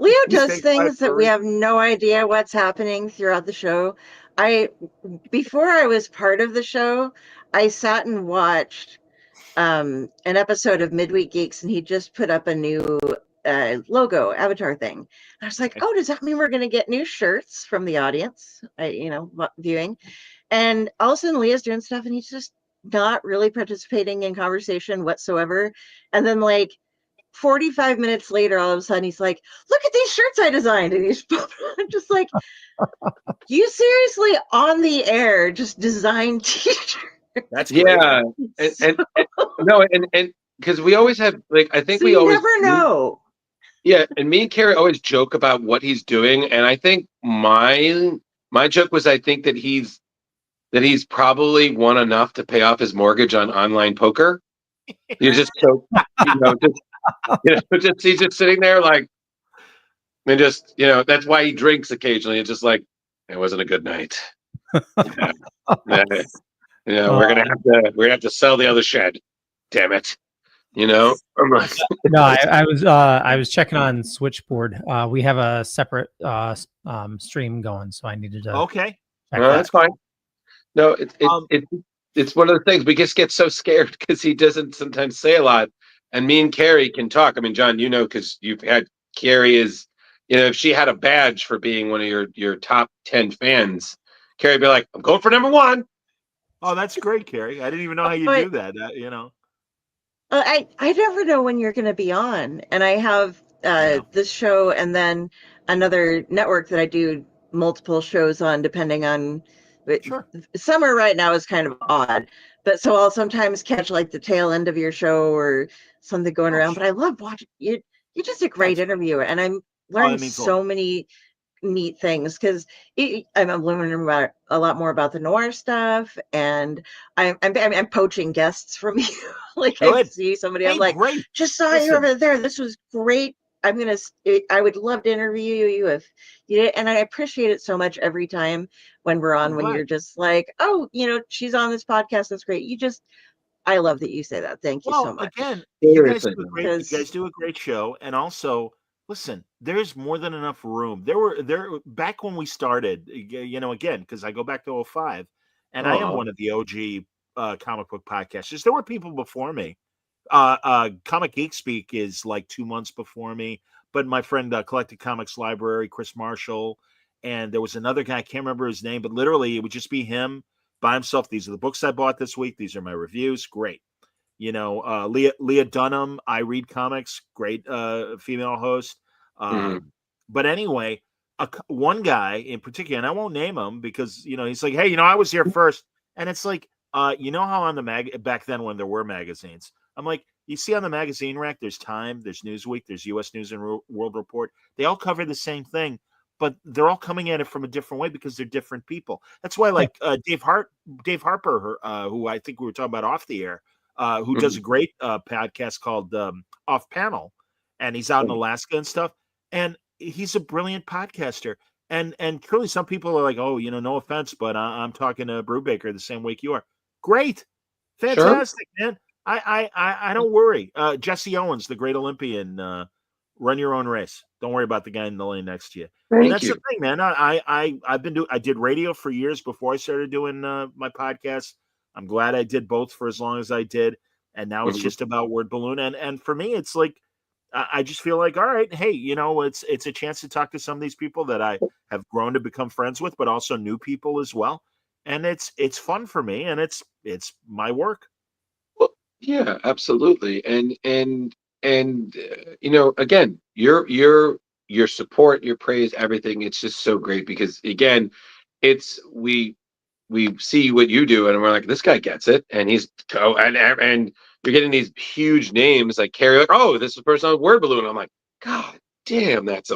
Leo does things that we have no idea what's happening throughout the show. Before I was part of the show, I sat and watched an episode of Midweek Geeks, and he just put up a new logo avatar thing. I was like, oh, does that mean we're going to get new shirts from the audience? Viewing. And all of a sudden Leo's doing stuff and he's just not really participating in conversation whatsoever. And then 45 minutes later, all of a sudden he's like, look at these shirts I designed. And he's just like, you seriously on the air just designed t-shirts? That's great. Yeah. And because we always have I think so we always never know. Yeah, and me and Carrie always joke about what he's doing, and I think my joke was I think that he's probably won enough to pay off his mortgage on online poker. You're just so just he's just sitting there and just that's why he drinks occasionally. It's just like it wasn't a good night. We're gonna have to sell the other shed. Damn it. I'm like, no, I was checking on Switchboard. We have a separate stream going, so I needed to. Okay, that's fine. No, it's one of the things we just get so scared because he doesn't sometimes say a lot, and me and Carrie can talk. I mean, John, because you've had Carrie is, if she had a badge for being one of your top 10 fans, Carrie'd be like, "I'm going for number 1." Oh, that's great, Carrie. I didn't even know how you But do that. You know. I never know when you're going to be on, and I have Yeah. this show and then another network that I do multiple shows on, depending on. Sure. Summer right now is kind of odd, but so I'll sometimes catch like the tail end of your show or something going Oh, around. But sure. I love watching you. You're just a great That's great. interviewer, and I'm Oh, learning that means a lot. so many neat things because I'm learning about a lot more about the noir stuff, and I'm poaching guests from you. Like I Good. see somebody, I'm Hey, like, great. just saw you Listen, over there. This was great. I would love to interview you if you did, and I appreciate it so much every time when we're I'm on. When glad. you're just like, oh, she's on this podcast. That's great. I love that you say that. Thank you so Well, much. again, Seriously. you Because guys do a great show, and also listen, there's more than enough room. There back when we started, again, because I go back to '05, and I am Oh, one of the OG comic book podcasters. There were people before me. Comic Geek Speak is like 2 months before me, but my friend Collected Comics Library, Chris Marshall, and there was another guy, I can't remember his name, but literally it would just be him by himself. These are the books I bought this week. These are my reviews. Great. Leah Dunham, I read comics, great female host. mhm. But anyway, one guy in particular, and I won't name him because he's like, hey, I was here first, and it's like, how on the back then when there were magazines, I'm like, you see on the magazine rack, there's Time, there's Newsweek, there's U.S. News and World Report. They all cover the same thing, but they're all coming at it from a different way because they're different people. That's why, like Dave Harper, who I think we were talking about off the air, who does a Mhm. great podcast called Off Panel, and he's out in Alaska and stuff. And he's a brilliant podcaster. And truly, some people are like, "Oh, no offense, but I'm talking to Brubaker the same week you are." Great, Sure. fantastic, man. I don't worry. Jesse Owens, the great Olympian, run your own race. Don't worry about the guy in the lane next to you. And Thank that's the you. thing, man. I did radio for years before I started doing my podcast. I'm glad I did both for as long as I did, and now it's Mhm. just about Word Balloon. And for me, it's like I just feel like, all right, hey, it's a chance to talk to some of these people that I have grown to become friends with, but also new people as well. And it's fun for me, and it's my work. Well, yeah, absolutely. And again, your support, your praise, everything. It's just so great because again, it's we see what you do, and we're like, this guy gets it, and and you're getting these huge names like Carrie, like, oh, this is the person on Word Balloon. I'm like, God damn, that's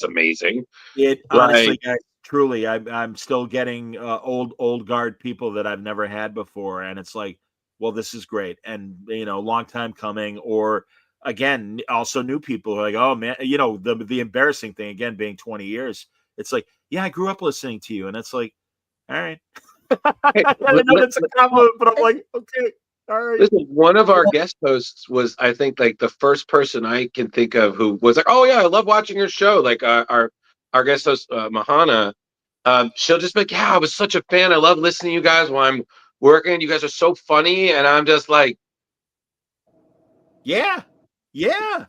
amazing. It Like, honestly, guys, truly, I'm still getting old guard people that I've never had before, and it's like, well, this is great, and long time coming. Or again, also new people who are like, oh man, the embarrassing thing again being 20 years. It's like, yeah, I grew up listening to you, and it's like, all right. hey, I know that's a well, compliment, but I'm like, okay, all right. listen, one of our guest hosts was, I think, like the first person I can think of who was like, "Oh yeah, I love watching your show." Like our guest host Mahana, she'll just be like, "Yeah, I was such a fan. I love listening to you guys while I'm working. You guys are so funny." And I'm just like, Yeah, yeah.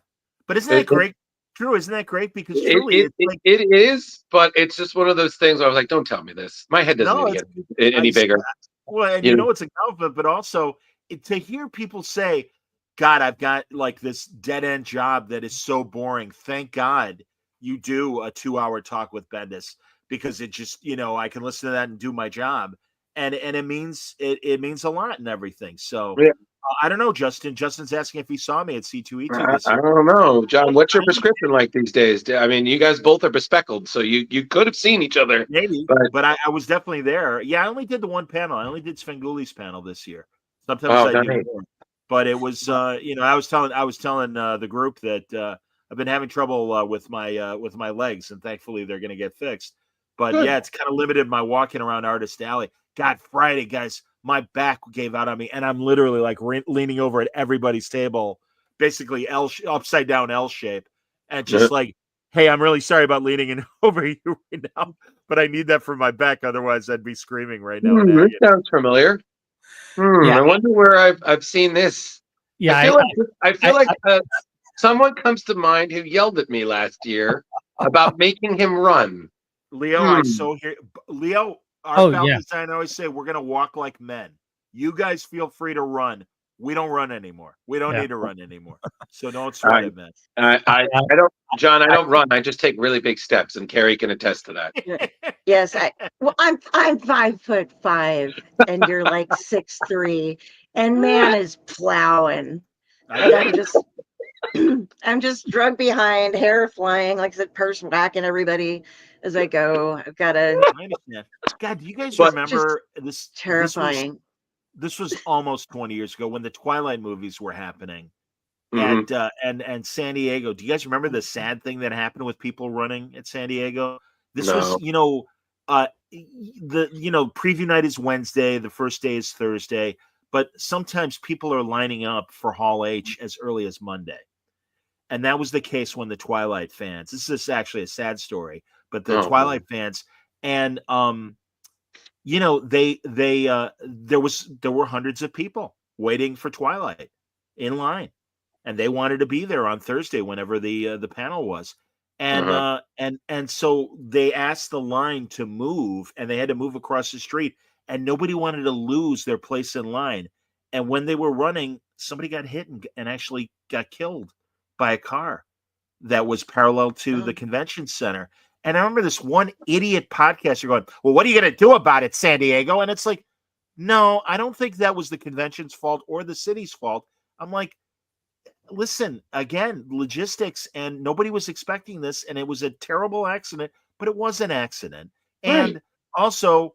But isn't it that great? True, isn't that great? Because it truly, it, it's it, like, it is, but it's just one of those things where I was like, "Don't tell me this. My head doesn't need no, to it's get I any see. bigger." Well, and You know, it's a compliment, but also to hear people say, "God, I've got like this dead end job that is so boring. Thank God you do a 2 hour talk with Bendis because it just I can listen to that and do my job, and it means a lot and everything." So yeah, I don't know, Justin. Justin's asking if he saw me at C2E2 this I year. don't know, John. What's your I only prescription like these days? I mean, you guys both are bespectacled, so you could have seen each other, Maybe, but but I was definitely there. Yeah, I only did the one panel. I only did Svenguli's panel this year. Sometimes oh, I do nice. more. But it was I was telling the group that I've been having trouble with my legs, and thankfully they're gonna get fixed. But Good. yeah, it's kind of limited my walking around Artist Alley. God, Friday, guys, my back gave out on me, and I'm literally like leaning over at everybody's table, basically upside down L shape, and just like, hey, I'm really sorry about leaning in over you right now, but I need that for my back. Otherwise, I'd be screaming right now in This agony. sounds familiar. Yeah, I wonder where I've seen this. I yeah. feel like I I, feel like someone comes to mind who yelled at me last year about making him run. Leo, I Hmm. so hear Leo. Our oh pal yeah. design always say we're gonna walk like men. You guys feel free to run. We don't run anymore. We don't need to run anymore. So don't All sweat right. it, man. I don't, John. I don't run. I just take really big steps, and Carrie can attest to that. Yes, I'm 5'5", and you're like 6'3", and man is plowing, and I'm just I'm just drug behind, hair flying, like I said, purse whacking everybody as I go. I've got a I understand. God, do you guys But just remember this? terrifying. This was almost 20 years ago when the Twilight movies were happening Mhm. at and San Diego. Do you guys remember the sad thing that happened with people running at San Diego? This was, No. preview night is Wednesday, the first day is Thursday, but sometimes people are lining up for Hall H as early as Monday. And that was the case when the Twilight fans. This is actually a sad story, but the Oh, Twilight fans and there were hundreds of people waiting for Twilight in line, and they wanted to be there on Thursday whenever the panel was, and uh-huh. and so they asked the line to move, and they had to move across the street, and nobody wanted to lose their place in line, and when they were running, somebody got hit and actually got killed by a car that was parallel to the Oh, convention center. And I remember this one idiot podcaster going, "Well, what are you going to do about it, San Diego?" And it's like, no, I don't think that was the convention's fault or the city's fault. I'm like, listen, again, logistics, and nobody was expecting this, and it was a terrible accident, but it was an accident. Right. And also,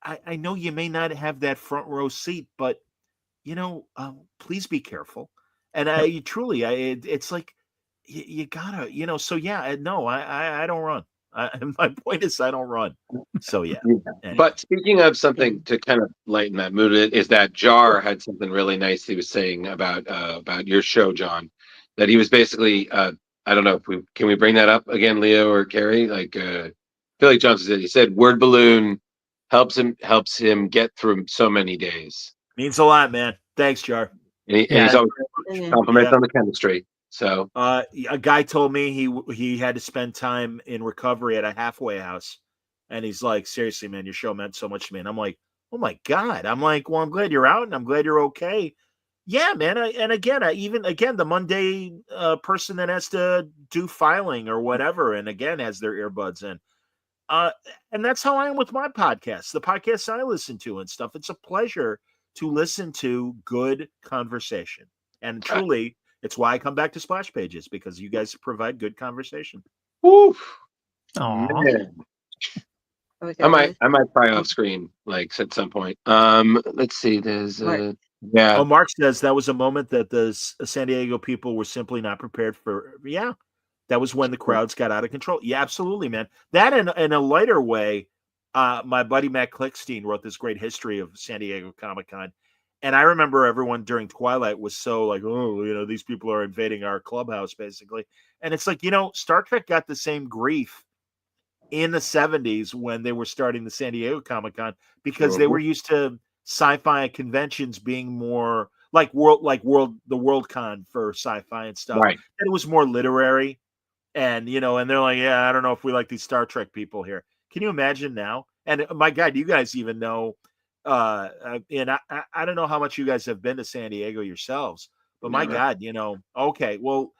I know you may not have that front row seat, but please be careful. And it's like you gotta, So yeah, no, I don't run. My point is, I don't run. So yeah. Yeah. Anyway, But speaking of something to kind of lighten that mood, is that Jar had something really nice he was saying about your show, John. That he was basically, I don't know if we can we bring that up again, Leo or Carrie. Like, I feel like John said, he said word balloon helps him get through so many days, means a lot, man. Thanks, Jar. and Yeah. he's always yeah. compliments Yeah. on the chemistry. So A guy told me he had to spend time in recovery at a halfway house, and he's like, "Seriously, man, your show meant so much to me." And I'm like, "Oh my god!" I'm like, "Well, I'm glad you're out, and I'm glad you're okay." Yeah, man. And again, the Monday person that has to do filing or whatever, and again has their earbuds in. Uh, and that's how I am with my podcasts, the podcasts I listen to and stuff. It's a pleasure to listen to good conversation, and uh, truly, it's why I come back to Splash Pages, because you guys provide good conversation. whew, Aw. man. We I got might a I might try off screen like at some point. Let's see. There's Mark. yeah. Oh, Mark says that was a moment that the San Diego people were simply not prepared for. Yeah, that was when the crowds got out of control. Yeah, absolutely, man. That in a lighter way, my buddy Matt Klickstein wrote this great history of San Diego Comic Con. And I remember everyone during Twilight was so like, oh, these people are invading our clubhouse, basically. And it's like, Star Trek got the same grief in the 70s when they were starting the San Diego Comic Con, because they were used to sci-fi conventions being more like the World Con for sci-fi and stuff. Right. And it was more literary, and and they're like, yeah, I don't know if we like these Star Trek people here. Can you imagine now? And my God, you guys even know, and I don't know how much you guys have been to San Diego yourselves, but my Never. God, okay, well,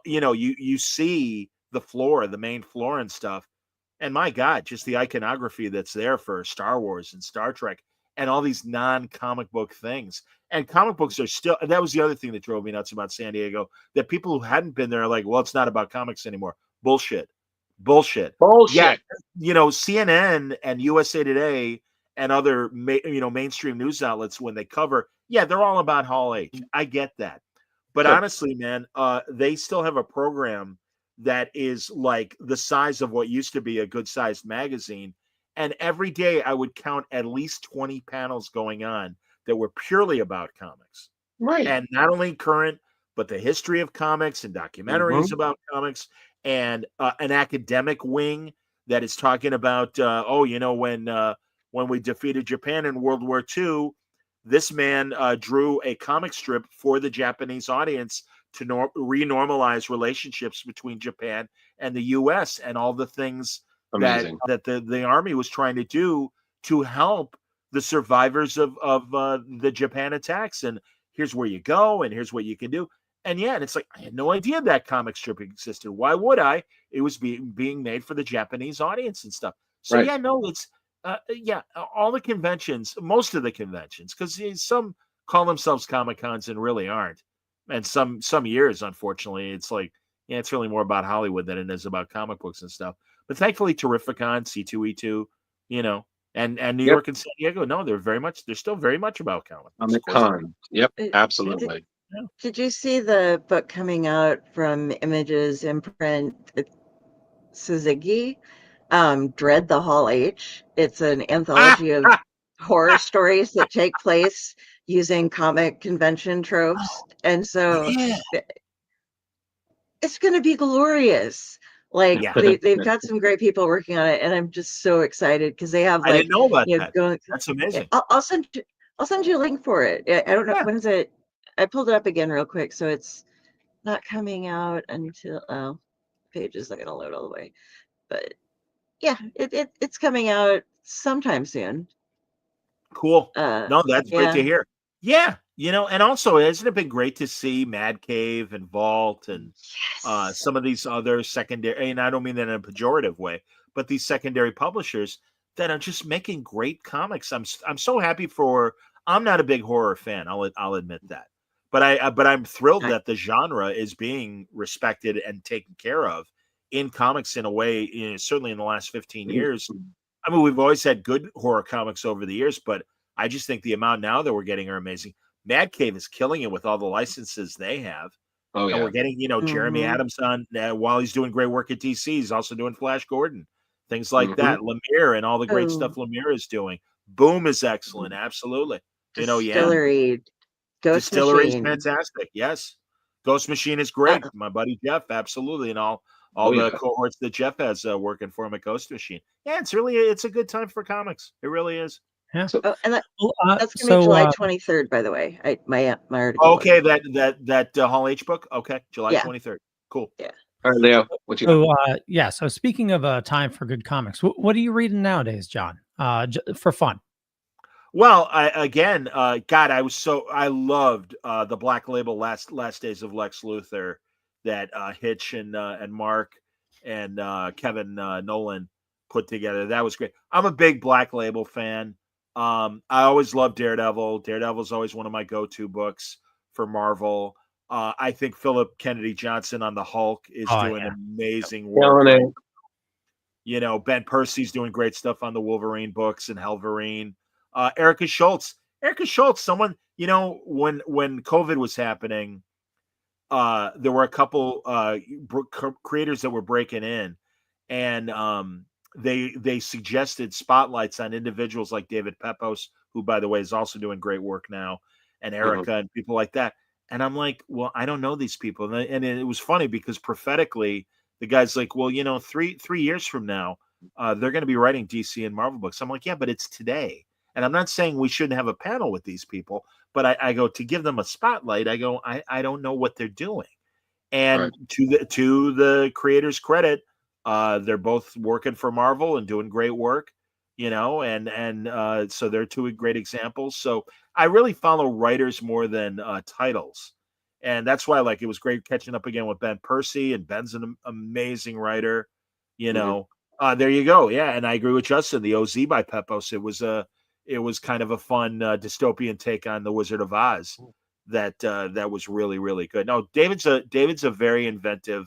you see the floor, the main floor and stuff, and my God, just the iconography that's there for Star Wars and Star Trek and all these non-comic book things. And comic books are still, and that was the other thing that drove me nuts about San Diego, that people who hadn't been there are like, well, it's not about comics anymore. Bullshit. Bullshit. Yeah, Bullshit. CNN and USA Today and other mainstream news outlets, when they cover, yeah, they're all about Hall H. I get that. But Sure. honestly, man, they still have a program that is like the size of what used to be a good sized magazine. And every day I would count at least 20 panels going on that were purely about comics. Right. And not only current, but the history of comics and documentaries Mhm. about comics, and an academic wing that is talking about, when we defeated Japan in World War II, this man drew a comic strip for the Japanese audience to renormalize relationships between Japan and the U.S. and all the things that Amazing. the Army was trying to do to help the survivors of the Japan attacks, and here's where you go, and here's what you can do. And yeah, and it's like, I had no idea that comic strip existed. Why would I? It was being made for the Japanese audience and stuff. So Right. yeah, no, it's all the conventions, most of the conventions, because some call themselves Comic Cons and really aren't. And some years, unfortunately, it's like, yeah, it's really more about Hollywood than it is about comic books and stuff. But thankfully, Terrificon, C2E2, and New Yep. York and San Diego, no, they're still very much about comic books. Comic Of course. Con. Yep. Did, Absolutely. did you see the book coming out from Images imprint, Suzuki? Dread the Hall H. It's an anthology of horror stories that take place using comic convention tropes. And so Yeah. it's going to be glorious. Like Yeah. they've got some great people working on it, and I'm just so excited because they have I didn't know about that. going. That's amazing. I'll send you a link for it. I don't know Yeah. when is it. I pulled it up again real quick, so it's not coming out until page is not going to load all the way, but yeah, it's coming out sometime soon. Cool. No, that's great Yeah. to hear. Yeah, and also, hasn't it been great to see Mad Cave and Vault and Yes. some of these other secondary, and I don't mean that in a pejorative way, but these secondary publishers that are just making great comics. I'm so happy for. I'm not a big horror fan. I'll admit that, but I'm thrilled that the genre is being respected and taken care of in comics in a way. Certainly in the last 15 years. I mean, we've always had good horror comics over the years, but I just think the amount now that we're getting are amazing. Mad Cave is killing it with all the licenses they have. Oh, And yeah. we're getting, Jeremy Adams on while he's doing great work at DC. He's also doing Flash Gordon, things like that. Lemire and all the great stuff Lemire is doing. Boom is excellent. Absolutely. Distillery, Ghost Distillery is Machine. fantastic. Yes. Ghost Machine is great. My buddy Jeff, absolutely. And all the cohorts that Jeff has working for him at Ghost Machine. Yeah, it's a good time for comics. It really is. Yeah. And that's gonna be July 23rd, by the way. My article. Okay, that Hall H book. Okay, July 23rd. Cool. Yeah. All right, Leo, what you got? So speaking of time for good comics, what are you reading nowadays, John? For fun. Well, I loved the Black Label last days of Lex Luthor that Hitch and Mark and Kevin Nolan put together. That was great. I'm a big Black Label fan. I always loved Daredevil. Daredevil's always one of my go-to books for Marvel. I think Philip Kennedy Johnson on the Hulk is doing amazing work. Ben Percy's doing great stuff on the Wolverine books and Helverine. Erica Schultz, someone, when COVID was happening, there were a couple creators that were breaking in, and they suggested spotlights on individuals like David Pepos, who, by the way, is also doing great work now, and Erica and people like that. And I'm like, well, I don't know these people. And it was funny because prophetically, the guy's like, well, 3 years from now, they're going to be writing DC and Marvel books. I'm like, yeah, but it's today. And I'm not saying we shouldn't have a panel with these people, but I go to give them a spotlight. I go, I don't know what they're doing. And to the creators' credit, they're both working for Marvel and doing great work, and so they're two great examples. So I really follow writers more than titles. And that's why, it was great catching up again with Ben Percy, and Ben's an amazing writer, there you go. Yeah. And I agree with Justin, the OZ by Pepos. It was kind of a fun dystopian take on the Wizard of Oz that was really, really good. No, David's a very inventive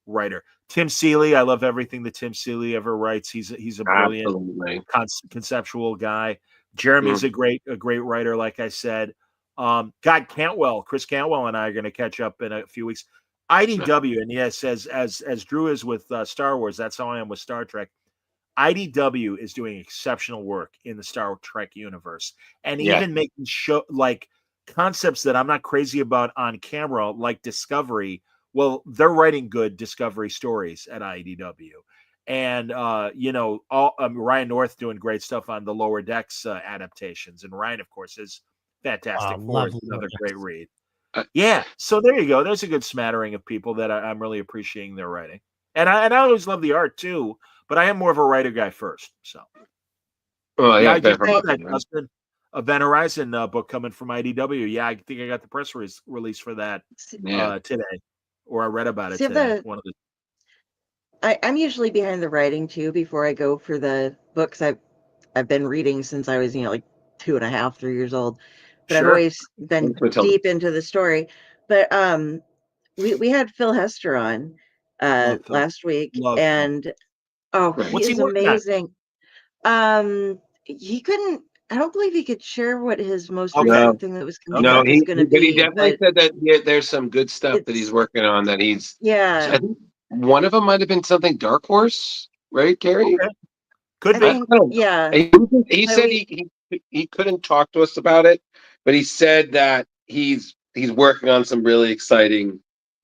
writer. Tim Seeley, I love everything that Tim Seeley ever writes. He's a brilliant conceptual guy. Jeremy's a great writer, like I said. Chris Cantwell and I are going to catch up in a few weeks. IDW, and yes, as Drew is with Star Wars, that's how I am with Star Trek. IDW is doing exceptional work in the Star Trek universe, and even making concepts that I'm not crazy about on camera, like Discovery. Well, they're writing good Discovery stories at IDW, and Ryan North doing great stuff on the Lower Decks adaptations, and Ryan, of course, is Fantastic Four, another great read. So there you go. There's a good smattering of people that I'm really appreciating their writing, and I always love the art too. But I am more of a writer guy first. So, Oh Yeah, yeah, I just definitely. saw that, Justin. Event Horizon book coming from IDW. Yeah, I think I got the press release for that Yeah. today, or I read about it See, today. One of the I'm usually behind the writing too before I go for the books. I've been reading since I was, like 2.5, 3 years old, but I've sure. always been Thanks for telling. deep into the story. But we had Phil Hester on Love Phil. last week, Love Phil. and oh, Right. he What's he is working on? amazing. He couldn't. I don't believe he could share what his most Okay. No, recent thing that was coming Okay. no, out is going to but he be, definitely but said that there's some good stuff that he's it's working on. That he's, yeah. I think one of them might have been something Dark Horse, right, Carrie? Okay. Could I I be. think don't know. yeah. He So said he couldn't talk to us about it, but he said that he's working on some really exciting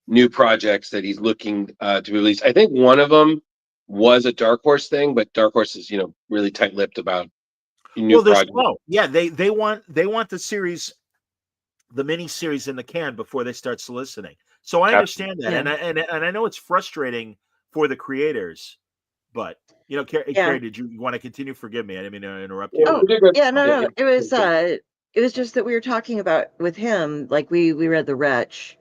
new projects that he's looking to release. I think one of them was a Dark Horse thing, but Dark Horse is really tight-lipped about new Well, they're projects. slow. Yeah, they want the series, the mini series in the can before they start soliciting. So I Absolutely. understand that, yeah, and I know it's frustrating for the creators, but yeah. Carrie, did you want to continue? Forgive me, I didn't mean to interrupt Yeah, you. Oh, you did good. yeah, no, Yeah, no. It was just that we were talking about with him, like we read The Wretch,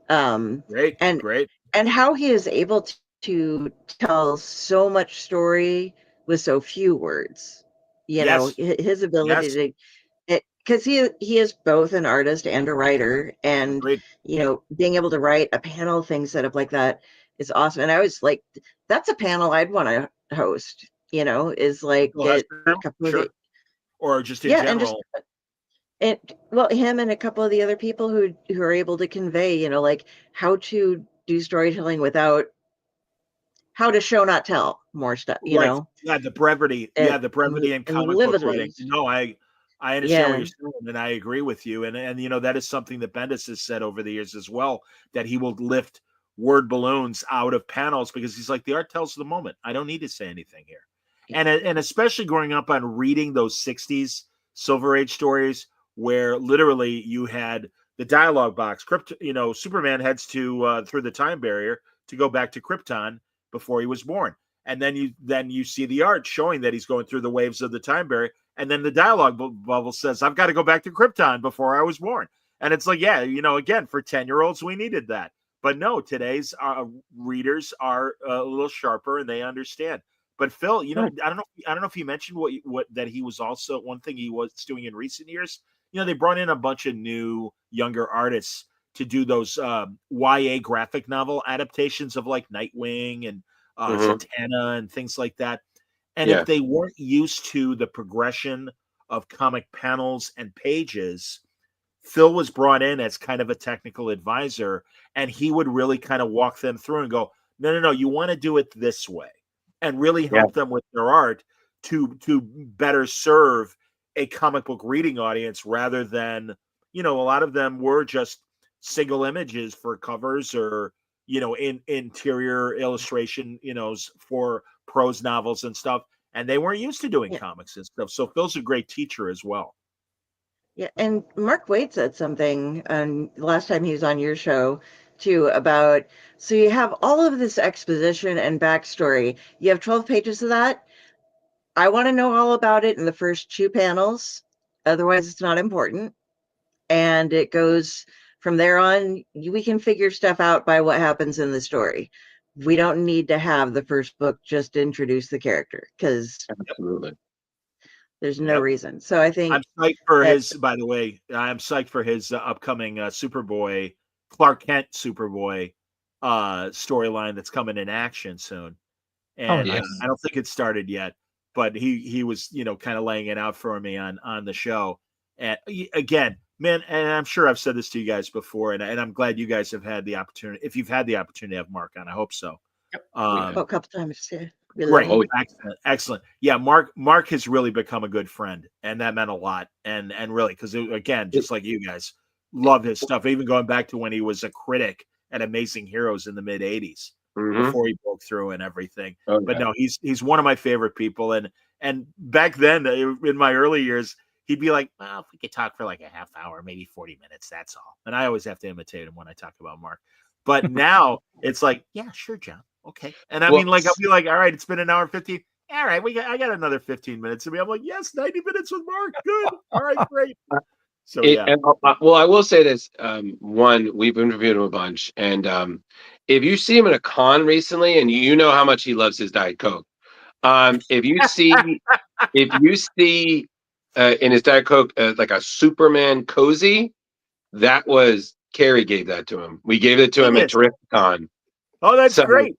Great, and great. how he is able to tell so much story with so few words. Yes, His ability yes, to because he is both an artist and a writer, and agreed. being able to write a panel thing set up like that is awesome. And I was like, that's a panel I'd want to host. Is like Phil get Hester a now? couple of Sure, the or just in yeah, and just general. well, him and a couple of the other people who are able to convey, like how to do storytelling without how to show not tell more stuff, Right. Yeah, the brevity. and Yeah, the brevity in and comic book lividly. writing. No, I understand what Yeah, you're saying, and I agree with you. And that is something that Bendis has said over the years as well, that he will lift word balloons out of panels because he's like, the art tells the moment. I don't need to say anything here. And especially growing up on reading those 60s Silver Age stories where literally you had the dialogue box. Superman heads to through the time barrier to go back to Krypton before he was born, and then you see the art showing that he's going through the waves of the time barrier, and then the dialogue bubble says, I've got to go back to Krypton before I was born. And it's like, yeah, again, for 10-year-olds we needed that, but no, today's readers are a little sharper and they understand. But Phil, I don't know if he mentioned what that he was also, one thing he was doing in recent years, they brought in a bunch of new younger artists to do those YA graphic novel adaptations of like Nightwing and Mm-hmm. Zatanna and things like that. And if Yeah. they weren't used to the progression of comic panels and pages, Phil was brought in as kind of a technical advisor, and he would really kind of walk them through and go, no, no, no, you want to do it this way, and really Yeah. help them with their art to better serve a comic book reading audience rather than, a lot of them were just single images for covers or, in interior illustration, for prose novels and stuff. And they weren't used to doing yeah, comics and stuff. So Phil's a great teacher as well. yeah. And Mark Waid said something the last time he was on your show too about so you have all of this exposition and backstory. You have 12 pages of that. I want to know all about it in the first 2 panels. Otherwise, it's not important. And it goes from there on. We can figure stuff out by what happens in the story. We don't need to have the first book just introduce the character because Absolutely. there's no Yep. reason. So I I'm think psyched for that his, by the way, I'm psyched for his upcoming Superboy, Clark Kent Superboy storyline that's coming in action soon. Oh, And nice. I don't think it's started yet, but he was, kind of laying it out for me on the show. And again, man, and I'm sure I've said this to you guys before, and I'm glad you guys have had the opportunity. If you've had the opportunity to have Mark on, I hope so. a couple times. Yeah, we love Great. Oh, him. Excellent. Excellent. Yeah, Mark has really become a good friend, and that meant a lot. And really, because again, just like you guys, love his stuff. Even going back to when he was a critic at Amazing Heroes in the mid '80s, mm-hmm. before he broke through and everything. Oh, But yeah. no, he's one of my favorite people. And back then, in my early years, he'd be like, "Well, if we could talk for like a half hour, maybe 40 minutes, that's all." And I always have to imitate him when I talk about Mark. But now it's like, yeah, sure, John. Okay. And I Well, mean, like, I'll be like, all right, it's been an hour 15. all right, I got another 15 minutes to me. I'm like, yes, 90 minutes with Mark. Good. All right, great. So yeah. Well, I will say this. One, we've interviewed him a bunch, and if you see him in a con recently, and you know how much he loves his Diet Coke, if you see in his Diet Coke like a Superman cozy, that was Carrie gave that to him. We gave it to him at Terrificon. Oh, that's So great.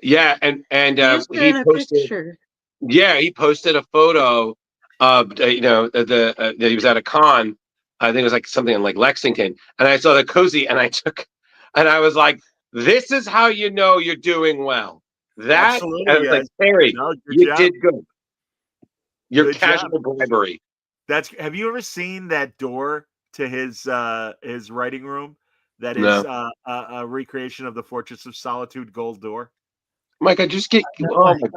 yeah, and He's he in a posted. picture. Yeah, he posted a photo of that he was at a con. I think it was like something in like Lexington, and I saw the cozy, and I was like, "This is how you know you're doing well." That I Absolutely, was like, guys. "Terry, No, good you job. did good. Your Good job. casual bribery." Have you ever seen that door to his writing room? That is No, a recreation of the Fortress of Solitude gold door. Mike, oh my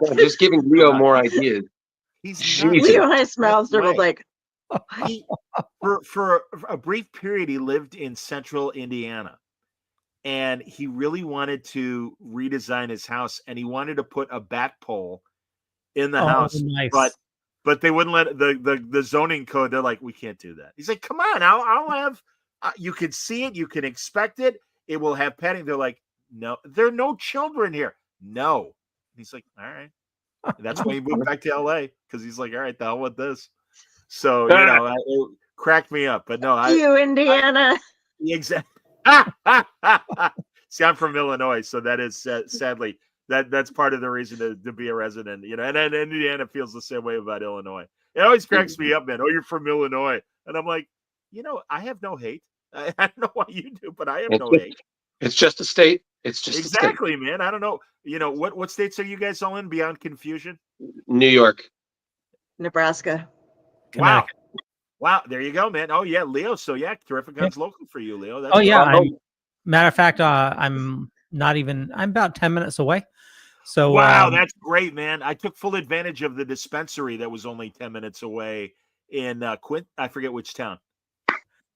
God, just giving Leo more ideas. He's nuts. Jesus. Leo and I's mouths are like, He for a brief period he lived in central Indiana, and he really wanted to redesign his house, and he wanted to put a bat pole in the house, nice. but they wouldn't let the zoning code. They're like, we can't do that. He's like, come on, I'll have. You can see it, you can expect it. It will have petting. They're like, no, there are no children here. No, and he's like, all right. And that's when he moved back to LA because he's like, all right, the hell with this. So it cracked me up, but no, you, Indiana. exactly. See, I'm from Illinois, so that is sadly that's part of the reason to be a resident. And Indiana feels the same way about Illinois. It always cracks me up, man. Oh, you're from Illinois, and I'm like, I have no hate. I don't know why you do, but I have no hate. It's just a state. It's just exactly, man. I don't know. What states are you guys all in beyond confusion? New York, Nebraska. Wow. Wow, there you go, man. Oh yeah, Leo. So yeah, Terrificon's local for you, Leo. That's Matter of fact, I'm about 10 minutes away. So wow, that's great, man. I took full advantage of the dispensary that was only 10 minutes away in Quint. I forget which town.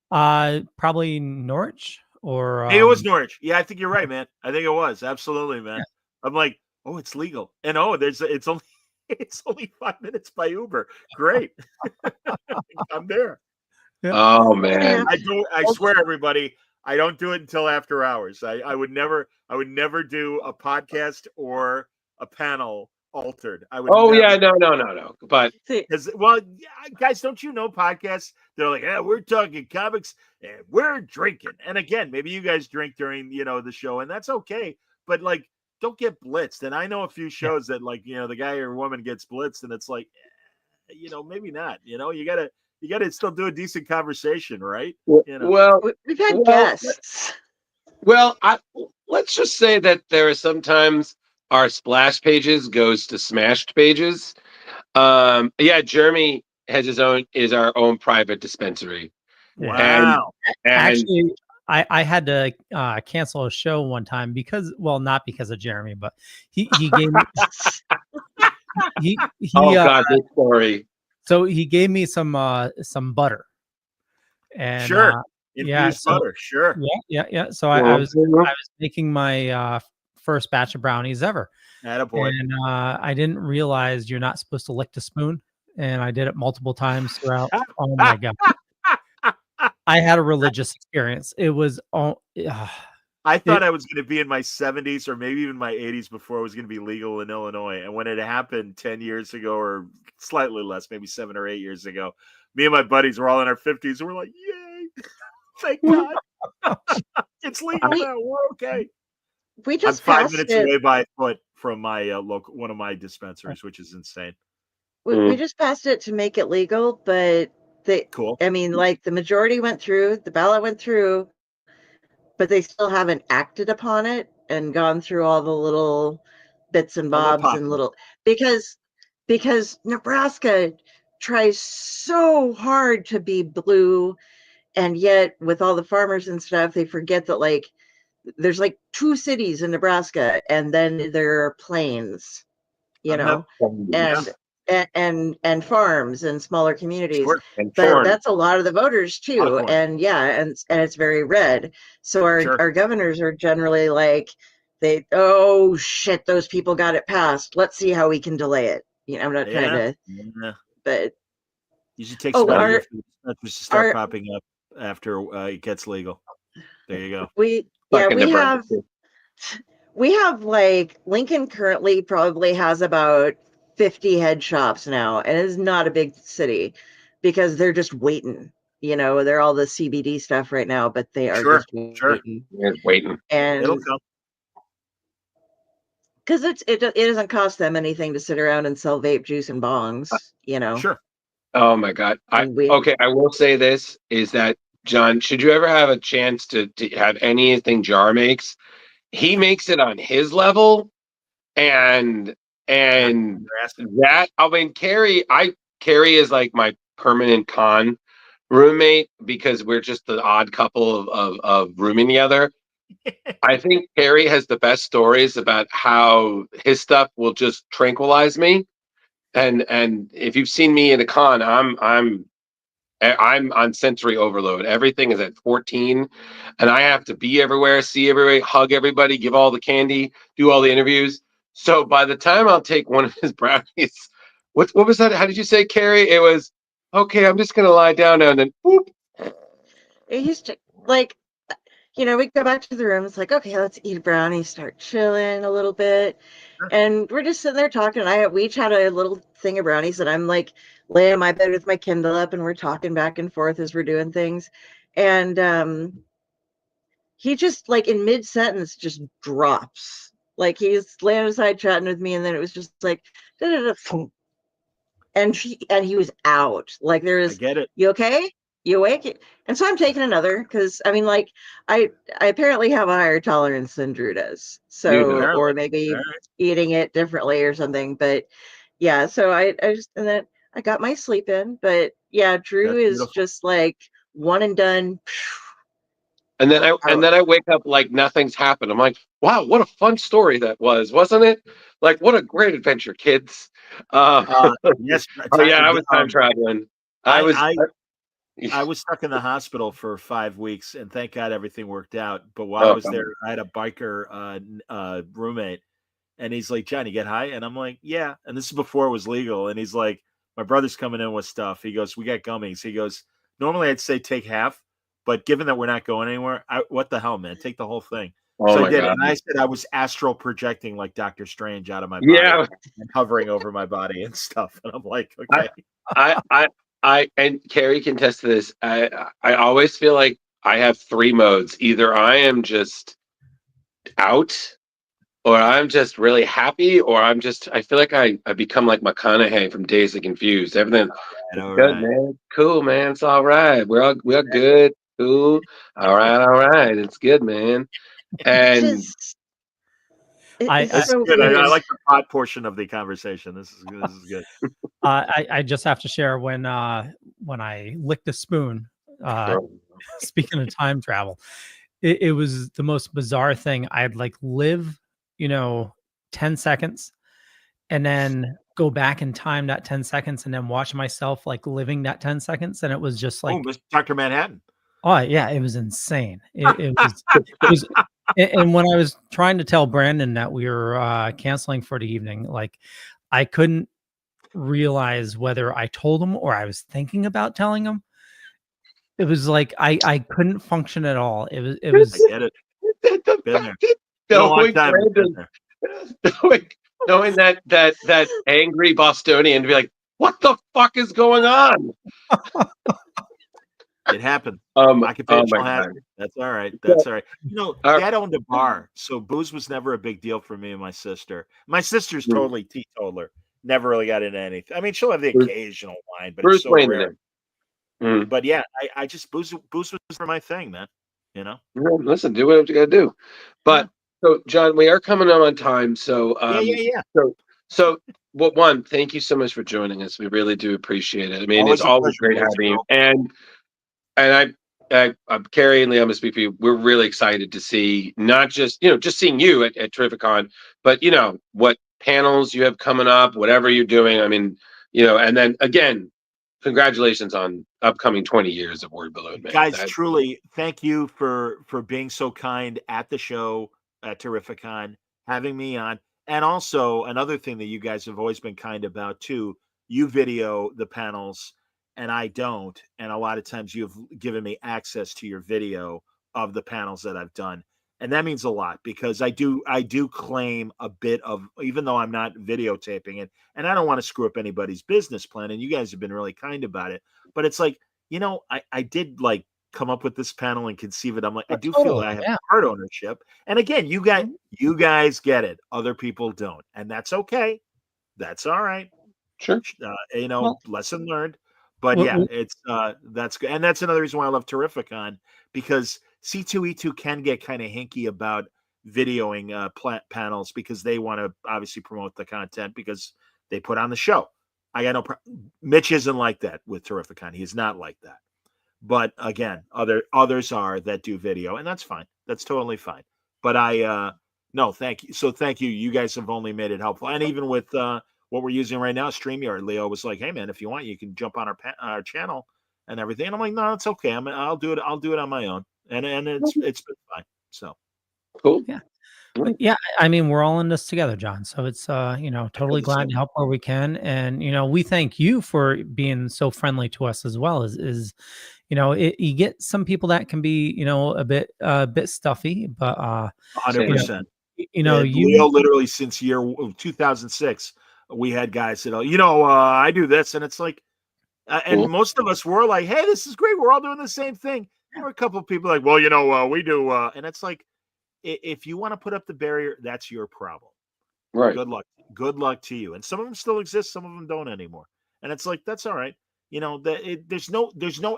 Probably Norwich or Maybe it was Norwich. Yeah, I think you're right, man. I think it was. Absolutely, man. Yeah. I'm like, oh, it's legal. And it's only 5 minutes by Uber. Great. I'm there. Yeah. Oh man. I swear, everybody, I don't do it until after hours. I would never do a podcast or a panel altered. I would no. But guys, don't you know podcasts? They're like, yeah, we're talking comics and we're drinking. And again, maybe you guys drink during the show, and that's okay. But like, don't get blitzed. And I know a few shows that like the guy or woman gets blitzed, and it's like, maybe not. You gotta still do a decent conversation, right? Well, we've had guests. Well, let's just say that there are sometimes our splash pages goes to smashed pages. Jeremy has is our own private dispensary. Wow. And actually, I had to cancel a show one time not because of Jeremy, but he gave me oh God, this story. So he gave me some butter. And sure. Butter, sure. Yeah. So I was making my first batch of brownies ever. Attaboy. And I didn't realize you're not supposed to lick the spoon, and I did it multiple times throughout. Oh my God! I had a religious experience. It was I thought I was going to be in my 70s or maybe even my 80s before it was going to be legal in Illinois. And when it happened 10 years ago, or slightly less, maybe 7 or 8 years ago, me and my buddies were all in our 50s, and we're like, yay! Thank God. It's legal now. We're okay. We just I'm 5 minutes away by foot from my one of my dispensaries, which is insane. We just passed it to make it legal, but cool. I mean, like the majority went through, the ballot went through, but they still haven't acted upon it and gone through all the little bits and bobs and little because Nebraska tries so hard to be blue, and yet with all the farmers and stuff, they forget that like there's like 2 cities in Nebraska, and then there are plains, and farms and smaller communities. Sure. But that's a lot of the voters too, and it's very red. So our governors are generally like, oh shit, those people got it passed. Let's see how we can delay it. You know, I'm not trying Yeah. to, Yeah. but Usually takes about a year for the dispensaries to start our popping up after it gets legal. There you go. yeah, Fucking Nebraska. we have like Lincoln currently probably has about 50 head shops now, and it's not a big city because they're just waiting. You know, they're all the CBD stuff right now, but they are Sure. just Sure. waiting. Yeah, waiting. It'll And come. because it doesn't cost them anything to sit around and sell vape juice and bongs, you know. Sure. Oh my God. And we I will say this is that John, should you ever have a chance to have anything Jar makes, he makes it on his level, and You're asking. that I mean Carrie is like my permanent con roommate because we're just the odd couple of rooming together. I think Carrie has the best stories about how his stuff will just tranquilize me. And if you've seen me in a con, I'm on sensory overload. Everything is at 14, and I have to be everywhere, see everybody, hug everybody, give all the candy, do all the interviews. So by the time I'll take one of his brownies, what was that? How did you say, Carrie? It was okay. I'm just gonna lie down now, and then boop. it used to like, you know, we go back to the room. It's like, okay, let's eat a brownie, start chilling a little bit. And we're just sitting there talking. We each had a little thing of brownies, and I'm like laying in my bed with my Kindle up, and we're talking back and forth as we're doing things. And he just like in mid sentence just drops. Like he's laying on his side chatting with me, and then it was just like, da-da-da, and he was out. Like there I is, get it. you okay? You awake? And so I'm taking another because I mean, like I apparently have a higher tolerance than Drew does. You So know, or Apparently. maybe All right. eating it differently or something. But yeah, so I just and then I got my sleep in. But yeah, Drew That's is beautiful. just like one and done. and Out. then I wake up like nothing's happened. I'm like, wow, what a fun story that was, wasn't it? Like, what a great adventure, kids. Uh, yes. Oh yeah, I was time traveling. I I, was. I I was stuck in the hospital for 5 weeks, and thank God everything worked out. But while I Oh, was there, I had a biker roommate, and he's like, "John, you get high?" And I'm like, "Yeah." And this is before it was legal. And he's like, "My brother's coming in with stuff." He goes, "We got gummies." He goes, "Normally I'd say take half, but given that we're not going anywhere, what the hell, man? Take the whole thing." oh So I my did, God. and I said I was astral projecting like Doctor Strange out of my body Yeah, and hovering over my body and stuff. And I'm like, I, okay, I, I, and Carrie can test to this. I always feel like I have three modes. Either I am just out, or I'm just really happy, or I feel like I become like McConaughey from Days of Confused. Everything, it's all good, right. man. Cool, man. It's all right. We're good. Cool. All right. It's good, man. It's And just I it's This is so good. I weird. like the pod portion of the conversation. This is good. This is good. I just have to share when I licked a spoon. Speaking of time travel, it was the most bizarre thing. I'd like live, 10 seconds and then go back in time that 10 seconds and then watch myself like living that 10 seconds. And it was just Oh, like, Mr. Dr. Manhattan. oh yeah, it was insane. It was and when I was trying to tell Brandon that we were canceling for the evening, like I couldn't realize whether I told him or I was thinking about telling him. It was like I couldn't function at all. It was I get it. Been there. Been a long knowing time. Been Brandon, there. knowing that angry Bostonian to be like, what the fuck is going on? It happened. Oh my Occupational God. hazard. That's all right. So, That's all right. uh, Dad owned a bar, so booze was never a big deal for me and my sister. My sister's totally teetotaler. Never really got into anything. I mean, she'll have the Bruce, occasional wine, but it's Bruce so Wayne in rare. it. Mm. But yeah, I just booze was for my thing, man. You know? Well, listen, do what you gotta do. Yeah. But so John, we are coming on time. So Yeah. so well, one, thank you so much for joining us. We really do appreciate it. I mean, it's Always a always pleasure, great boys and having you. girls. And Carrie and Liam speak. We're really excited to see not just just seeing you at Terrificon, but what panels you have coming up, whatever you're doing. I mean, and then again, congratulations on upcoming 20 years of Word Balloon, man. Guys, truly, thank you for being so kind at the show at Terrificon, having me on. And also another thing that you guys have always been kind about too, you video the panels and I don't. And a lot of times you've given me access to your video of the panels that I've done. And that means a lot because I do claim a bit of, even though I'm not videotaping it, and I don't want to screw up anybody's business plan. And you guys have been really kind about it. But it's like, I did like come up with this panel and conceive it. I'm like, I do feel Totally, I have yeah. part ownership. And again, you guys get it. Other people don't. And that's okay. That's all right. Sure. Well, Lesson learned. But w- yeah, w- it's that's good. And that's another reason why I love Terrificon, because C2E2 can get kind of hinky about videoing panels because they want to obviously promote the content because they put on the show. I got no Mitch isn't like that with Terrificon. He's not like that. But again, others are that do video, and that's fine. That's totally fine. But no, thank you. So thank you. You guys have only made it helpful. And even with what we're using right now, StreamYard, Leo was like, "Hey man, if you want, you can jump on our channel and everything." And I'm like, "No, it's okay. I'll do it. I'll do it on my own." And it's been fine. So Cool. yeah. Right. Yeah, I mean, we're all in this together, John. So it's totally the glad same. to help where we can. And we thank you for being so friendly to us as well. You get some people that can be, a bit stuffy, but 100%. you Leo literally since year 2006, we had guys that I do this, and it's like. And Cool. most of us were like, "Hey, this is great. We're all doing the same thing." There were a couple of people like, "Well, we do," and it's like, if you want to put up the barrier, that's your problem. Right. Good luck. Good luck to you. And some of them still exist. Some of them don't anymore. And it's like that's all right. There's no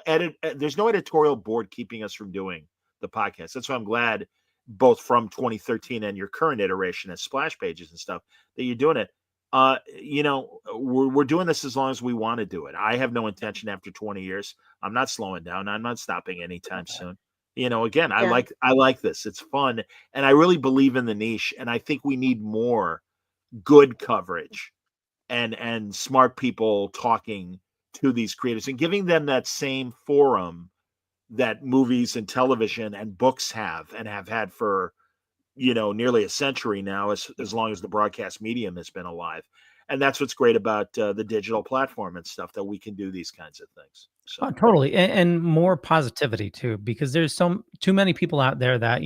editorial board keeping us from doing the podcast. That's why I'm glad, both from 2013 and your current iteration as splash pages and stuff, that you're doing it. We're doing this as long as we want to do it. I have no intention after 20 years. I'm not slowing down. I'm not stopping anytime soon. Again, I Yeah. like this. It's fun, and I really believe in the niche. And I think we need more good coverage and smart people talking to these creators and giving them that same forum that movies and television and books have and have had for nearly a century now, as long as the broadcast medium has been alive. And that's what's great about the digital platform and stuff, that we can do these kinds of things. So totally, and more positivity too, because there's too many people out there that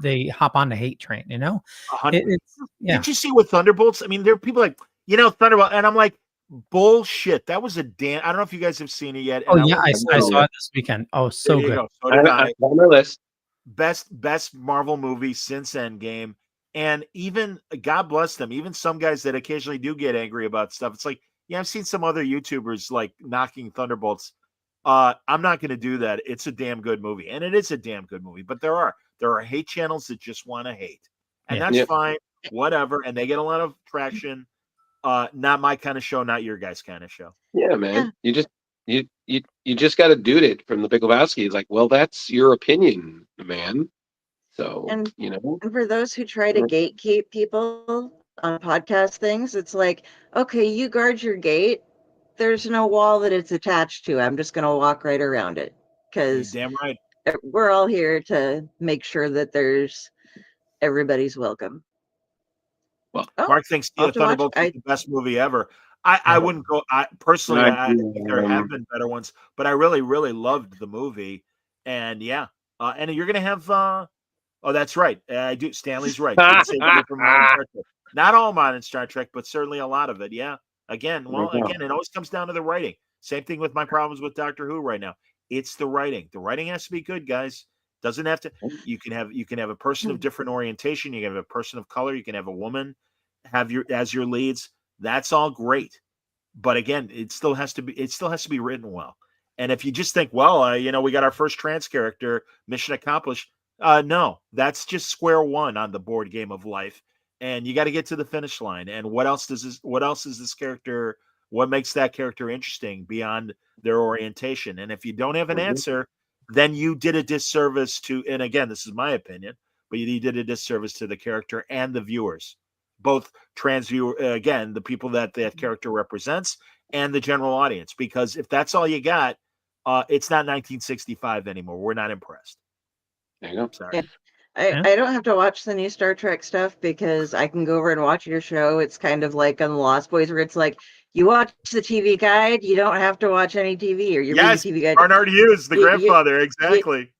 they hop on the hate train. It's yeah. Did you see with Thunderbolts? I mean, there are people like Thunderbolt, and I'm like, bullshit. That was a damn. I don't know if you guys have seen it yet. Oh And yeah, I I saw it this weekend. Oh, so there you good. go. So did I. on my list. Best Marvel movie since Endgame. And even, God bless them, even some guys that occasionally do get angry about stuff. It's like, yeah, I've seen some other YouTubers like knocking Thunderbolts. I'm not going to do that. It's a damn good movie, and it is a damn good movie. But there are hate channels that just want to hate, and Yeah. that's Yeah. fine, whatever. And they get a lot of traction. Not my kind of show, not your guys' kind of show. Yeah, man. You just got to do it from the Big Lebowski. It's like, well, that's your opinion, man. So And And for those who try to gatekeep people on podcast things, it's like, okay, you guard your gate. There's no wall that it's attached to. I'm just going to walk right around it You're because damn right. we're all here to make sure that everybody's welcome. Well, Mark thinks I'll have to watch Thunderbolts is it. the best movie ever. I wouldn't go. I personally, I think there have been better ones, but I really, really loved the movie. And yeah, and you're gonna have. Oh, that's right. I do. Stanley's right. Didn't say that from modern Star Trek. Not all modern Star Trek, but certainly a lot of it. Yeah. Again, it always comes down to the writing. Same thing with my problems with Doctor Who right now. It's the writing. The writing has to be good, guys. Doesn't have to. You can have a person of different orientation. You can have a person of color. You can have a woman as your leads. That's all great. But again, it still has to be written well. And if you just think, well, we got our first trans character, mission accomplished. No, that's just square one on the board game of life. And you got to get to the finish line. And what else is this character? What makes that character interesting beyond their orientation? And if you don't have an answer, then you did a disservice to, and again, this is my opinion, but you did a disservice to the character and the viewers, both trans viewer, again, the people that character represents, and the general audience. Because if that's all you got, it's not 1965 anymore. We're not impressed. there you go. Sorry. Yeah. I don't have to watch the new Star Trek stuff because I can go over and watch your show. It's kind of like on the Lost Boys where it's like you watch the TV guide, you don't have to watch any TV, or you read the Yes, TV guide. Barnard Hughes, the You- grandfather, you- exactly.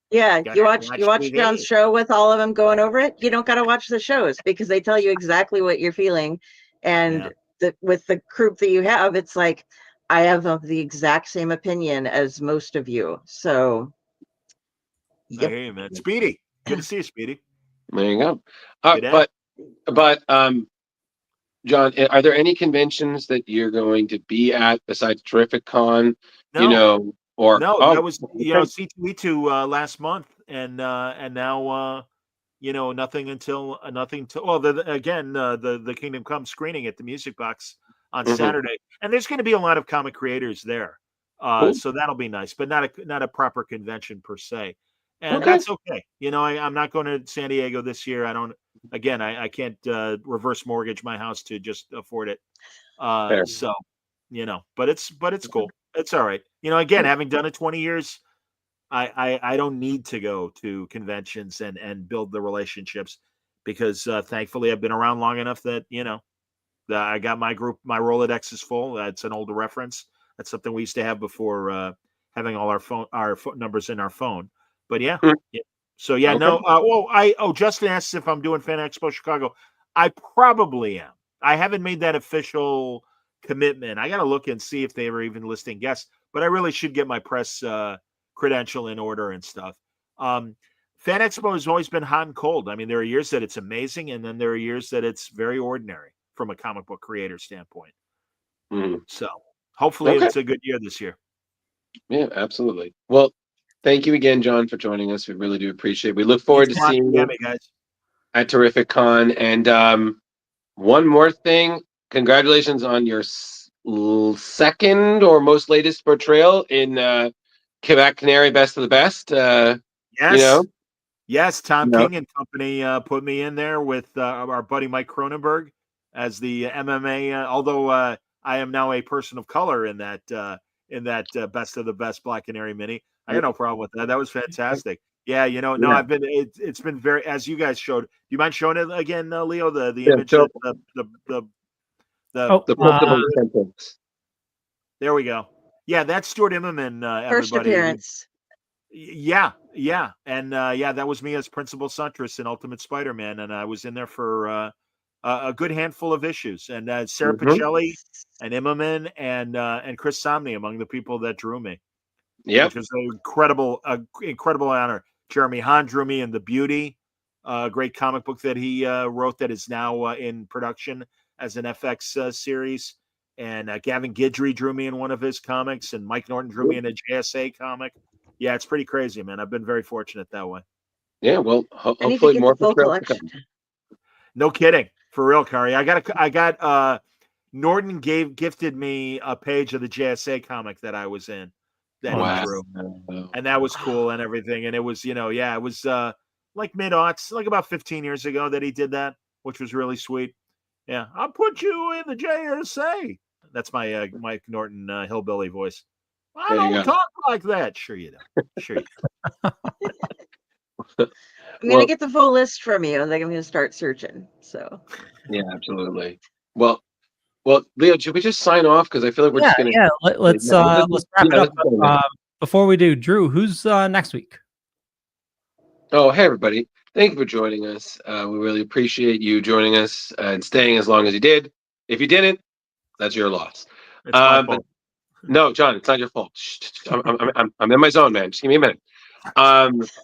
Yeah, Gotta you watch TV. John's show with all of them going over it. You don't got to watch the shows because they tell you exactly what you're feeling. And with the group that you have, it's like I have the exact same opinion as most of you. So, I hear you, man. Speedy, good to see you, Speedy. There you go. Good day. But John, are there any conventions that you're going to be at besides Terrific Con? No. You know, or No, oh, that was okay. C2E2 last month, and now nothing until well, the Kingdom Come screening at the Music Box on Saturday, and there's going to be a lot of comic creators there, Cool. so that'll be nice, but not a proper convention per se, and that's okay. You know, I'm not going to San Diego this year. I don't. Again, I can't reverse mortgage my house to just afford it. So, but it's cool. It's all right. You know, again, having done it 20 years, I don't need to go to conventions and build the relationships because thankfully I've been around long enough that, that I got my group, my Rolodex is full. That's an older reference. That's something we used to have before having all our phone numbers in our phone. But yeah. So yeah, no. Justin asks if I'm doing Fan Expo Chicago. I probably am. I haven't made that official commitment. I got to look and see if they were even listing guests, but I really should get my press credential in order and stuff. Fan Expo has always been hot and cold. I mean, there are years that it's amazing, and then there are years that it's very ordinary from a comic book creator standpoint. So hopefully it's a good year this year. Yeah, absolutely. Well, thank you again, John, for joining us. We really do appreciate it. We look forward to seeing you guys at Terrific Con. And one more thing, congratulations on your second or most latest portrayal in Quebec Canary Best of the Best. Yes, Tom King and company put me in there with our buddy Mike Cronenberg as the MMA. Although I am now a person of color in that Best of the Best Black Canary mini. I got no problem with that. That was fantastic. Yeah, I've been. It's been very, as you guys showed. Do you mind showing it again, Leo? The image, there we go. Yeah, that's Stuart Immerman. First appearance. Yeah, and that was me as Principal Siuntres in Ultimate Spider-Man, and I was in there for a good handful of issues. And Sarah Pichelli and Immerman and Chris Somney among the people that drew me. Yeah, which was an incredible honor. Jeremy Hahn drew me in The Beauty, a great comic book that he wrote that is now in production as an FX series. And Gavin Guidry drew me in one of his comics, and Mike Norton drew me in a JSA comic. Yeah, it's pretty crazy, man. I've been very fortunate that way. Yeah, well, hopefully more collection. No kidding, for real, Kari. I got Norton gifted me a page of the JSA comic that I was in. That he drew, and that was cool and everything. And it was, it was like mid-aughts, like about 15 years ago that he did that, which was really sweet. Yeah, I'll put you in the JSA. That's my Mike Norton hillbilly voice. I don't talk like that. Sure you don't. Sure you don't. I'm going to get the full list from you, and then I'm going to start searching. So. Yeah, absolutely. Well, Leo, should we just sign off? Because I feel like we're just going to. Yeah, let's wrap it up. Before we do, Drew, who's next week? Oh, hey, everybody. Thank you for joining us. We really appreciate you joining us and staying as long as you did. If you didn't, that's your loss. It's my fault. No, John, it's not your fault. I'm in my zone, man. Just give me a minute.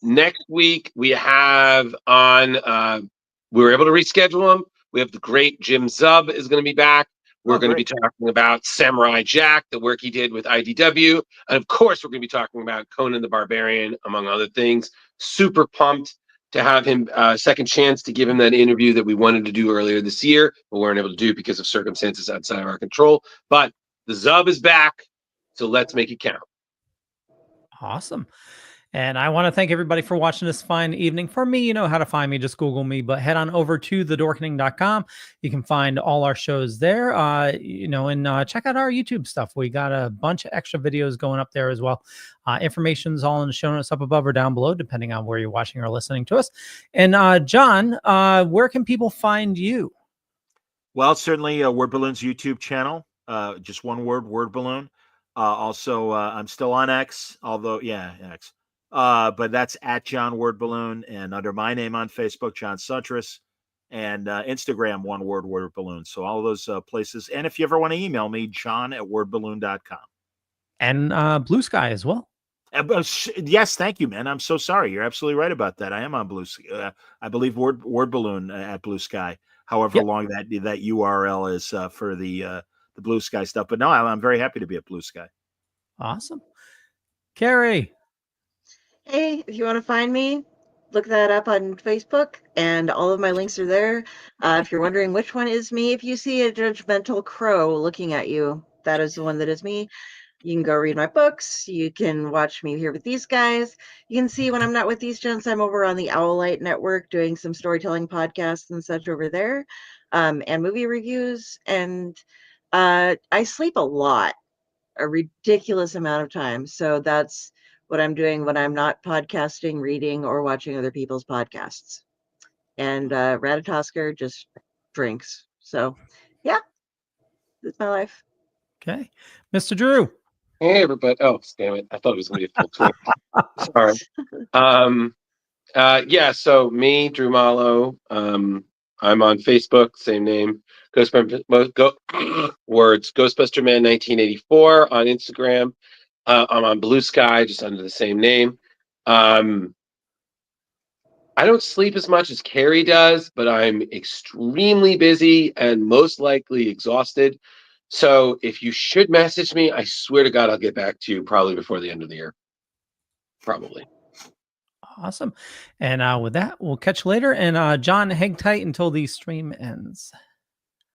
Next week, we have on, we were able to reschedule them. We have the great Jim Zub is going to be back. We're going to be talking about Samurai Jack, the work he did with IDW. And of course, we're going to be talking about Conan the Barbarian, among other things. Super pumped to have him second chance to give him that interview that we wanted to do earlier this year, but weren't able to do because of circumstances outside of our control. But the Zub is back, so let's make it count. Awesome. And I want to thank everybody for watching this fine evening. For me, you know how to find me. Just Google me, but head on over to thedorkening.com. You can find all our shows there, and check out our YouTube stuff. We got a bunch of extra videos going up there as well. Information's all in the show notes up above or down below, depending on where you're watching or listening to us. And John, where can people find you? Well, certainly Word Balloon's YouTube channel. Just one word, Word Balloon. Also, I'm still on X, although, X. But that's at John Word Balloon, and under my name on Facebook, John Siuntres, and Instagram, one word, Word Balloon. So all those places. And if you ever want to email me, john@wordballoon.com. And Blue Sky as well. Yes, thank you, man. I'm so sorry. You're absolutely right about that. I am on Blue Sky. I believe Word Balloon at Blue Sky. However long that URL is for the Blue Sky stuff. But no, I'm very happy to be at Blue Sky. Awesome. Carrie. Hey, if you want to find me, look that up on Facebook, and all of my links are there. If you're wondering which one is me, if you see a judgmental crow looking at you, that is the one that is me. You can go read my books. You can watch me here with these guys. You can see when I'm not with these gents, I'm over on the Owlite Network doing some storytelling podcasts and such over there, and movie reviews. And I sleep a lot, a ridiculous amount of time. So that's what I'm doing when I'm not podcasting, reading, or watching other people's podcasts. And Ratatosker just drinks. So, yeah, that's my life. Okay. Mr. Drew. Hey, everybody. Oh, damn it. I thought it was going to be a full screen. Sorry. So me, Drew Malo. I'm on Facebook, same name. Ghostbuster Man 1984 on Instagram. I'm on Blue Sky, just under the same name. I don't sleep as much as Carrie does, but I'm extremely busy and most likely exhausted. So if you should message me, I swear to God, I'll get back to you probably before the end of the year. Probably. Awesome. And with that, we'll catch you later. And John, hang tight until the stream ends.